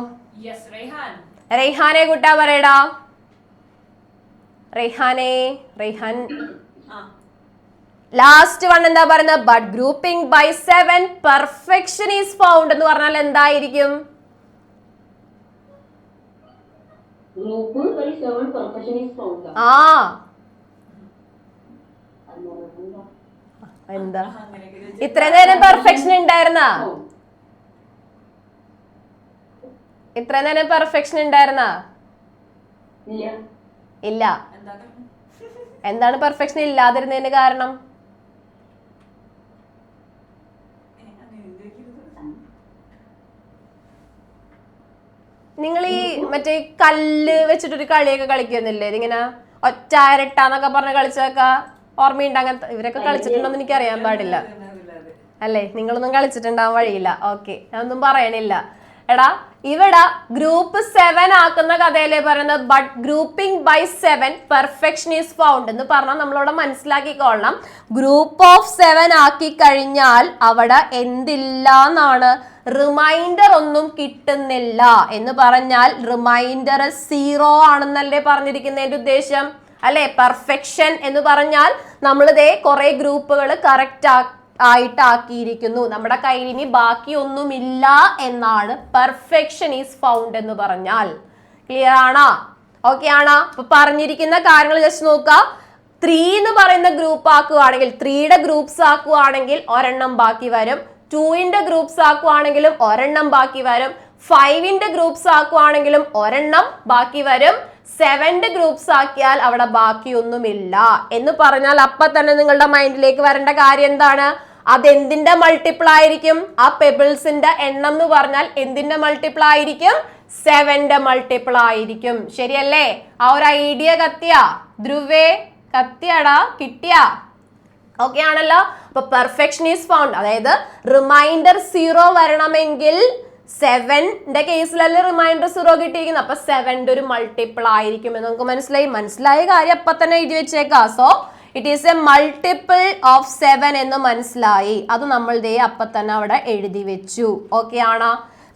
റെയ്ഹാനെ കൂട്ടാ പറയടാ. റെയ്ഹാൻ ലാസ്റ്റ് വൺ എന്താ പറയുന്നത്? But grouping by 7 perfection is found എന്ന് പറഞ്ഞാൽ എന്തായിരിക്കും? ആ എന്താ ഇത്ര നേരം പെർഫെക്ഷൻ ഉണ്ടായിരുന്ന? ഇത്ര നേരം പെർഫെക്ഷൻ ഉണ്ടായിരുന്ന? ഇല്ല. എന്താണ് പെർഫെക്ഷൻ ഇല്ലാതിരുന്നതിന് കാരണം? നിങ്ങൾ ഈ മറ്റേ കല്ല് വെച്ചിട്ടൊരു കളിയൊക്കെ കളിക്കുന്നില്ലേ? ഇതിങ്ങനെ ഒറ്റ ഇരട്ടാന്നൊക്കെ പറഞ്ഞ് കളിച്ചൊക്കെ ഓർമ്മയുണ്ട്. അങ്ങനത്തെ ഇവരൊക്കെ കളിച്ചിട്ടുണ്ടോന്ന് എനിക്ക് അറിയാൻ പാടില്ല അല്ലേ? നിങ്ങളൊന്നും കളിച്ചിട്ടുണ്ടാവാൻ വഴിയില്ല. ഓക്കെ, ഞാനൊന്നും പറയണില്ല. എടാ ഇവിടെ ഗ്രൂപ്പ് 7 ആക്കുന്ന കഥയിലെ പറയുന്നത് but grouping by 7 perfection is found എന്ന് പറഞ്ഞാൽ നമ്മളിവിടെ മനസ്സിലാക്കിക്കൊള്ളണം. ഗ്രൂപ്പ് ഓഫ് 7 ആക്കി കഴിഞ്ഞാൽ അവിടെ എന്തില്ല എന്നാണ്? റിമൈൻഡർ ഒന്നും കിട്ടുന്നില്ല എന്ന് പറഞ്ഞാൽ റിമൈൻഡർ 0 ആണെന്നല്ലേ പറഞ്ഞിരിക്കുന്നതിന്റെ ഉദ്ദേശം അല്ലെ? പെർഫെക്ഷൻ എന്ന് പറഞ്ഞാൽ നമ്മളിതേ കുറെ ഗ്രൂപ്പുകൾ കറക്റ്റ് ആയിട്ടാക്കിയിരിക്കുന്നു. നമ്മുടെ കയ്യിൽ ഇനി ബാക്കി ഒന്നുമില്ല എന്നാണ് പെർഫെക്ഷൻ ഈസ് ഫൗണ്ട് എന്ന് പറഞ്ഞാൽ. ക്ലിയർ ആണോ? ഓക്കെ ആണോ? അപ്പൊ പറഞ്ഞിരിക്കുന്ന കാര്യങ്ങൾ ജസ്റ്റ് നോക്കുക. 3 എന്ന് പറയുന്ന ഗ്രൂപ്പ് ആക്കുകയാണെങ്കിൽ 3യുടെ ഗ്രൂപ്പ്സ് ആക്കുകയാണെങ്കിൽ ഒരെണ്ണം ബാക്കി വരും. 2ന്റെ ഗ്രൂപ്പ്സ് ആക്കുകയാണെങ്കിലും ഒരെണ്ണം ബാക്കി വരും. 5ന്റെ ഗ്രൂപ്പ്സ് ആക്കുകയാണെങ്കിലും ഒരെണ്ണം ബാക്കി വരും. 7ന്റെ ഗ്രൂപ്പ്സ് ആക്കിയാൽ അവിടെ ബാക്കിയൊന്നുമില്ല എന്ന് പറഞ്ഞാൽ അപ്പൊ തന്നെ നിങ്ങളുടെ മൈൻഡിലേക്ക് വരേണ്ട കാര്യം എന്താണ്? അതെന്തിന്റെ മൾട്ടിപ്പിൾ ആയിരിക്കും? ആ പെബിൾസിന്റെ എണ്ണം എന്ന് പറഞ്ഞാൽ എന്തിന്റെ മൾട്ടിപ്പിൾ ആയിരിക്കും? 7ന്റെ മൾട്ടിപ്പിൾ ആയിരിക്കും. ശരിയല്ലേ? ആ ഒരു ഐഡിയ കത്തിയാ? ധ്രുവേ കത്തിയാടാ? കിട്ടിയാ? ഓക്കെ ആണല്ലോ. അപ്പൊ പെർഫെക്ഷൻ ഈസ് ഫൗണ്ട്, അതായത് റിമൈൻഡർ 0 വരണമെങ്കിൽ 7ന്റെ കേസിലല്ലേ റിമൈൻഡർ 0 കിട്ടിയിരിക്കുന്നത്. അപ്പൊ 7ന്റെ ഒരു മൾട്ടിപ്പിൾ ആയിരിക്കും എന്ന് നമുക്ക് മനസ്സിലായ കാര്യം അപ്പൊ തന്നെ എഴുതി വെച്ചേക്കാം. So it is a multiple of 7 എന്ന് മനസ്സിലായി. അത് നമ്മൾ ദേ അപ്പൊ തന്നെ അവിടെ എഴുതി വെച്ചു. ഓക്കെ ആണോ?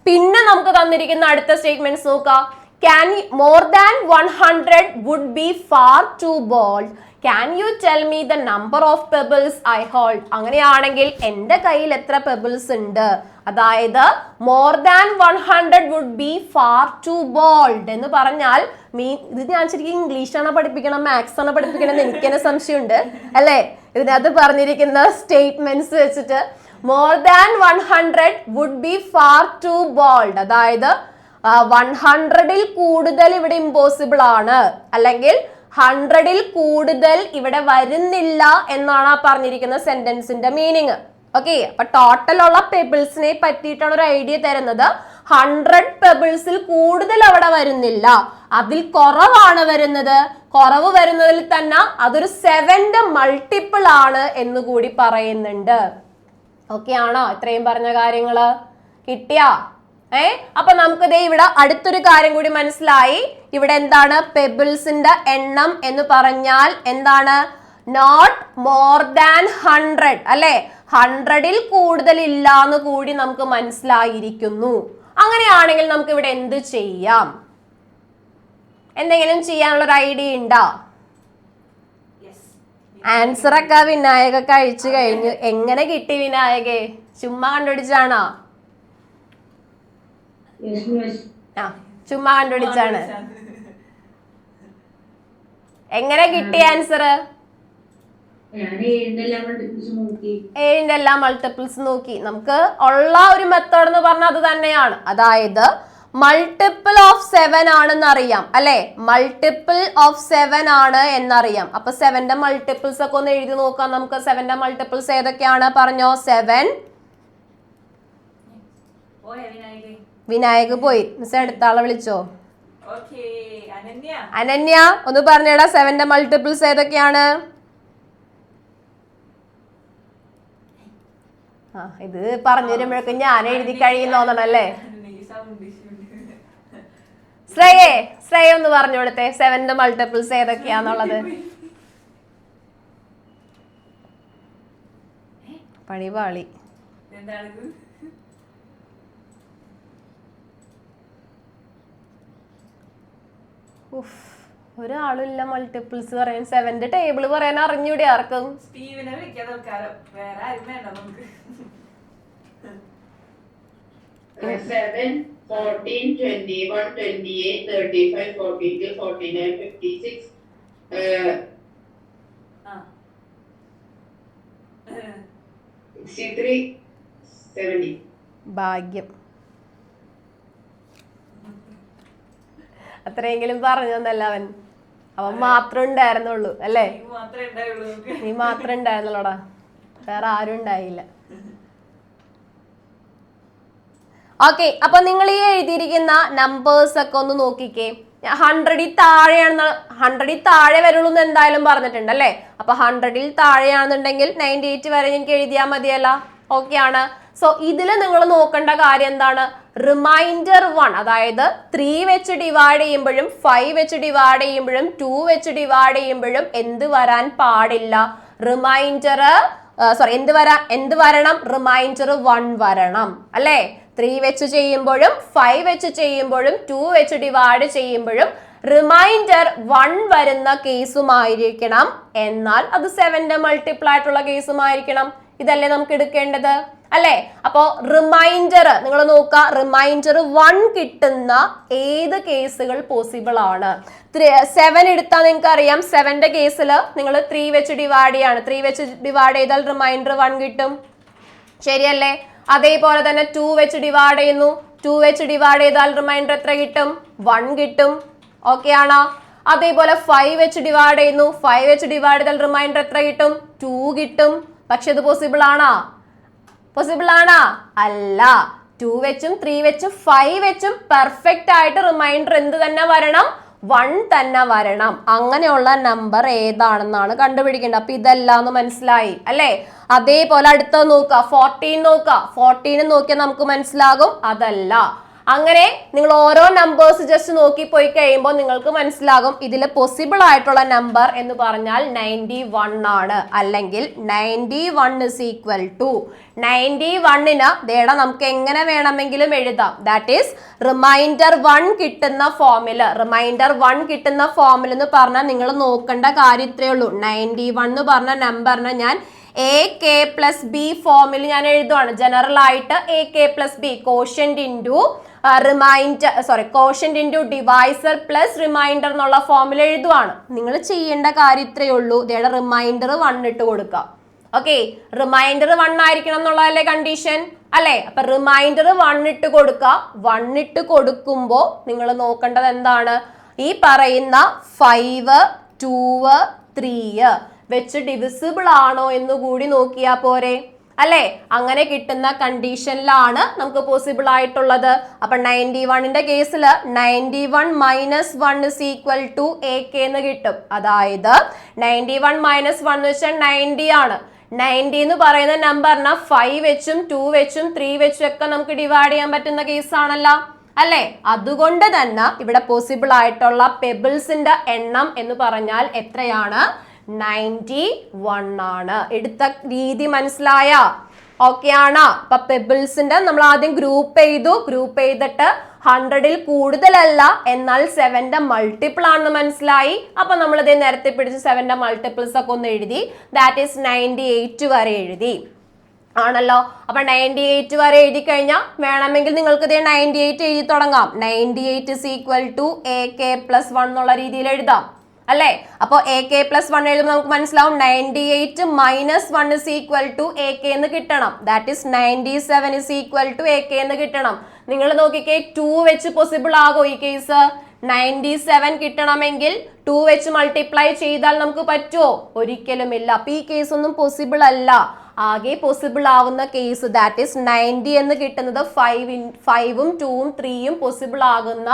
പിന്നെ നമുക്ക് തന്നിരിക്കുന്ന അടുത്ത സ്റ്റേറ്റ്മെന്റ്സ് നോക്കാം. Can more than 100 would be far too bold. Can you tell me the number of pebbles I hold? അങ്ങനെയാണെങ്കിൽ എൻ്റെ കയ്യിൽ എത്ര പെബിൾസ് ഉണ്ട്? അതായത് more than 100 would be far too bold എന്ന് പറഞ്ഞാൽ ഇത് ഞാൻ ശരിക്കും ഇംഗ്ലീഷാണ് പഠിപ്പിക്കണം മാത്സ് ആണ് പഠിപ്പിക്കണം എന്ന് എനിക്ക് തന്നെ സംശയമുണ്ട് അല്ലേ? ഇതിനകത്ത് പറഞ്ഞിരിക്കുന്ന സ്റ്റേറ്റ്മെന്റ്സ് വെച്ചിട്ട് more than 100 would be far too bold, അതായത് 100ൽ കൂടുതൽ ഇവിടെ ഇമ്പോസിബിൾ ആണ്, അല്ലെങ്കിൽ 100ൽ കൂടുതൽ ഇവിടെ വരുന്നില്ല എന്നാണ് ആ പറഞ്ഞിരിക്കുന്ന സെന്റൻസിന്റെ മീനിങ്. ഓക്കെ, അപ്പൊ ടോട്ടൽ ഉള്ള പെബിൾസിനെ പറ്റിയിട്ടാണ് ഒരു ഐഡിയ തരുന്നത്. 100 പെബിൾസിൽ കൂടുതൽ അവിടെ വരുന്നില്ല, അതിൽ കുറവാണ് വരുന്നത്. കുറവ് വരുന്നതിൽ തന്നെ അതൊരു 7ന്റെ മൾട്ടിപ്പിൾ ആണ് എന്ന് കൂടി പറയുന്നുണ്ട്. ഓക്കെ ആണോ? ഇത്രയും പറഞ്ഞ കാര്യങ്ങള് കിട്ടിയാ? അപ്പൊ നമുക്ക് ദേ ഇവിടെ അടുത്തൊരു കാര്യം കൂടി മനസ്സിലായി. ഇവിടെ എന്താണ്? പെബിൾസിന്റെ എണ്ണം എന്ന് പറഞ്ഞാൽ എന്താണ്? നോട്ട് മോർ ദാൻ 100 അല്ലെ? 100ൽ കൂടുതൽ ഇല്ല എന്ന് കൂടി നമുക്ക് മനസ്സിലായിരിക്കുന്നു. അങ്ങനെയാണെങ്കിൽ നമുക്ക് ഇവിടെ എന്ത് ചെയ്യാം? എന്തെങ്കിലും ചെയ്യാനുള്ള ഒരു ഐഡിയ ഉണ്ടോ? ആൻസർ ഒക്കെ വിനായക കഴിച്ചു കഴിഞ്ഞു. എങ്ങനെ കിട്ടി വിനായകെ? ചുമ്മാ കണ്ടുപിടിച്ചാണോ? ചുമ്മാ കണ്ടുപിടിച്ചാണ്. എങ്ങനെ കിട്ടി ആൻസർ? 7ന്റെ എല്ലാ മൾട്ടിപ്പിൾസ് നോക്കി. നമുക്ക് ഉള്ള ഒരു മെത്തേഡ് എന്ന് പറഞ്ഞാൽ അത് തന്നെയാണ്. അതായത് മൾട്ടിപ്പിൾ ഓഫ് 7 ആണെന്ന് അറിയാം അല്ലെ? മൾട്ടിപ്പിൾ ഓഫ് 7 ആണ് എന്നറിയാം. അപ്പൊ 7ന്റെ മൾട്ടിപ്പിൾസ് ഒക്കെ ഒന്ന് എഴുതി നോക്കാം നമുക്ക്. 7ന്റെ മൾട്ടിപ്പിൾസ് ഏതൊക്കെയാണ് പറഞ്ഞോ? 7 വിനായക് പോയി. മിസ് അടുത്ത ആളെ വിളിച്ചോ? അനന്യ ഒന്ന് പറഞ്ഞേടാ 7ന്റെ മൾട്ടിപ്പിൾസ് ഏതൊക്കെയാണ്? ഇത് പറഞ്ഞു തരുമ്പോഴേക്കും ഞാൻ എഴുതി കഴിയുന്നോന്നല്ലേ? ശ്രേയ ഒന്ന് പറഞ്ഞു കൊടുത്തേ 7ന്റെ മൾട്ടിപ്പിൾസ് ഏതൊക്കെയാന്നുള്ളത്. പണിപാളി. ഒരാളില്ല മൾട്ടിപ്പിൾസ് പറയാൻ. 7ന്റെ ടേബിൾ പറയാൻ അറിഞ്ഞൂടെ ആർക്കും? സ്റ്റീവിനെ വിളിക്കാൻ തൽക്കാലം, വേറെ ആരും വേണ്ട നമുക്ക്. 7, 14, 21, 28, 35, 42, 49, 56, 63, 70. ഭാഗ്യം, അത്രയെങ്കിലും പറഞ്ഞൊന്നല്ല അവൻ മാത്രം ഉണ്ടായിരുന്നുള്ളൂ അല്ലേ? നീ മാത്രം ഉണ്ടായിരുന്നുള്ളൂടാ, വേറെ ആരും ഉണ്ടായില്ല. ഓക്കെ, അപ്പൊ നിങ്ങൾ ഈ എഴുതിയിരിക്കുന്ന നമ്പേഴ്സ് ഒക്കെ ഒന്ന് നോക്കിക്കേ. 100ൽ താഴെയാണെന്ന്, 100ൽ താഴെ വരുള്ളൂ എന്ന് എന്തായാലും പറഞ്ഞിട്ടുണ്ട് അല്ലേ? അപ്പൊ 100ൽ താഴെയാണെന്നുണ്ടെങ്കിൽ 98 വരെ എനിക്ക് എഴുതിയാൽ മതിയല്ല. ഓക്കെ ആണ്. സോ ഇതിൽ നിങ്ങൾ നോക്കേണ്ട കാര്യം എന്താണ്? റിമൈൻഡർ 1, അതായത് 3 വെച്ച് ഡിവൈഡ് ചെയ്യുമ്പോഴും 5 വെച്ച് ഡിവൈഡ് ചെയ്യുമ്പോഴും 2 വെച്ച് ഡിവൈഡ് ചെയ്യുമ്പോഴും എന്ത് വരാൻ പാടില്ല? റിമൈൻഡർ എന്ത് വരണം? റിമൈൻഡർ 1 വരണം അല്ലേ? 3 വെച്ച് ചെയ്യുമ്പോഴും 5 വെച്ച് ചെയ്യുമ്പോഴും 2 വെച്ച് ഡിവൈഡ് ചെയ്യുമ്പോഴും റിമൈൻഡർ 1 വരുന്ന കേസുമായിരിക്കണം. എന്നാൽ അത് 7ന്റെ മൾട്ടിപ്പിൾ ആയിട്ടുള്ള കേസുമായിരിക്കണം. ഇതല്ലേ നമുക്ക് എടുക്കേണ്ടത് അല്ലേ? അപ്പോ റിമൈൻഡർ നിങ്ങൾ നോക്കുക, റിമൈൻഡർ 1 കിട്ടുന്ന ഏത് കേസുകൾ പോസിബിൾ ആണ്? 7 എടുത്താൽ നിങ്ങൾക്ക് അറിയാം, 7ന്റെ കേസിൽ നിങ്ങൾ 3 വെച്ച് ഡിവൈഡ് ചെയ്യാണ്. 3 വെച്ച് ഡിവൈഡ് ചെയ്താൽ റിമൈൻഡർ 1 കിട്ടും, ശരിയല്ലേ? അതേപോലെ തന്നെ 2 വെച്ച് ഡിവൈഡ് ചെയ്യുന്നു. 2 വെച്ച് ഡിവൈഡ് ചെയ്താൽ റിമൈൻഡർ എത്ര കിട്ടും? 1 കിട്ടും. ഓക്കെ ആണോ? അതേപോലെ 5 വെച്ച് ഡിവൈഡ് ചെയ്യുന്നു. 5 വെച്ച് ഡിവൈഡ് ചെയ്താൽ റിമൈൻഡർ എത്ര കിട്ടും? 2 കിട്ടും. പക്ഷെ ഇത് പോസിബിൾ ആണോ? പോസിബിൾ ആണോ? അല്ല. 2 വെച്ചും 3 വെച്ചും 5 വെച്ചും പെർഫെക്റ്റ് ആയിട്ട് റിമൈൻഡർ എന്ത് തന്നെ വരണം? 1 തന്നെ വരണം. അങ്ങനെയുള്ള നമ്പർ ഏതാണെന്നാണ് കണ്ടുപിടിക്കേണ്ടത്. അപ്പൊ ഇതെല്ലാം ഒന്ന് മനസ്സിലായി അല്ലേ? അതേപോലെ അടുത്തത് നോക്കുക, 14 നോക്കുക. 14 നോക്കിയാൽ നമുക്ക് മനസ്സിലാകും അതല്ല. അങ്ങനെ നിങ്ങൾ ഓരോ നമ്പേഴ്സ് ജസ്റ്റ് നോക്കി പോയി കഴിയുമ്പോൾ നിങ്ങൾക്ക് മനസ്സിലാകും ഇതിൽ പോസിബിൾ ആയിട്ടുള്ള നമ്പർ എന്ന് പറഞ്ഞാൽ 91 ആണ്. അല്ലെങ്കിൽ 91 is equal to 91ന് ദേടാ നമുക്ക് എങ്ങനെ വേണമെങ്കിലും എഴുതാം. ദാറ്റ് ഈസ് റിമൈൻഡർ 1 കിട്ടുന്ന ഫോമില്. റിമൈൻഡർ 1 കിട്ടുന്ന ഫോമിൽ എന്ന് പറഞ്ഞാൽ നിങ്ങൾ നോക്കേണ്ട കാര്യം ഇത്രയേ ഉള്ളൂ. 91 എന്ന് പറഞ്ഞ നമ്പറിനെ ഞാൻ AK+B ഫോമിൽ ഞാൻ എഴുതുവാണ്. ജനറൽ ആയിട്ട് AK+B, quotient into quotient into divisor plus reminder എന്നുള്ള ഫോമിൽ എഴുതുവാണ്. നിങ്ങൾ ചെയ്യേണ്ട കാര്യം ഇത്രയേ ഉള്ളൂ. ഇതേടെ റിമൈൻഡർ 1 ഇട്ട് കൊടുക്കുക. ഓക്കെ, റിമൈൻഡർ 1 ആയിരിക്കണം എന്നുള്ളതല്ലേ കണ്ടീഷൻ അല്ലേ? അപ്പൊ റിമൈൻഡർ 1 ഇട്ട് കൊടുക്കുക. 1 ഇട്ട് കൊടുക്കുമ്പോൾ നിങ്ങൾ നോക്കേണ്ടത് എന്താണ്? ഈ പറയുന്ന 5, 2, 3 വെച്ച് ഡിവിസിബിൾ ആണോ എന്ന് കൂടി നോക്കിയാ പോരെ അല്ലേ? അങ്ങനെ കിട്ടുന്ന കണ്ടീഷനിലാണ് നമുക്ക് പോസിബിൾ ആയിട്ടുള്ളത്. അപ്പൊ 91ന്റെ കേസിൽ 91 - 1 is equal to AK എന്ന് കിട്ടും. അതായത് 91 - 1 എന്ന് വെച്ചാൽ 90 ആണ്. 90 എന്ന് പറയുന്ന നമ്പറിനെ 5 വെച്ചും 2 വെച്ചും 3 വെച്ചും ഒക്കെ നമുക്ക് ഡിവൈഡ് ചെയ്യാൻ പറ്റുന്ന കേസാണല്ലോ അല്ലേ? അതുകൊണ്ട് തന്നെ ഇവിടെ പോസിബിൾ ആയിട്ടുള്ള പെബിൾസിന്റെ എണ്ണം എന്ന് പറഞ്ഞാൽ എത്രയാണ്? 91 ആണ്. എടുത്ത രീതി മനസ്സിലായ? ഓക്കെ ആണ്. അപ്പൊ പെബിൾസിന്റെ നമ്മൾ ആദ്യം ഗ്രൂപ്പ് ചെയ്തിട്ട് 100ൽ കൂടുതലല്ല എന്നാൽ 7ന്റെ മൾട്ടിപ്പിൾ ആണെന്ന് മനസ്സിലായി. അപ്പൊ നമ്മൾ ഇത് നേരത്തെ പിടിച്ച് 7ന്റെ മൾട്ടിപ്പിൾസ് ഒക്കെ ഒന്ന് എഴുതി. ദാറ്റ് ഈസ് 98 വരെ എഴുതി ആണല്ലോ. അപ്പൊ 98 വരെ എഴുതി കഴിഞ്ഞാൽ വേണമെങ്കിൽ നിങ്ങൾക്ക് ഇത് 98 എഴുതി തുടങ്ങാം. 98 is equal to AK+1 എന്നുള്ള രീതിയിൽ എഴുതാം അല്ലേ? അപ്പൊ AK+1 എഴുതുമ്പോൾ നമുക്ക് മനസ്സിലാവും 98 - 1 is equal to AK എന്ന് കിട്ടണം. That is 97 is equal to AK എന്ന് കിട്ടണം. നിങ്ങൾ നോക്കിക്കേ, 2 വെച്ച് പോസിബിൾ ആകോ ഈ കേസ്? 97 കിട്ടണമെങ്കിൽ 2 വെച്ച് മൾട്ടിപ്ലൈ ചെയ്താൽ നമുക്ക് പറ്റുമോ? ഒരിക്കലും ഇല്ല. അപ്പൊ ഈ കേസ് ഒന്നും പോസിബിൾ അല്ല. ആകെ പോസിബിൾ ആവുന്ന കേസ് ദാറ്റ് ഈസ് 90 എന്ന് കിട്ടുന്നത് 5ഉം 2ഉം 3ഉം പോസിബിൾ ആകുന്ന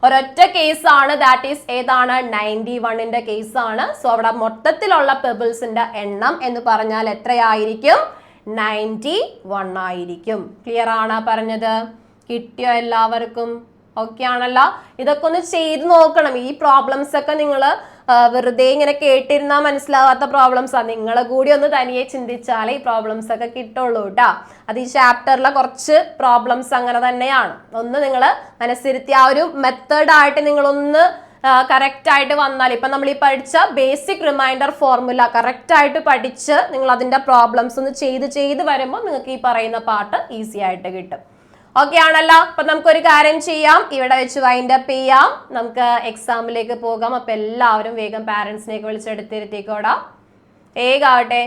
ഒരൊറ്റ കേസാണ്. ദാറ്റ് ഈസ് ഏതാണ്? 91ന്റെ കേസാണ്. സോ അവിടെ മൊത്തത്തിലുള്ള പെബിൾസിന്റെ എണ്ണം എന്ന് പറഞ്ഞാൽ എത്രയായിരിക്കും? 91 ആയിരിക്കും. ക്ലിയർ ആണ് പറഞ്ഞത്? കിട്ടിയോ എല്ലാവർക്കും? ഓക്കെ ആണല്ലോ? ഇതൊക്കെ ഒന്ന് ചെയ്ത് നോക്കണം. ഈ പ്രോബ്ലംസ് ഒക്കെ നിങ്ങൾ വെറുതെ ഇങ്ങനെ കേട്ടിരുന്നാൽ മനസ്സിലാവാത്ത പ്രോബ്ലംസാണ്. നിങ്ങളെ കൂടി ഒന്ന് തനിയെ ചിന്തിച്ചാലേ ഈ പ്രോബ്ലംസ് ഒക്കെ കിട്ടുള്ളൂ കേട്ടോ. അത് ഈ ചാപ്റ്ററിലെ കുറച്ച് പ്രോബ്ലംസ് അങ്ങനെ തന്നെയാണ്. ഒന്ന് നിങ്ങൾ മനസ്സിരുത്തി ആ ഒരു മെത്തേഡായിട്ട് നിങ്ങളൊന്ന് കറക്റ്റ് ആയിട്ട് വന്നാൽ, ഇപ്പം നമ്മൾ ഈ പഠിച്ച ബേസിക് റിമൈൻഡർ ഫോർമുല കറക്റ്റ് ആയിട്ട് പഠിച്ച് നിങ്ങൾ അതിൻ്റെ പ്രോബ്ലംസ് ഒന്ന് ചെയ്ത് വരുമ്പോൾ നിങ്ങൾക്ക് ഈ പറയുന്ന പാർട്ട് ഈസി ആയിട്ട് കിട്ടും. ഓക്കെ ആണല്ലോ? അപ്പൊ നമുക്കൊരു കാര്യം ചെയ്യാം, ഇവിടെ വെച്ച് വൈൻഡ് അപ്പ് ചെയ്യാം, നമുക്ക് എക്സാമിലേക്ക് പോകാം. അപ്പൊ എല്ലാവരും വേഗം പാരന്റ്സിനെയൊക്കെ വിളിച്ചെടുത്തിരുത്തിക്കോടാ. വേഗാവട്ടെ.